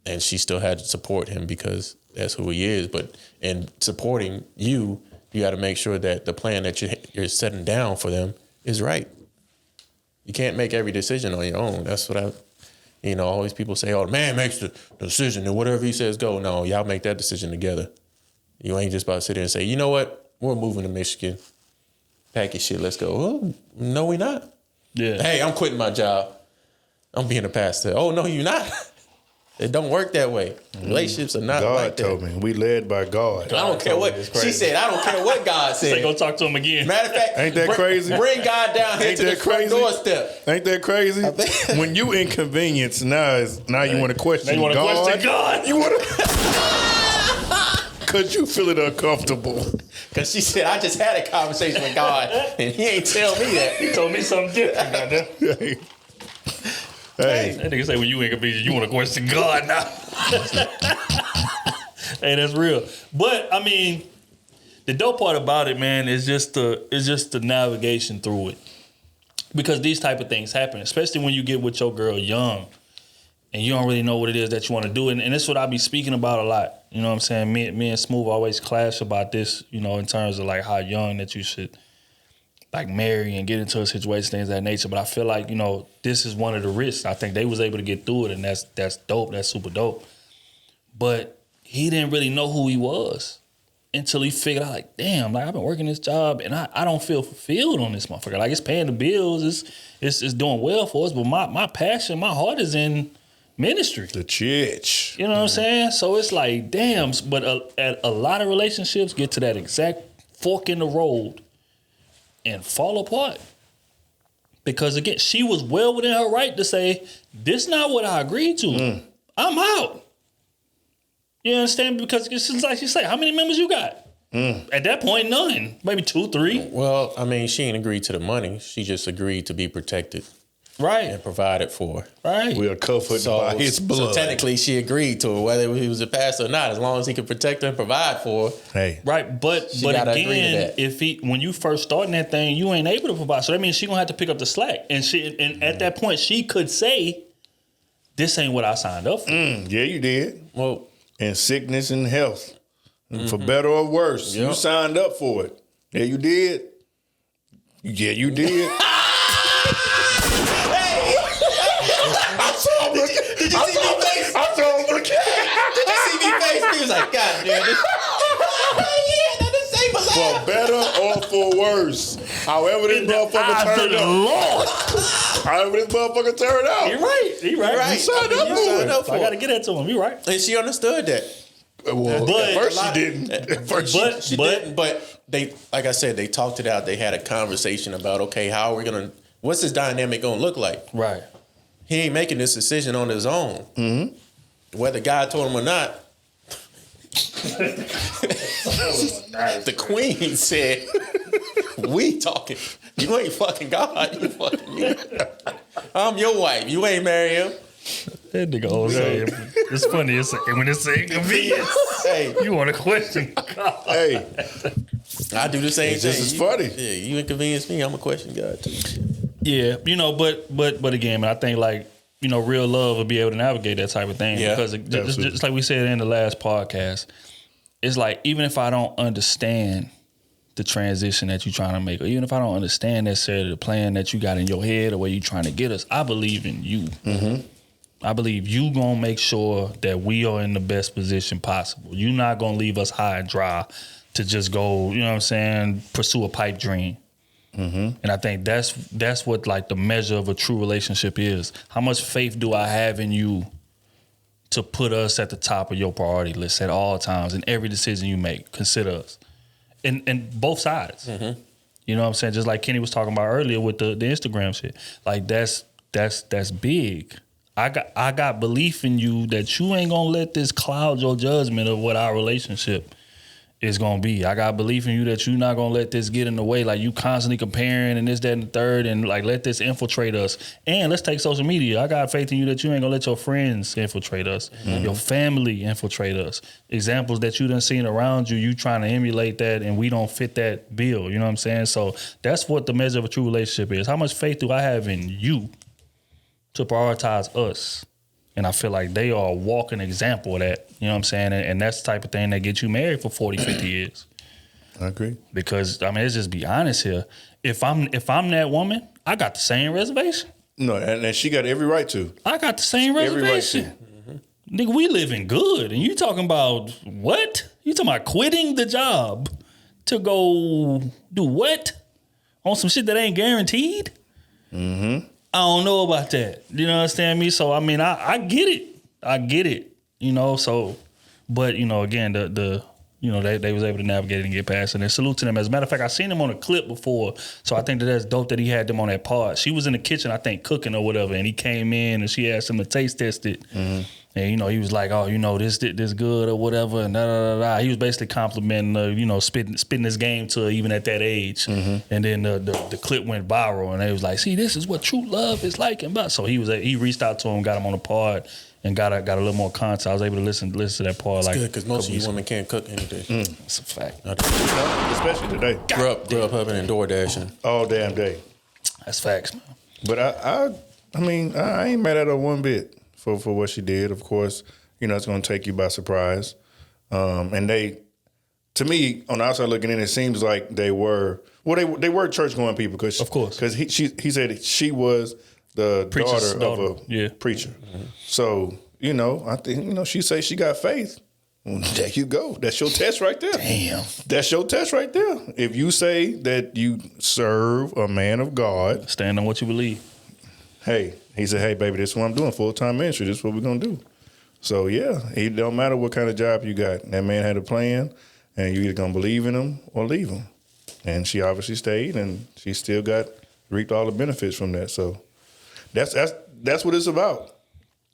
S1: And she still had to support him because that's who he is. But in supporting you, you got to make sure that the plan that you're setting down for them is right. You can't make every decision on your own. That's what always people say, oh, the man makes the decision and whatever he says go. No, y'all make that decision together. You ain't just about to sit there and say, you know what? We're moving to Michigan. Pack your shit, let's go. Oh, no, we not.
S2: Yeah.
S1: Hey, I'm quitting my job. I'm being a pastor. Oh, no, you're not. It don't work that way. Relationships are not like that.
S3: God told me we led by God.
S1: I don't care what she said. I don't care what God said.
S2: Say go talk to him again.
S1: Matter of fact,
S3: ain't that crazy?
S1: Bring God down here to the front doorstep.
S3: Ain't that crazy? When you inconvenience, now you want to question God.
S2: You want to question God.
S3: You want to. Cause you feeling uncomfortable.
S1: Cause she said, I just had a conversation with God and he ain't tell me that.
S2: He told me something different.
S3: Hey.
S2: That nigga say when you inconvenient, you want to question God now. Hey, that's real. But I mean, The dope part about it, man, is just the navigation through it. Because these type of things happen, especially when you get with your girl young and you don't really know what it is that you want to do. And that's what I be speaking about a lot. You know what I'm saying? Me and Smooth always clash about this, you know, in terms of like how young that you should like marry and get into a situation, things of that nature. But I feel like, you know, this is one of the risks. I think they was able to get through it, and that's dope. That's super dope. But he didn't really know who he was until he figured out, like, damn, like I've been working this job and I don't feel fulfilled on this motherfucker. Like, it's paying the bills, it's doing well for us, but my passion, my heart is in ministry.
S3: The church.
S2: You know what I'm saying? So it's like, damn, but a lot of relationships get to that exact fork in the road and fall apart. Because again, she was well within her right to say, this not what I agreed to. I'm out. You understand? Because it's just like you say, how many members you got? At that point, none. Maybe 2, 3.
S1: Well, I mean, she ain't agreed to the money. She just agreed to be protected.
S2: Right.
S1: And provided for.
S2: Right.
S3: We are covered by his blood.
S1: So technically, she agreed to it, whether he was a pastor or not, as long as he could protect her and provide for her.
S3: Hey.
S2: Right, but again, when you first starting that thing, you ain't able to provide. So that means she gonna have to pick up the slack. And at that point, she could say, this ain't what I signed up for.
S3: Yeah, you did.
S1: Well,
S3: in sickness and health. And for better or worse. You signed up for it. Yeah, you did. Yeah, you did.
S1: Did you see me face?
S3: I saw him looking.
S1: Did you see me face? He was like, God damn this.
S3: For better or for worse. However this motherfucker turned out. However this motherfucker turned out.
S2: You're right. You're right.
S3: You signed up for it.
S2: I got to get that to him. You're right.
S1: And she understood that.
S3: Well,
S1: but
S3: at first she didn't. At first
S1: she didn't. But they, like I said, they talked it out. They had a conversation about, okay, how are we gonna? What's this dynamic gonna look like?
S2: Right.
S1: He ain't making this decision on his own. Mm-hmm. Whether God told him or not. The queen said, we talking. You ain't fucking God. You fucking me. I'm your wife. You ain't marry him.
S2: That nigga always say, it's funny. When it's inconvenience,
S1: hey,
S2: you want to question God.
S3: Hey,
S1: I do the same thing.
S3: This is funny.
S1: Yeah, you inconvenience me, I'm gonna question God too.
S2: Yeah, you know, but again, man, I think like, you know, real love will be able to navigate that type of thing.
S1: Yeah,
S2: because just like we said in the last podcast, it's like, even if I don't understand the transition that you're trying to make, or even if I don't understand necessarily the plan that you got in your head or where you're trying to get us, I believe in you. Mm-hmm. I believe you gonna make sure that we are in the best position possible. You're not gonna leave us high and dry to just go, you know what I'm saying, pursue a pipe dream. Mm-hmm. And I think that's what like the measure of a true relationship is. How much faith do I have in you to put us at the top of your priority list at all times, in every decision you make? Consider us, and both sides. Mm-hmm. You know what I'm saying? Just like Kenny was talking about earlier with the Instagram shit. Like that's big. I got belief in you that you ain't gonna let this cloud your judgment of what our relationship is gonna be. I got belief in you that you're not gonna let this get in the way. Like, you constantly comparing and this, that, and the third, and like let this infiltrate us. And let's take social media. I got faith in you that you ain't gonna let your friends infiltrate us, your family infiltrate us. Examples that you done seen around you trying to emulate that, and we don't fit that bill. You know what I'm saying? So that's what the measure of a true relationship is. How much faith do I have in you to prioritize us? And I feel like they are a walking example of that. You know what I'm saying? And that's the type of thing that gets you married for 40, 50 years.
S3: I agree.
S2: Because, I mean, let's just be honest here. If I'm that woman, I got the same reservation.
S3: No, and she got every right to.
S2: I got the same reservation.
S3: Every right
S2: to. Nigga, we living good. And you talking about what? You talking about quitting the job to go do what? On some shit that ain't guaranteed? Mm-hmm. I don't know about that. You know what I'm saying? Me? So, I mean, I get it. I get it. You know, so, but, you know, again, the you know, they was able to navigate and get past it. And salute to them. As a matter of fact, I seen them on a clip before, so I think that's dope that he had them on that pod. She was in the kitchen, I think, cooking or whatever, and he came in and she asked him to taste test it. Mm-hmm. And, you know, he was like, oh, you know, this good or whatever, and da-da-da-da. He was basically complimenting, you know, spitting his game to her even at that age. Mm-hmm. And then the clip went viral, and they was like, see, this is what true love is like. And so he reached out to him, got him on the pod, and got a little more content. I was able to listen to that part.
S1: It's
S2: like
S1: good because most of you women can't cook any day.
S2: It's a fact.
S3: Especially today.
S1: Grubhubbing and door dashing
S3: all damn day.
S2: That's facts, man.
S3: But I ain't mad at her one bit for what she did. Of course, it's going to take you by surprise. And they, to me, on the outside looking in, it seems like they were church going people because he said she was the daughter of a preacher. Mm-hmm. So I think she say she got faith. Well, there you go. That's your test right there.
S2: Damn.
S3: That's your test right there. If you say that you serve a man of God,
S2: stand on what you believe.
S3: Hey, he said, hey, baby, this is what I'm doing, full-time ministry. This is what we're going to do. So, yeah, it don't matter what kind of job you got. That man had a plan, and you either going to believe in him or leave him. And she obviously stayed, and she still reaped all the benefits from that. So that's what it's about.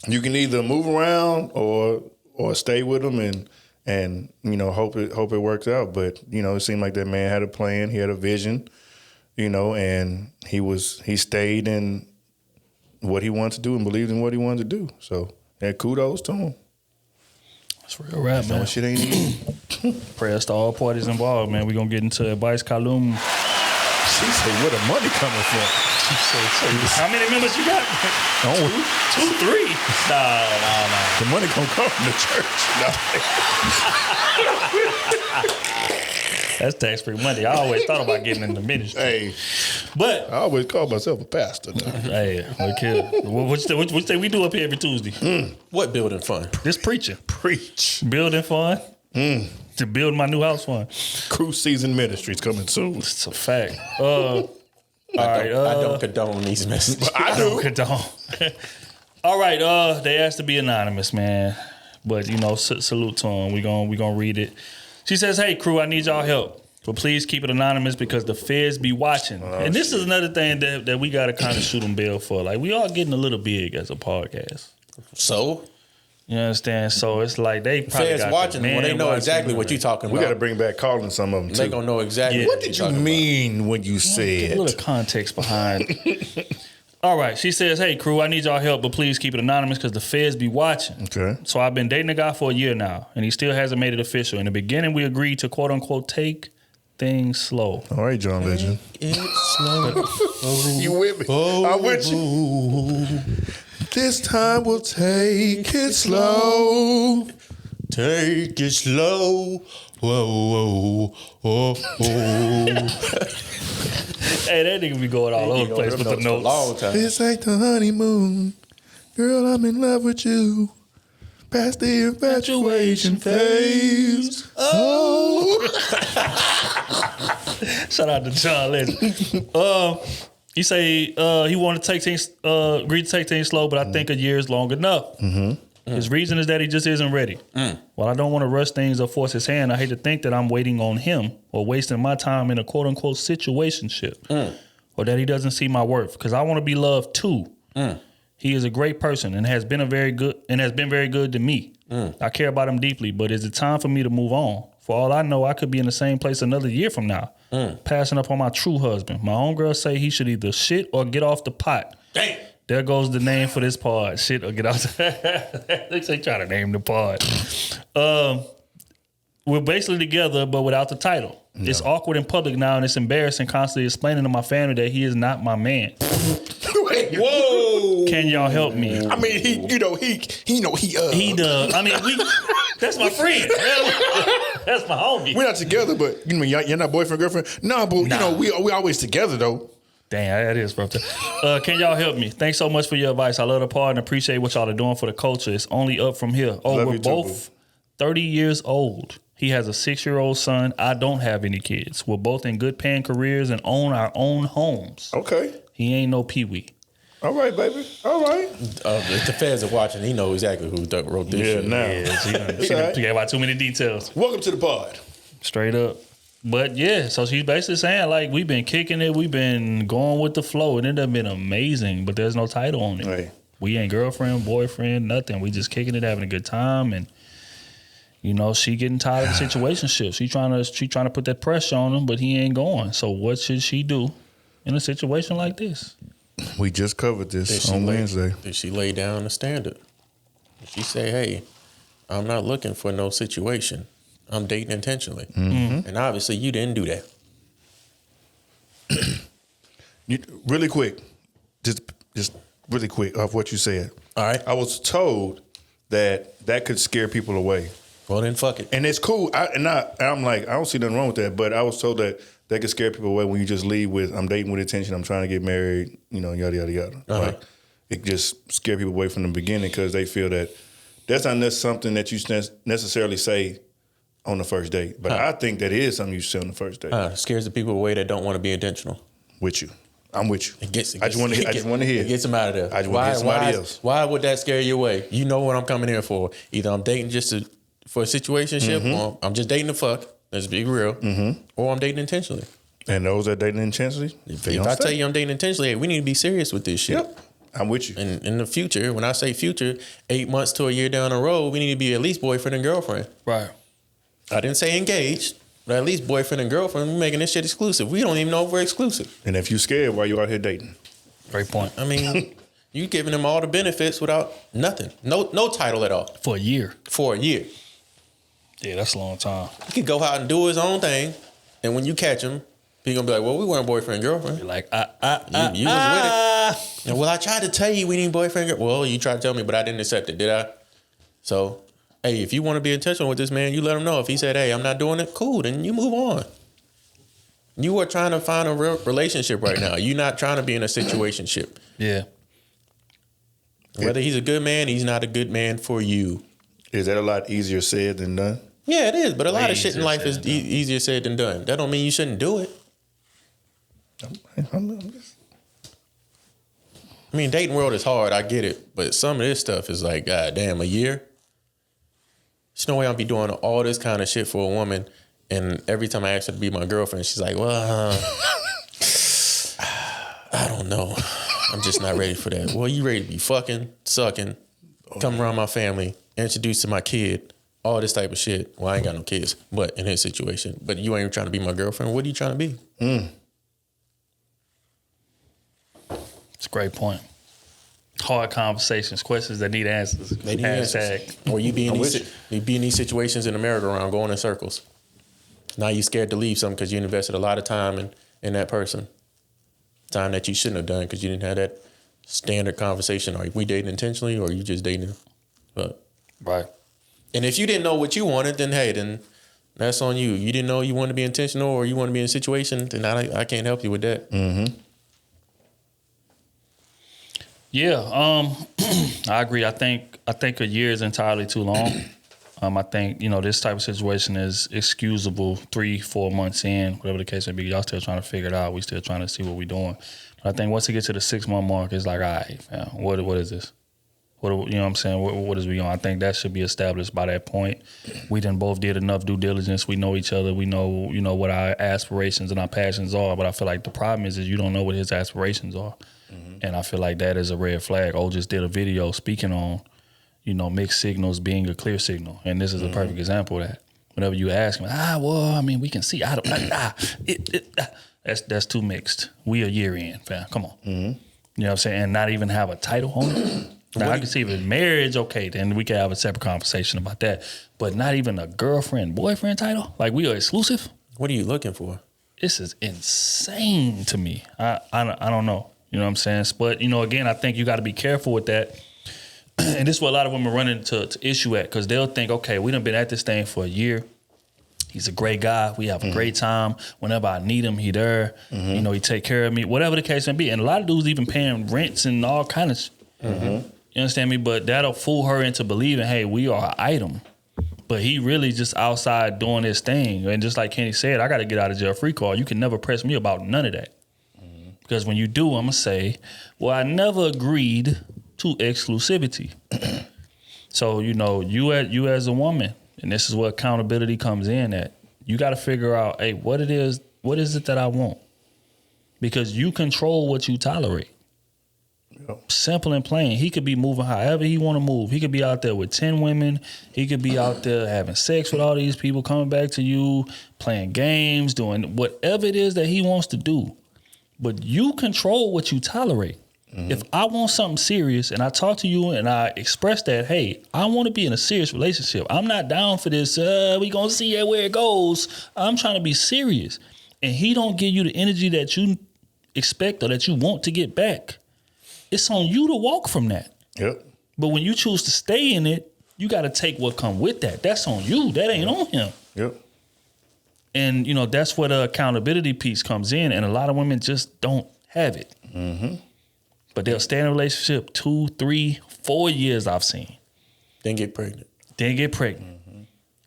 S3: You can either move around or stay with him and hope it works out. But it seemed like that man had a plan, he had a vision, and he stayed in what he wanted to do and believed in what he wanted to do. So kudos to him.
S2: That's real rap, man.
S3: Shit ain't easy.
S2: Prayers to all parties involved, man. We're gonna get into advice column.
S3: She said, where the money coming from?
S2: How many members you got? Two, 3. Nah.
S3: The money gonna come from the church.
S2: That's tax-free money. I always thought about getting in the ministry.
S3: Hey,
S2: but
S3: I always call myself a pastor.
S2: Hey, okay. Which thing we do up here every Tuesday?
S1: What building fund?
S2: This preaching.
S3: Preach.
S2: Building fund. To build my new house fund.
S3: Krew Season Ministries coming soon.
S2: It's a fact.
S1: I don't condone these messages.
S3: I do.
S2: Condone. All right. They asked to be anonymous, man. But salute to them. We gonna read it. She says, "Hey, Krew, I need y'all help, but please keep it anonymous because the feds be watching." And this is another thing that we got to kind of shoot them bail for. Like, we are getting a little big as a podcast.
S1: So?
S2: You understand? So it's like they probably
S1: feds
S2: got
S1: watching. Well, they know exactly what you're talking about.
S3: We got to bring back calling some of them, too.
S1: They going to know exactly
S3: what did you mean when you said.
S2: A little context behind. All right. She says, "Hey, Krew, I need y'all help, but please keep it anonymous because the feds be watching."
S3: Okay.
S2: So I've been dating a guy for a year now, and he still hasn't made it official. In the beginning, we agreed to, quote unquote, take things slow.
S3: All right, John Legend.
S1: It's slow.
S3: You with me? I'm with you. This time we'll take it slow.
S1: Take it slow. Whoa, whoa, whoa.
S2: Hey, that nigga be going all over the place with the notes.
S3: This ain't the honeymoon. Girl, I'm in love with you. Past the infatuation phase. Oh.
S2: Shout out to John Legend. He say he want to take things, agree to take things slow, but I think a year is long enough.
S3: Mm-hmm.
S2: His reason is that he just isn't ready. While I don't want to rush things or force his hand, I hate to think that I'm waiting on him or wasting my time in a quote unquote situationship, or that he doesn't see my worth because I want to be loved too. He is a great person and has been very good to me. I care about him deeply, but is it time for me to move on? For all I know, I could be in the same place another year from now, passing up on my true husband. My homegirl say he should either shit or get off the pot.
S1: Damn.
S2: There goes the name for this pod. Shit or get off the They try to name the pod. We're basically together, but without the title. No. It's awkward in public now, and it's embarrassing constantly explaining to my family that he is not my man.
S3: Wait, whoa!
S2: Can y'all help me?
S3: I mean, he does.
S2: I mean, that's my friend. That's my homie.
S3: We're not together, but you're not boyfriend, girlfriend. No, but we always together though.
S2: Dang, that is rough. Can y'all help me? Thanks so much for your advice. I love the pod and appreciate what y'all are doing for the culture. It's only up from here. We're both 30 years old. He has a 6-year-old son. I don't have any kids. We're both in good paying careers and own our own homes.
S3: Okay.
S2: He ain't no peewee.
S3: All right, baby. All right.
S1: If the fans are watching, he knows exactly who wrote this shit.
S2: She gave out too many details.
S3: Welcome to the pod.
S2: Straight up. But yeah, so she's basically saying like we've been kicking it, we've been going with the flow, and it done been amazing, but there's no title on it.
S3: Right.
S2: We ain't girlfriend, boyfriend, nothing. We just kicking it, having a good time, and she getting tired of the situationship. She trying to put that pressure on him, but he ain't going. So what should she do in a situation like this?
S3: We just covered this on Wednesday.
S1: Did she lay down the standard? She say, hey, I'm not looking for no situation. I'm dating intentionally.
S3: Mm-hmm.
S1: And obviously you didn't do that.
S3: Really quick, just really quick off what you said.
S1: All right.
S3: I was told that could scare people away.
S1: Well, then fuck it.
S3: And it's cool. I'm like, I don't see nothing wrong with that. But I was told that could scare people away when you just leave with, I'm dating with intention, I'm trying to get married, yada, yada, yada. Like, it just scare people away from the beginning because they feel that that's not something that you necessarily say on the first date. But I think that is something you say on the first date.
S1: Scares the people away that don't want to be intentional.
S3: With you. I'm with you. I just want to hear.
S1: It gets them out of there.
S3: I just want to hear somebody else.
S1: Why would that scare you away? You know what I'm coming here for. Either I'm dating for a situationship, or I'm just dating to fuck. Let's be real. Or I'm dating intentionally.
S3: And those that dating intentionally,
S1: if I tell you I'm dating intentionally, hey, we need to be serious with this shit.
S3: Yep. I'm with you.
S1: And in the future, when I say future, 8 months to a year down the road, we need to be at least boyfriend and girlfriend.
S2: Right.
S1: I didn't say engaged. But at least boyfriend and girlfriend, we're making this shit exclusive. We don't even know if we're exclusive.
S3: And if you scared, why you out here dating?
S2: Great point.
S1: I mean, you giving them all the benefits without nothing. No title at all.
S2: For a year.
S1: Yeah,
S2: that's a long time.
S1: He could go out and do his own thing. And when you catch him, he gonna be like, well, we weren't boyfriend and girlfriend.
S2: You're like,
S1: you was with it. And, well, I tried to tell you we need boyfriend and girlfriend. Well, you tried to tell me, but I didn't accept it, did I? So... hey, if you want to be intentional with this man, you let him know. If he said, hey, I'm not doing it, cool, then you move on. You are trying to find a real relationship right now. You're not trying to be in a situationship.
S2: Yeah.
S1: Whether he's a good man, he's not a good man for you.
S3: Is that a lot easier said than done?
S1: Yeah, it is. But a lot of shit in life is easier said than done. That don't mean you shouldn't do it. I mean, dating world is hard. I get it. But some of this stuff is like, God damn, a year? There's no way I'll be doing all this kind of shit for a woman, and every time I ask her to be my girlfriend, she's like, well, I don't know. I'm just not ready for that. Well, you ready to be fucking, sucking, come around my family, introduce to my kid, all this type of shit. Well, I ain't got no kids, but in his situation. But you ain't trying to be my girlfriend. What are you trying to be?
S2: It's a great point. Hard conversations, questions that need answers.
S1: They need answers. Or you be in these situations in the merry-go-round going in circles. Now you scared to leave something because you invested a lot of time in that person. Time that you shouldn't have done because you didn't have that standard conversation. Are we dating intentionally or are you just dating?
S2: Right.
S1: And if you didn't know what you wanted, then that's on you. You didn't know you wanted to be intentional or you want to be in a situation, then I can't help you with that.
S2: Yeah, I agree. I think a year is entirely too long. I think, this type of situation is excusable 3-4 months in, whatever the case may be. Y'all still trying to figure it out. We still trying to see what we're doing. But I think once it gets to the 6-month mark, it's like, all right, man, what is this? You know what I'm saying? What is we on? I think that should be established by that point. We done both did enough due diligence. We know each other. We know, what our aspirations and our passions are. But I feel like the problem is you don't know what his aspirations are. And I feel like that is a red flag. O just did a video speaking on, mixed signals being a clear signal. And this is a perfect example of that. Whenever you ask him, we can see. That's too mixed. We a year in, fam. Come on. You know what I'm saying? And not even have a title on it. Now, I can see if it's marriage, okay, then we can have a separate conversation about that. But not even a girlfriend, boyfriend title? Like, we are exclusive?
S1: What are you looking for?
S2: This is insane to me. I don't know. You know what I'm saying? But, again, I think you got to be careful with that. And this is what a lot of women run into issue at, because they'll think, okay, we done been at this thing for a year. He's a great guy. We have a great time. Whenever I need him, he there. He take care of me, whatever the case may be. And a lot of dudes even paying rents and all kind of You understand me? But that'll fool her into believing, hey, we are an item. But he really just outside doing his thing. And just like Kenny said, I got to get out of jail free card. You can never press me about none of that. Because when you do, I'm going to say, well, I never agreed to exclusivity. So, you as a woman, and this is where accountability comes in at, you got to figure out, hey, what is it that I want? Because you control what you tolerate. Yep. Simple and plain. He could be moving however he want to move. He could be out there with 10 women. He could be out there having sex with all these people, coming back to you, playing games, doing whatever it is that he wants to do. But you control what you tolerate. If I want something serious and I talk to you and I express that, hey, I want to be in a serious relationship. I'm not down for this. We gonna see where it goes. I'm trying to be serious. And he don't give you the energy that you expect or that you want to get back. It's on you to walk from that.
S3: Yep.
S2: But when you choose to stay in it, you got to take what come with that. That's on you. That ain't on him.
S3: Yep.
S2: And, you know, that's where the accountability piece comes in. And a lot of women just don't have it.
S3: Mm-hmm.
S2: But they'll stay in a relationship 2, 3, 4 years, I've seen.
S1: Then get pregnant.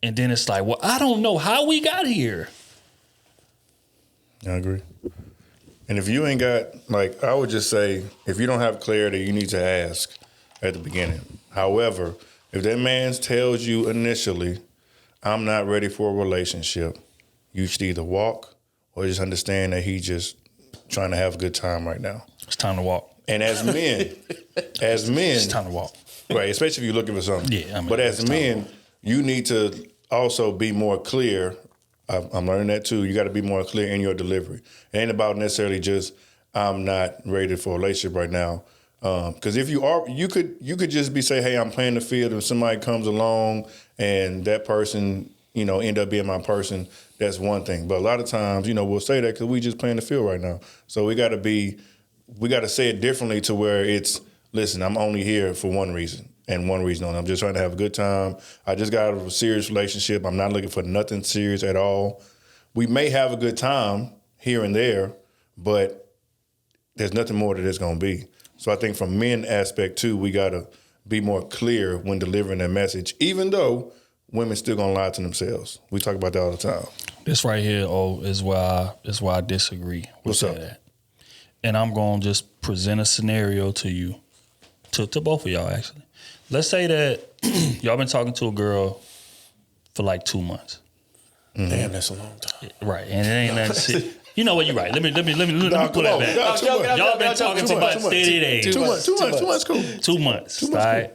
S2: And then it's like, well, I don't know how we got here.
S3: I agree. And if you ain't got, like, I would just say, if you don't have clarity, you need to ask at the beginning. However, if that man tells you initially, I'm not ready for a relationship, you should either walk or just understand that he's just trying to have a good time right now.
S2: It's time to walk.
S3: And as men,
S2: it's time to walk.
S3: Right, especially if you're looking for something.
S2: Yeah,
S3: but as men, you need to also be more clear. I'm learning that too. You got to be more clear in your delivery. It ain't about necessarily just I'm not ready for a relationship right now. Because if you are, you could just be say, hey, I'm playing the field. If somebody comes along and that person, you know, end up being my person, that's one thing. But a lot of times, you know, we'll say that because we just playing the field right now. So we got to say it differently to where it's, listen, I'm only here for one reason. And one reason only. I'm just trying to have a good time. I just got out of a serious relationship. I'm not looking for nothing serious at all. We may have a good time here and there, but there's nothing more that it's going to be. So I think from men aspect too, we got to be more clear when delivering that message, even though women still going to lie to themselves. We talk about that all the time.
S2: This right here, is why I disagree with that. And I'm going to just present a scenario to you, to both of y'all actually. Let's say that y'all been talking to a girl for like 2 months.
S1: Mm-hmm. Damn, that's a long time.
S2: Right, and it ain't nothing shit. You know what? You're right. Let me pull that back. Y'all been talking for about steady days.
S3: 2 months. 2 months, cool.
S2: 2 months, all right?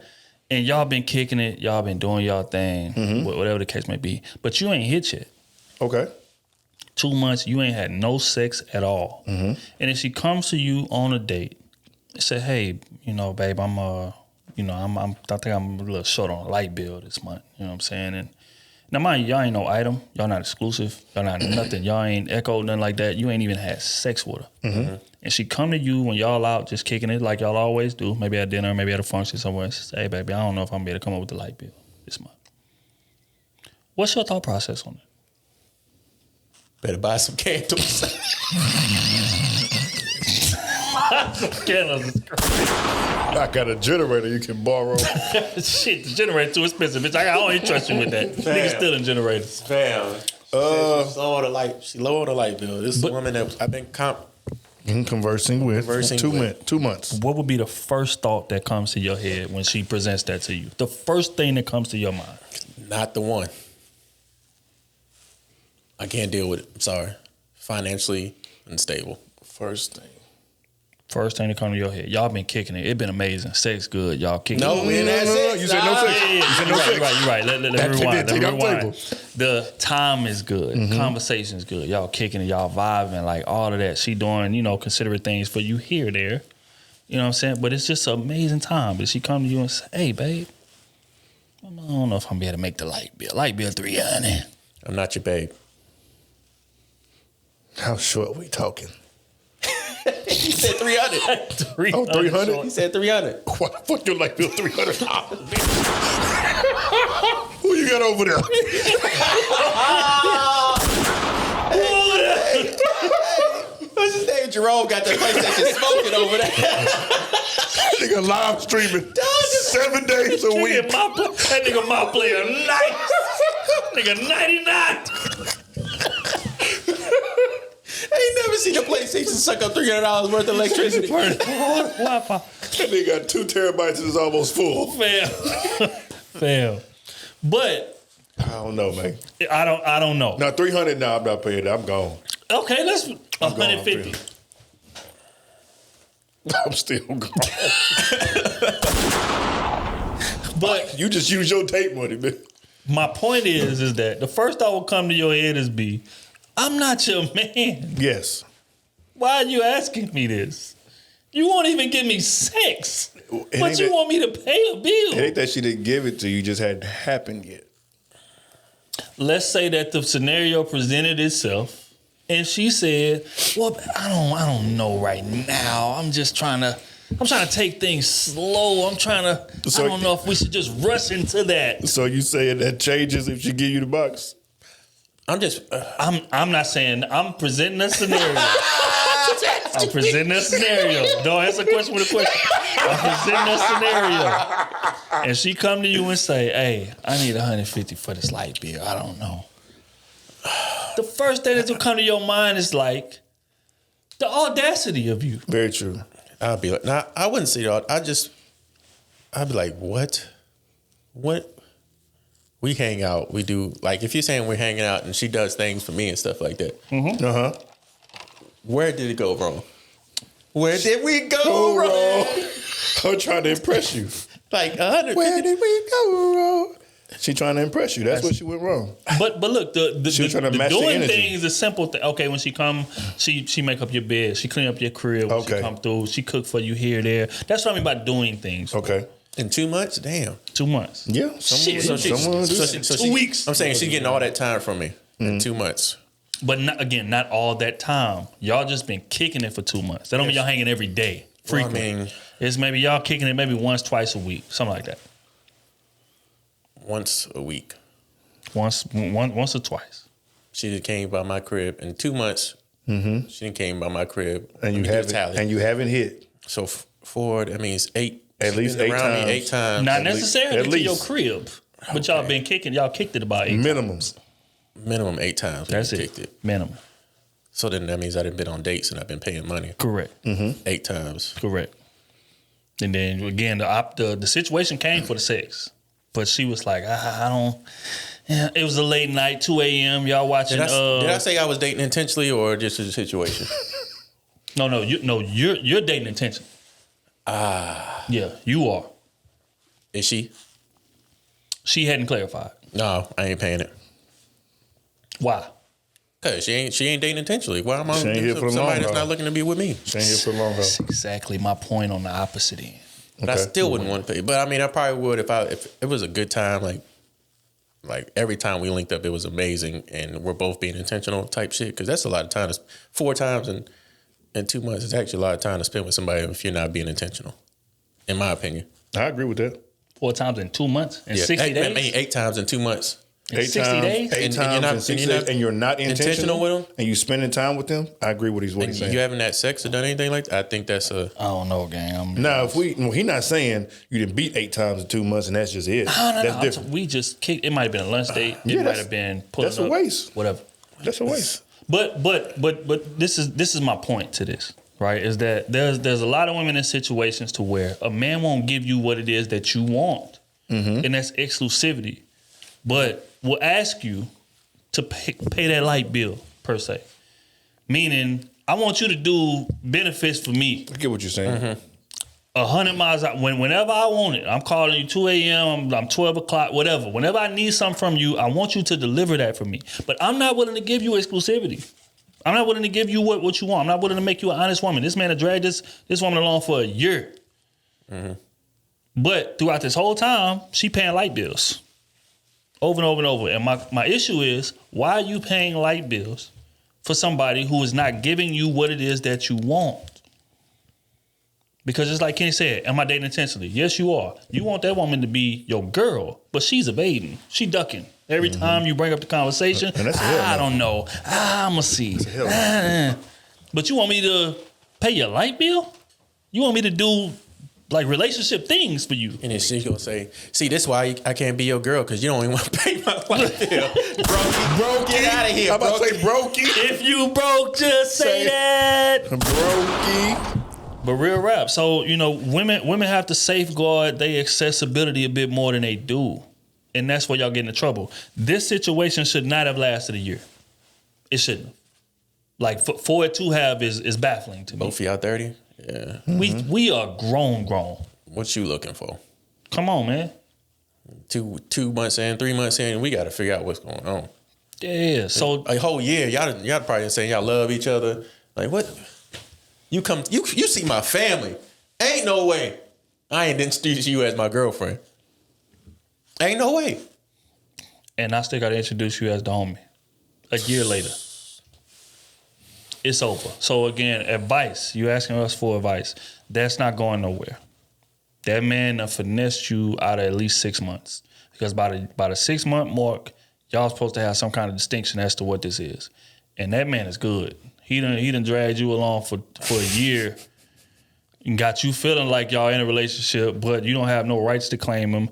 S2: And y'all been kicking it. Y'all been doing y'all thing, whatever the case may be. But you ain't hit yet.
S3: Okay.
S2: 2 months, you ain't had no sex at all. And if she comes to you on a date and say, hey, you know, babe, I think I'm a little short on a light bill this month. You know what I'm saying? And now, mind you, y'all ain't no item. Y'all not exclusive. Y'all not nothing. Y'all ain't echoed nothing like that. You ain't even had sex with her. And she come to you when y'all out just kicking it like y'all always do, maybe at dinner, maybe at a function somewhere, and say, hey, baby, I don't know if I'm going to be able to come up with the light bill this month. What's your thought process on it?
S1: Better buy some candles.
S2: Candles is crazy.
S3: I got a generator you can borrow.
S2: Shit, the generator too expensive, bitch. I don't even trust you with that. Niggas stealing generators.
S1: Fam. She low on the light. She low on the light bill. This is a woman that I've been
S3: conversing with 2 months.
S2: What would be the first thought that comes to your head when she presents that to you? The first thing that comes to your mind.
S1: Not the one. I can't deal with it. I'm sorry. Financially unstable. First thing
S2: that come to your head. Y'all been kicking it. It been amazing. Sex good. Y'all kicking it.
S1: No, we ain't had sex.
S3: You said no sex.
S2: Yeah.
S3: You said no sex.
S2: You're right. Let me rewind. The time is good. Conversation is good. Y'all kicking it. Y'all vibing. Like all of that. She doing, considerate things for you here, there. You know what I'm saying? But it's just an amazing time. But she come to you and say, hey, babe, I don't know if I'm going to be able to make the light bill. Light bill $300.
S1: I'm not your babe.
S3: How short are we talking?
S1: He said 300.
S3: Oh, 300?
S1: He said 300.
S3: Why the fuck your light bill $300? Who you got over there?
S1: What's his name? Jerome got that PlayStation smoking over there.
S3: Nigga live streaming 7 days a week.
S2: That nigga my player nice. Nigga 99.
S1: I ain't never seen a PlayStation suck up $300 worth of electricity.
S2: Wi-Fi.
S3: That nigga got 2 terabytes and is almost full.
S2: Fail. But
S3: I don't know, man.
S2: I don't know.
S3: Now 300. Now I'm not paying that. I'm gone.
S2: Okay, let's 150.
S3: I'm still gone.
S2: But
S3: you just use your tape money, man.
S2: My point is that the first thought will come to your head is I'm not your man.
S3: Yes.
S2: Why are you asking me this? You won't even give me sex,
S3: It
S2: but
S3: ain't
S2: you
S3: that-
S2: want me to pay a bill.
S3: It ain't that she didn't give it to you, just hadn't happened yet.
S2: Let's say that the scenario presented itself, and she said, "Well, I don't know right now. I'm trying to take things slow. I don't know if we should just rush into that."
S3: So you saying that changes if she give you the box?
S1: I'm
S2: not saying. I'm presenting a scenario. I'm presenting a scenario. Don't answer a question with a question. I'm presenting a scenario. And she come to you and say, "Hey, I need $150 for this light bill. I don't know." The first thing that will come to your mind is like the audacity of you.
S3: Very true.
S1: I'd be like, nah, I wouldn't say that. I'd be like, what? We hang out. We do, like, if you're saying we're hanging out and she does things for me and stuff like that.
S2: Mm-hmm.
S3: Uh-huh.
S1: Where did it go wrong? Where did we go wrong?
S3: I'm trying to impress you.
S1: Like 150.
S3: Where did we go wrong? She trying to impress you. That's what she went wrong.
S2: But look,
S3: She was trying to match the
S2: doing
S3: energy.
S2: things is simple. Okay, when she come, she make up your bed. She clean up your crib. When she come through, she cook for you here, there. That's what I mean by doing things.
S3: Okay.
S1: In 2 months? Damn.
S2: 2 months.
S3: Yeah.
S2: Shit.
S1: So
S2: 2 weeks.
S1: I'm saying she's getting all that time from me in 2 months.
S2: But not all that time. Y'all just been kicking it for 2 months. That don't mean y'all hanging every day. Frequent.
S1: Well, I mean,
S2: it's maybe y'all kicking it maybe once, twice a week, something like that.
S1: Once a week.
S2: Once or twice.
S1: She just came by my crib in 2 months.
S3: Mm-hmm.
S1: She came by my crib
S3: And you haven't hit.
S1: So that means 8.
S3: At least 8
S1: around
S3: times.
S1: Me 8 times.
S2: Not necessarily to your
S3: least.
S2: crib, but y'all been kicking. Y'all kicked it about 8
S3: Minimums.
S1: Minimum 8 times.
S2: That's it.
S1: Kicked it.
S2: Minimum.
S1: So then that means I done been on dates and I've been paying money.
S2: Correct.
S1: 8 times.
S2: Correct. And then again, the situation came for the sex, but she was like, I don't. Yeah, it was a late night, 2 a.m. Y'all watching.
S1: Did I say I was dating intentionally or just a situation?
S2: No. You're dating intentionally. Yeah, you are.
S1: Is she?
S2: She hadn't clarified.
S1: No, I ain't paying it.
S2: Why?
S1: Cause she ain't dating intentionally. Why am I
S3: She ain't here for the long
S1: somebody that's
S3: haul.
S1: not looking to be with me?
S3: She ain't here for the long haul.
S2: That's exactly my point on the opposite end.
S1: But I still wouldn't want to pay. But I mean, I probably would if it was a good time. Like every time we linked up, it was amazing, and we're both being intentional type shit. Because that's a lot of time. 4 times in 2 months is actually a lot of time to spend with somebody if you're not being intentional. In my opinion,
S3: I agree with that.
S2: 4 times in 2 months in 60 days.
S1: I mean, 8 times in 2 months.
S2: In 60 days?
S3: 8
S1: And
S3: times
S1: you're not-
S3: in 60
S1: and you're
S3: days,
S1: not
S3: and you're not intentional
S1: with them?
S3: and you spending time with them. I agree with what he's saying.
S1: You haven't had sex or done anything like that? I think that's a.
S2: I don't know, gang.
S3: Now, he's not saying you didn't beat 8 times in 2 months and that's just it.
S2: No.
S3: That's different.
S2: We just kicked. It might have been a lunch date.
S3: Yeah,
S2: It might have been pulling
S3: that's a
S2: up,
S3: waste.
S2: Whatever.
S3: That's a waste.
S2: But this is my point to this, right? Is that there's a lot of women in situations to where a man won't give you what it is that you want, and that's exclusivity, but will ask you to pay that light bill per se. Meaning, I want you to do benefits for me.
S3: I get what you're saying.
S2: 100 miles out. Whenever I want it, I'm calling you 2 a.m., I'm 12 o'clock, whatever. Whenever I need something from you, I want you to deliver that for me. But I'm not willing to give you exclusivity. I'm not willing to give you what you want. I'm not willing to make you an honest woman. This man had dragged this woman along for a year. But throughout this whole time, she paying light bills. Over and over and over. And my issue is, why are you paying light bills for somebody who is not giving you what it is that you want? Because it's like Kenny said, am I dating intentionally? Yes, you are. You want that woman to be your girl, but she's evading. She ducking. Every time you bring up the conversation,
S3: And that's a hell no.
S2: I don't know. I'm going to see. But you want me to pay your light bill? You want me to do like relationship things for you?
S1: And then she's gonna say, "See, this is why I can't be your girl because you don't even want to pay my light bill, bro. Get out of here,
S3: I'm about
S1: bro.
S3: to say brokey.
S2: If you broke, just say that.
S3: Brokey.
S2: But real rap. So, women have to safeguard their accessibility a bit more than they do. And that's where y'all get into trouble. This situation should not have lasted a year. It shouldn't have. Like, for it to have is baffling to me.
S1: Both of y'all 30? Yeah.
S2: We are grown.
S1: What you looking for?
S2: Come on, man.
S1: 2 months in, 3 months in, we got to figure out what's going on.
S2: Yeah. So
S1: a whole year, y'all probably saying y'all love each other. Like what? You see my family. Ain't no way I ain't introduced you as my girlfriend. Ain't no way.
S2: And I still got to introduce you as the homie. A year later. It's over. So again, advice. You asking us for advice. That's not going nowhere. That man finessed you out of at least 6 months. Because by the 6 month mark, y'all supposed to have some kind of distinction as to what this is. And that man is good. He done dragged you along for a year and got you feeling like y'all in a relationship, but you don't have no rights to claim him.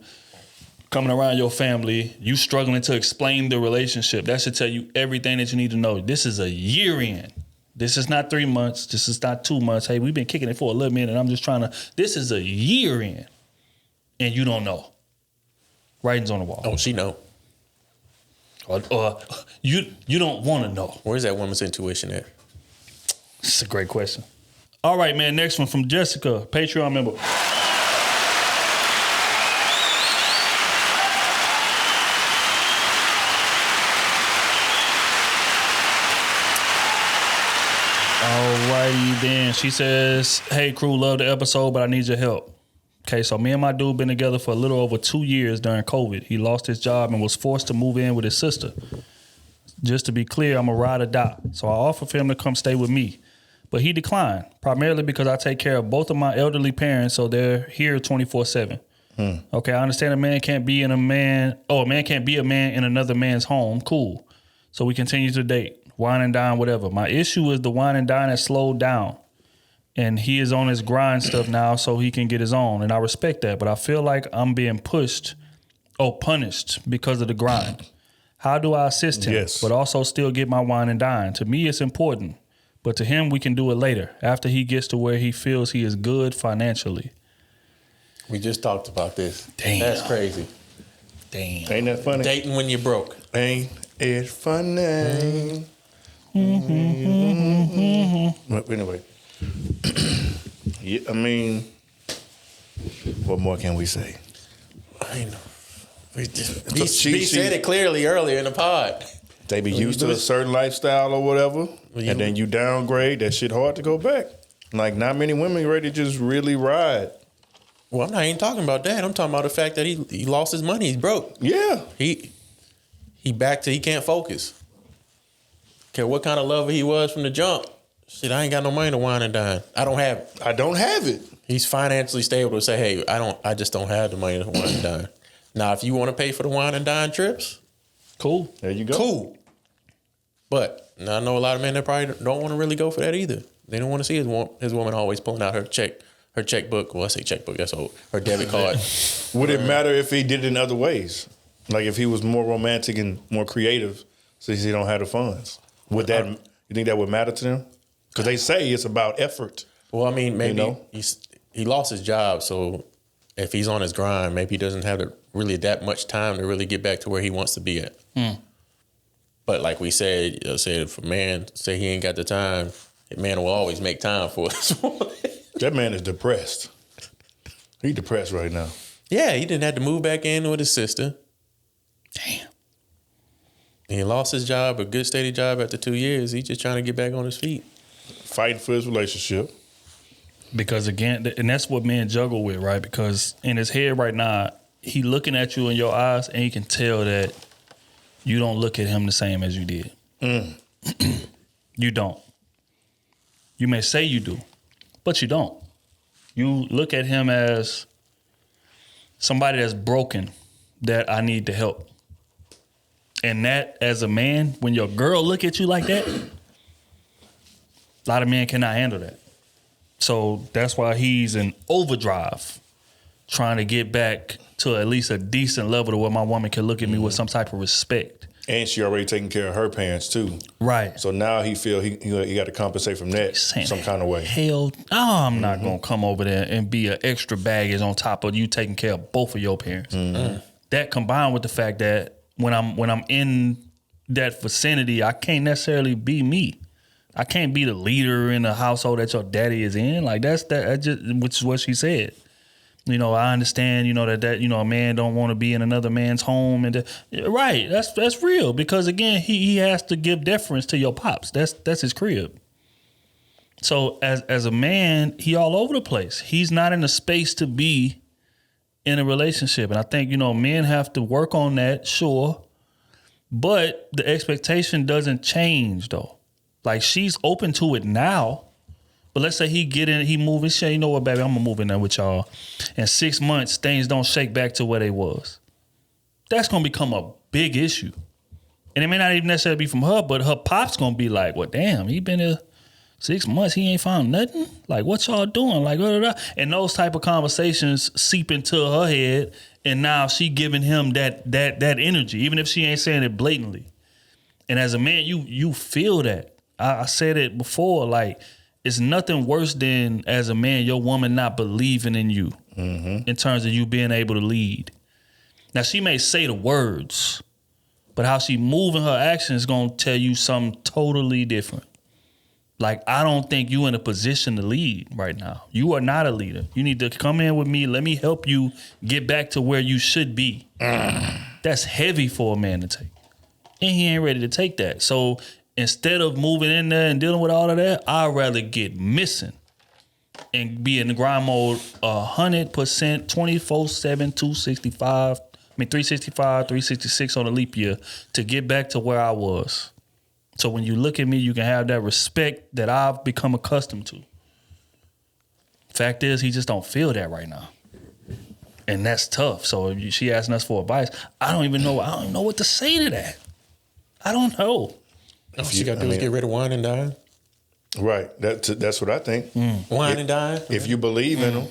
S2: Coming around your family, you struggling to explain the relationship. That should tell you everything that you need to know. This is a year in. This is not 3 months. This is not 2 months. Hey, we've been kicking it for a little minute. I'm just trying to. This is a year in, and you don't know. Writing's on the wall.
S1: Oh, she know.
S2: Or you don't want to know.
S1: Where's that woman's intuition at?
S2: It's a great question. All right, man. Next one from Jessica, Patreon member. Alrighty then. She says, "Hey Krew, love the episode, but I need your help." Okay, so me and my dude been together for a little over 2 years during COVID. He lost his job and was forced to move in with his sister. Just to be clear, I'm a ride or die. So I offered for him to come stay with me. But he declined, primarily because I take care of both of my elderly parents, so they're here 24/7. Okay, I understand a man can't be a man in another man's home. Cool. So we continue to date, wine and dine, whatever. My issue is the wine and dine has slowed down. And he is on his grind stuff now so he can get his own. And I respect that. But I feel like I'm being punished because of the grind. How do I assist him, but also still get my wine and dine? To me, it's important. But to him, we can do it later, after he gets to where he feels he is good financially.
S1: We just talked about this.
S2: Damn.
S1: That's crazy.
S2: Damn.
S3: Ain't that funny?
S1: Dating when you're broke.
S3: Ain't it funny? But anyway. Yeah, I mean, what more can we say?
S1: I know. He said it clearly earlier in the pod.
S3: They be used to a certain lifestyle or whatever, and then you downgrade, that shit hard to go back. Like, not many women ready to just really ride.
S1: Well, I'm not even talking about that. I'm talking about the fact that he lost his money. He's broke.
S3: Yeah.
S1: He back to he can't focus. Care what kind of lover he was from the jump. Shit, I ain't got no money to wine and dine. I don't have it. He's financially stable to say, hey, I just don't have the money to wine and dine. Now, if you want to pay for the wine and dine trips,
S2: cool.
S3: There you go.
S1: Cool. But I know a lot of men that probably don't want to really go for that either. They don't want to see his woman always pulling out her checkbook. Well, I say checkbook, that's old. Her debit card.
S3: Would it matter if he did it in other ways? Like if he was more romantic and more creative since he don't have the funds? You think that would matter to them? Because they say it's about effort.
S1: Well, I mean, maybe he lost his job, so if he's on his grind, maybe he doesn't have really that much time to really get back to where he wants to be at. But like we said, if a man say he ain't got the time, a man will always make time for us.
S3: That man is depressed. He's depressed right now.
S1: Yeah, he didn't have to move back in with his sister.
S2: Damn.
S1: And he lost his job, a good steady job after 2 years. He's just trying to get back on his feet.
S3: Fighting for his relationship.
S2: Because again, and that's what men juggle with, right? Because in his head right now, he looking at you in your eyes and he can tell that you don't look at him the same as you did. You don't. You may say you do, but you don't. You look at him as somebody that's broken that I need to help. And that, as a man, when your girl look at you like that, a lot of men cannot handle that. So that's why he's in overdrive, trying to get back to at least a decent level to where my woman can look at me with some type of respect.
S3: And she already taking care of her parents too.
S2: Right.
S3: So now he feel he got to compensate from that some kind of way.
S2: Hell, I'm not going to come over there and be an extra baggage on top of you taking care of both of your parents. That combined with the fact that when I'm in that vicinity, I can't necessarily be me. I can't be the leader in the household that your daddy is in. Like which is what she said. I understand, that a man don't want to be in another man's home right. That's real because again, he has to give deference to your pops. That's his crib. So as a man, he all over the place. He's not in a space to be in a relationship. And I think, men have to work on that, sure. But the expectation doesn't change though. Like she's open to it now. But let's say he move and say, you know what, baby, I'm gonna move in there with y'all. In 6 months, things don't shake back to where they was. That's gonna become a big issue. And it may not even necessarily be from her, but her pop's gonna be like, well, damn, he been here 6 months, he ain't found nothing? Like, what y'all doing? Like, blah, blah, blah. And those type of conversations seep into her head, and now she giving him that energy, even if she ain't saying it blatantly. And as a man, you feel that. I said it before, like, it's nothing worse than, as a man, your woman not believing in you in terms of you being able to lead. Now, she may say the words, but how she moving her actions is going to tell you something totally different. Like, I don't think you in a position to lead right now. You are not a leader. You need to come in with me. Let me help you get back to where you should be. That's heavy for a man to take. And he ain't ready to take that. So instead of moving in there and dealing with all of that, I'd rather get missing and be in the grind mode 100%, 24/7, 265. 365, 366 on a leap year to get back to where I was. So when you look at me, you can have that respect that I've become accustomed to. Fact is, he just don't feel that right now. And that's tough. So if she asking us for advice, I don't even know what to say to that. I don't know.
S1: All she got to do is get rid of wine and dine.
S3: Right. That's what I think.
S1: Wine and dine.
S3: If you believe in them,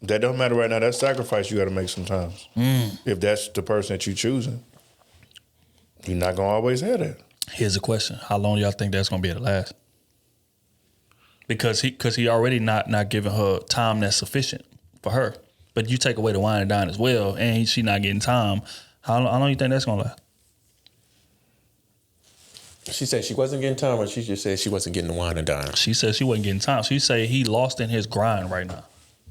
S3: that don't matter right now. That's sacrifice you got to make sometimes. If that's the person that you're choosing, you're not going to always have that.
S2: Here's a question. How long do y'all think that's going to be able to last? Because he already not giving her time that's sufficient for her. But you take away the wine and dine as well, and she not getting time. How long do you think that's going to last?
S1: She said she wasn't getting time, or she just said she wasn't getting the wine and dine?
S2: She said she wasn't getting time. She said he lost in his grind right now.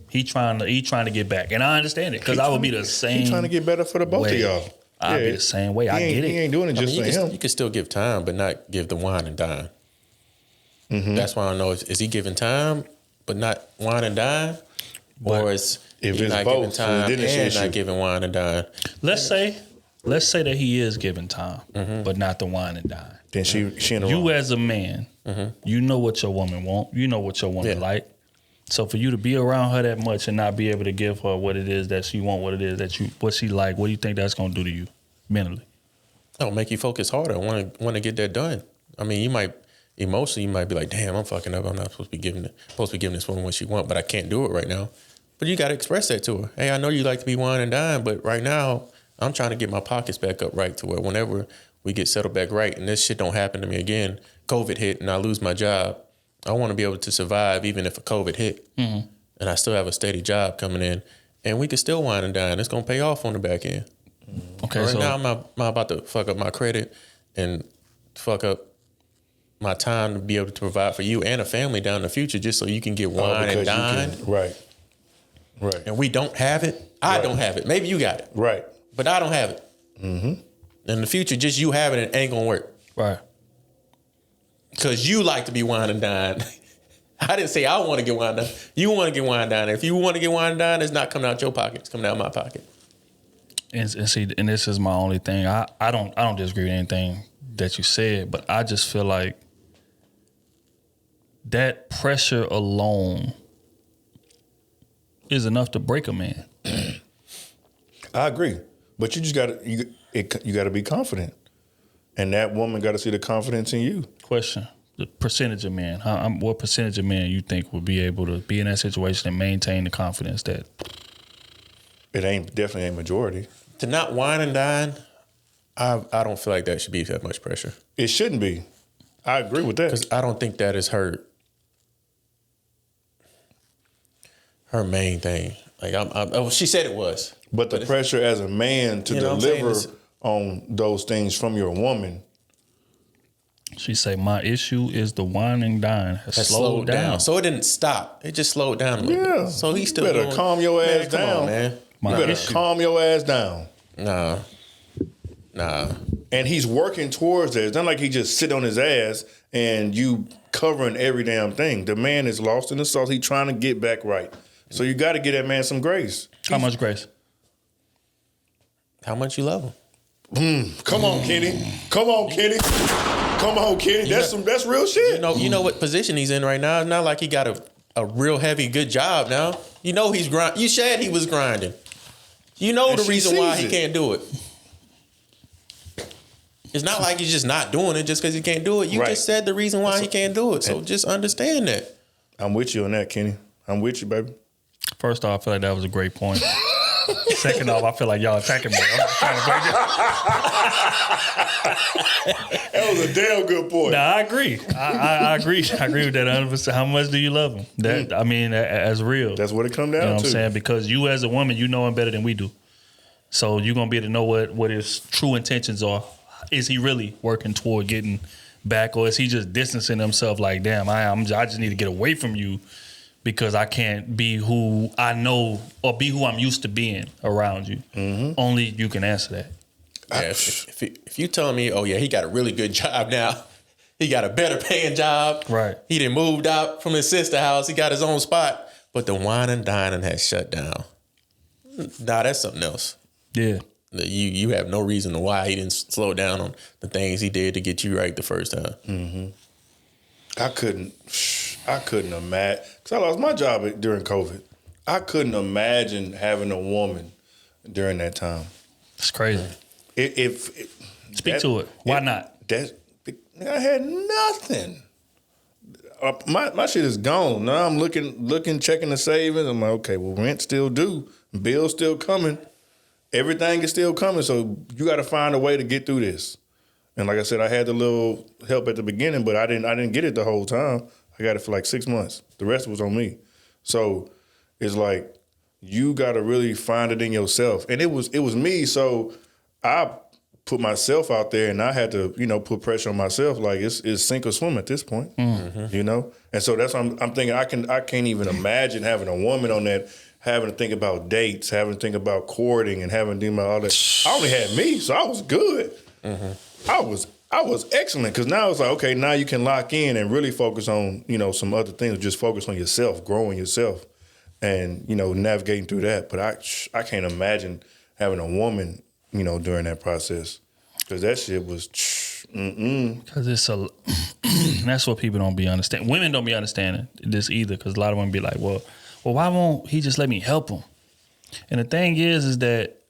S2: He trying to get back, and I understand it because I would be the same.
S3: He trying to get better for the both of y'all.
S2: I'd be the same way. I get it.
S3: He ain't doing it just for him.
S1: You can still give time, but not give the wine and dine. That's why I don't know. Is he giving time, but not wine and dine, or is he not giving time and not giving wine and dine?
S2: Let's say that he is giving time, but not the wine and dine.
S3: Then she in the
S2: You
S3: wrong.
S2: as a man, you know what your woman want. You know what your woman like. So for you to be around her that much and not be able to give her what it is that she want, what she like, what do you think that's going to do to you mentally?
S1: It'll make you focus harder. Want to get that done. I mean, you might emotionally be like, damn, I'm fucking up. I'm not supposed to be giving this woman what she want, but I can't do it right now. But you got to express that to her. Hey, I know you like to be wine and dine, but right now I'm trying to get my pockets back up right to where whenever we get settled back right and this shit don't happen to me again, COVID hit and I lose my job, I want to be able to survive even if a COVID hit. And I still have a steady job coming in. And we can still wine and dine. It's going to pay off on the back end.
S2: Okay,
S1: right
S2: so
S1: now I'm about to fuck up my credit and fuck up my time to be able to provide for you and a family down in the future just so you can get wine and dine.
S3: Right.
S1: And we don't have it. I don't have it. Maybe you got it.
S3: Right.
S1: But I don't have it. In the future, just you having it ain't going to work.
S2: Right.
S1: Because you like to be wine and dine. I didn't say I want to get wine and dine. You want to get wine and dine. If you want to get wine and dine, it's not coming out your pocket. It's coming out my pocket.
S2: And see, and this is my only thing. I don't disagree with anything that you said, but I just feel like that pressure alone is enough to break a man.
S3: I agree, but you just got to be confident, and that woman got to see the confidence in you.
S2: Question: the percentage of men. What percentage of men you think would be able to be in that situation and maintain the confidence that?
S3: It definitely ain't majority.
S1: To not wine and dine, I don't feel like that should be that much pressure.
S3: It shouldn't be. I agree with that.
S1: Because I don't think that is her main thing. Like she said it was.
S3: But the pressure as a man to deliver on those things from your woman.
S2: She say, my issue is the wine and dine has slowed down.
S1: So it didn't stop. It just slowed down a little bit. So he still
S3: better calm your ass down.
S1: Come on, man.
S3: You better calm your ass down.
S1: Nah.
S3: And he's working towards that. It's not like he just sit on his ass and you covering every damn thing. The man is lost in the sauce. He's trying to get back right. So you got to give that man some grace.
S2: How much grace?
S1: How much you love him?
S3: Come on, Kenny. Come on, Kenny. Come on, Kenny. That's real shit.
S1: You know what position he's in right now. It's not like he got a real heavy good job now. You know he's grind. You said he was grinding. You know
S3: And
S1: the
S3: she
S1: reason why
S3: sees
S1: he
S3: it.
S1: can't do it. It's not like he's just not doing it just because he can't do it. You
S3: Right.
S1: just said the reason why he can't do it. So just understand that.
S3: I'm with you on that, Kenny. I'm with you, baby.
S2: First off, I feel like that was a great point. Second off, I feel like y'all attacking me. I'm trying to break it.
S3: That was a damn good point.
S2: Nah, I agree. I agree. I agree with that 100%. How much do you love him? That I mean, as real.
S3: That's what it comes down
S2: You know what
S3: to.
S2: I'm saying? Because you as a woman, you know him better than we do. So you're going to be able to know what his true intentions are. Is he really working toward getting back, or is he just distancing himself like, damn, I just need to get away from you because I can't be who I know or be who I'm used to being around you. Only you can answer that.
S1: Yeah, if you telling me, oh yeah, he got a really good job now. He got a better paying job.
S2: Right.
S1: He done moved out from his sister house. He got his own spot. But the wine and dining has shut down. Nah, that's something else.
S2: Yeah.
S3: Mm-hmm.
S1: You have no reason to why he didn't slow down on the things he did to get you right the first time.
S3: I couldn't imagine, because I lost my job during COVID. I couldn't imagine having a woman during that time.
S2: It's crazy. Speak to it. Why not?
S3: I had nothing. My shit is gone. Now I'm looking, checking the savings. I'm like, okay, well, rent still due, bills still coming, everything is still coming. So you got to find a way to get through this. And like I said, I had a little help at the beginning, but I didn't get it the whole time. I got it for like 6 months. The rest was on me. So it's like you got to really find it in yourself. And it was me. So I put myself out there, and I had to, put pressure on myself. Like it's sink or swim at this point, And so that's what I'm thinking. I can't even imagine having a woman on that, having to think about dates, having to think about courting, and having to think about all that. I only had me, so I was good. I was excellent, because now it's like, okay, now you can lock in and really focus on, some other things. Just focus on yourself, growing yourself, and navigating through that. But I can't imagine having a woman, during that process, because that shit was.
S2: Because it's that's what people don't be understanding. Women don't be understanding this either, because a lot of women be like, well, why won't he just let me help him? And the thing is that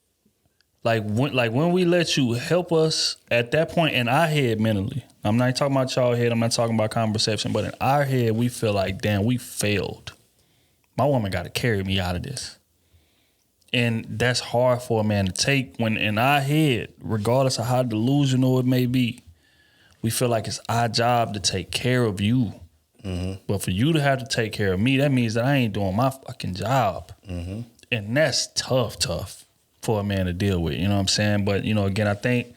S2: when we let you help us at that point in our head mentally, I'm not talking about y'all head, I'm not talking about common perception, but in our head, we feel like, damn, we failed. My woman got to carry me out of this. And that's hard for a man to take when in our head, regardless of how delusional it may be, we feel like it's our job to take care of you. But for you to have to take care of me, that means that I ain't doing my fucking job. And that's tough for a man to deal with, you know what I'm saying? But, again, I think,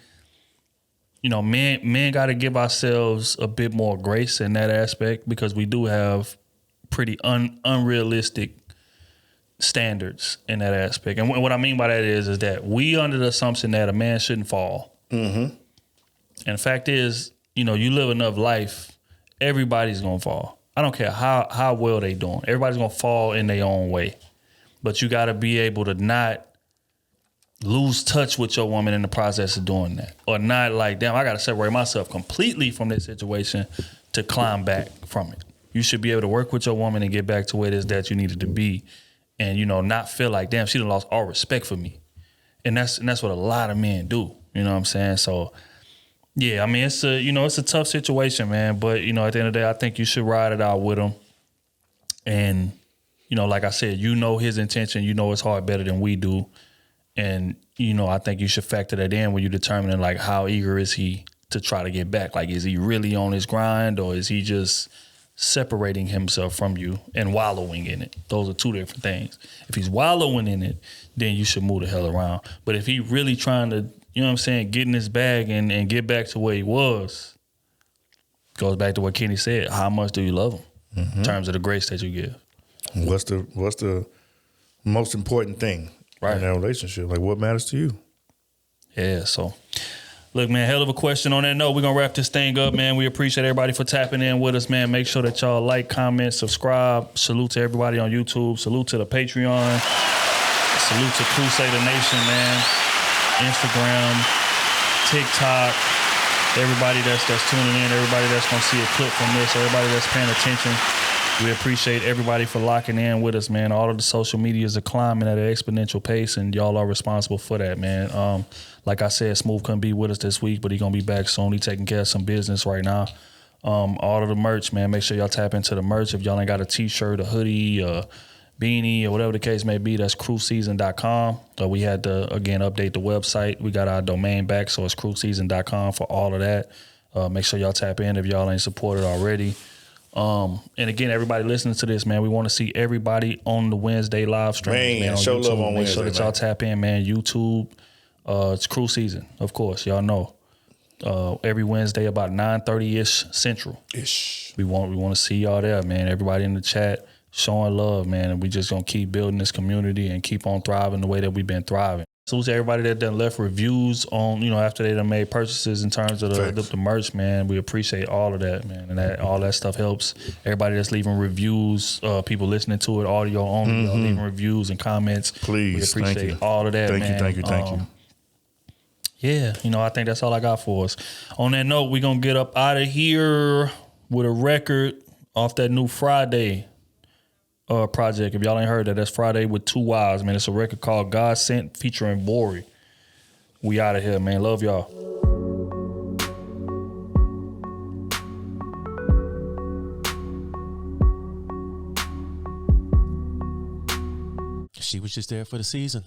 S2: men got to give ourselves a bit more grace in that aspect, because we do have pretty unrealistic standards in that aspect. And what I mean by that is that we under the assumption that a man shouldn't fall. And the fact is, you live enough life, everybody's going to fall. I don't care how well they doing. Everybody's going to fall in their own way. But you got to be able to not lose touch with your woman in the process of doing that. Or not like, damn, I got to separate myself completely from this situation to climb back from it. You should be able to work with your woman and get back to where it is that you needed to be. And, not feel like, damn, she done lost all respect for me. And that's what a lot of men do. You know what I'm saying? So, yeah, I mean, it's a tough situation, man. But, at the end of the day, I think you should ride it out with him. And, like I said, his intention, his heart better than we do. And, I think you should factor that in when you're determining, like, how eager is he to try to get back? Like, is he really on his grind, or is he just separating himself from you and wallowing in it? Those are two different things. If he's wallowing in it, then you should move the hell around. But if he really trying to, get in his bag and get back to where he was, goes back to what Kenny said. How much do you love him in terms of the grace that you give?
S3: What's the most important thing in that relationship? Like, what matters to you?
S2: Yeah, so Look, man, hell of a question. On that note, we're going to wrap this thing up, man. We appreciate everybody for tapping in with us, man. Make sure that y'all like, comment, subscribe. Salute to everybody on YouTube. Salute to the Patreon. Salute to Crusader Nation, man. Instagram, TikTok. Everybody that's tuning in, everybody that's going to see a clip from this, everybody that's paying attention. We appreciate everybody for locking in with us, man. All of the social medias are climbing at an exponential pace, and y'all are responsible for that, man. Like I said, Smooth couldn't be with us this week, but he's going to be back soon. He's taking care of some business right now. All of the merch, man, make sure y'all tap into the merch. If y'all ain't got a T-shirt, a hoodie, a beanie, or whatever the case may be, that's crewseason.com. We had to, again, update the website. We got our domain back, so it's crewseason.com for all of that. Make sure y'all tap in if y'all ain't supported already. And again, everybody listening to this, man, we want to see everybody on the Wednesday live stream. Man, on
S3: show
S2: YouTube.
S3: love on
S2: Make
S3: Wednesday,
S2: sure that y'all tap in, man. YouTube, it's Krew Season, of course. Y'all know. Every Wednesday about 9:30-ish Central. We want to see y'all there, man. Everybody in the chat showing love, man. And we just going to keep building this community and keep on thriving the way that we've been thriving. So to everybody that done left reviews on, after they done made purchases in terms of the merch, man, we appreciate all of that, man. And all that stuff helps. Everybody that's leaving reviews, people listening to it, audio only, y'all leaving reviews and comments.
S3: Please,
S2: we appreciate all of that, man.
S3: Thank you.
S2: Yeah, I think that's all I got for us. On that note, we're going to get up out of here with a record off that new Friday project. If y'all ain't heard that, that's Friday with 2 Y's, man. It's a record called God Sent featuring Bori. We out of here, man. Love y'all.
S1: She was just there for the season.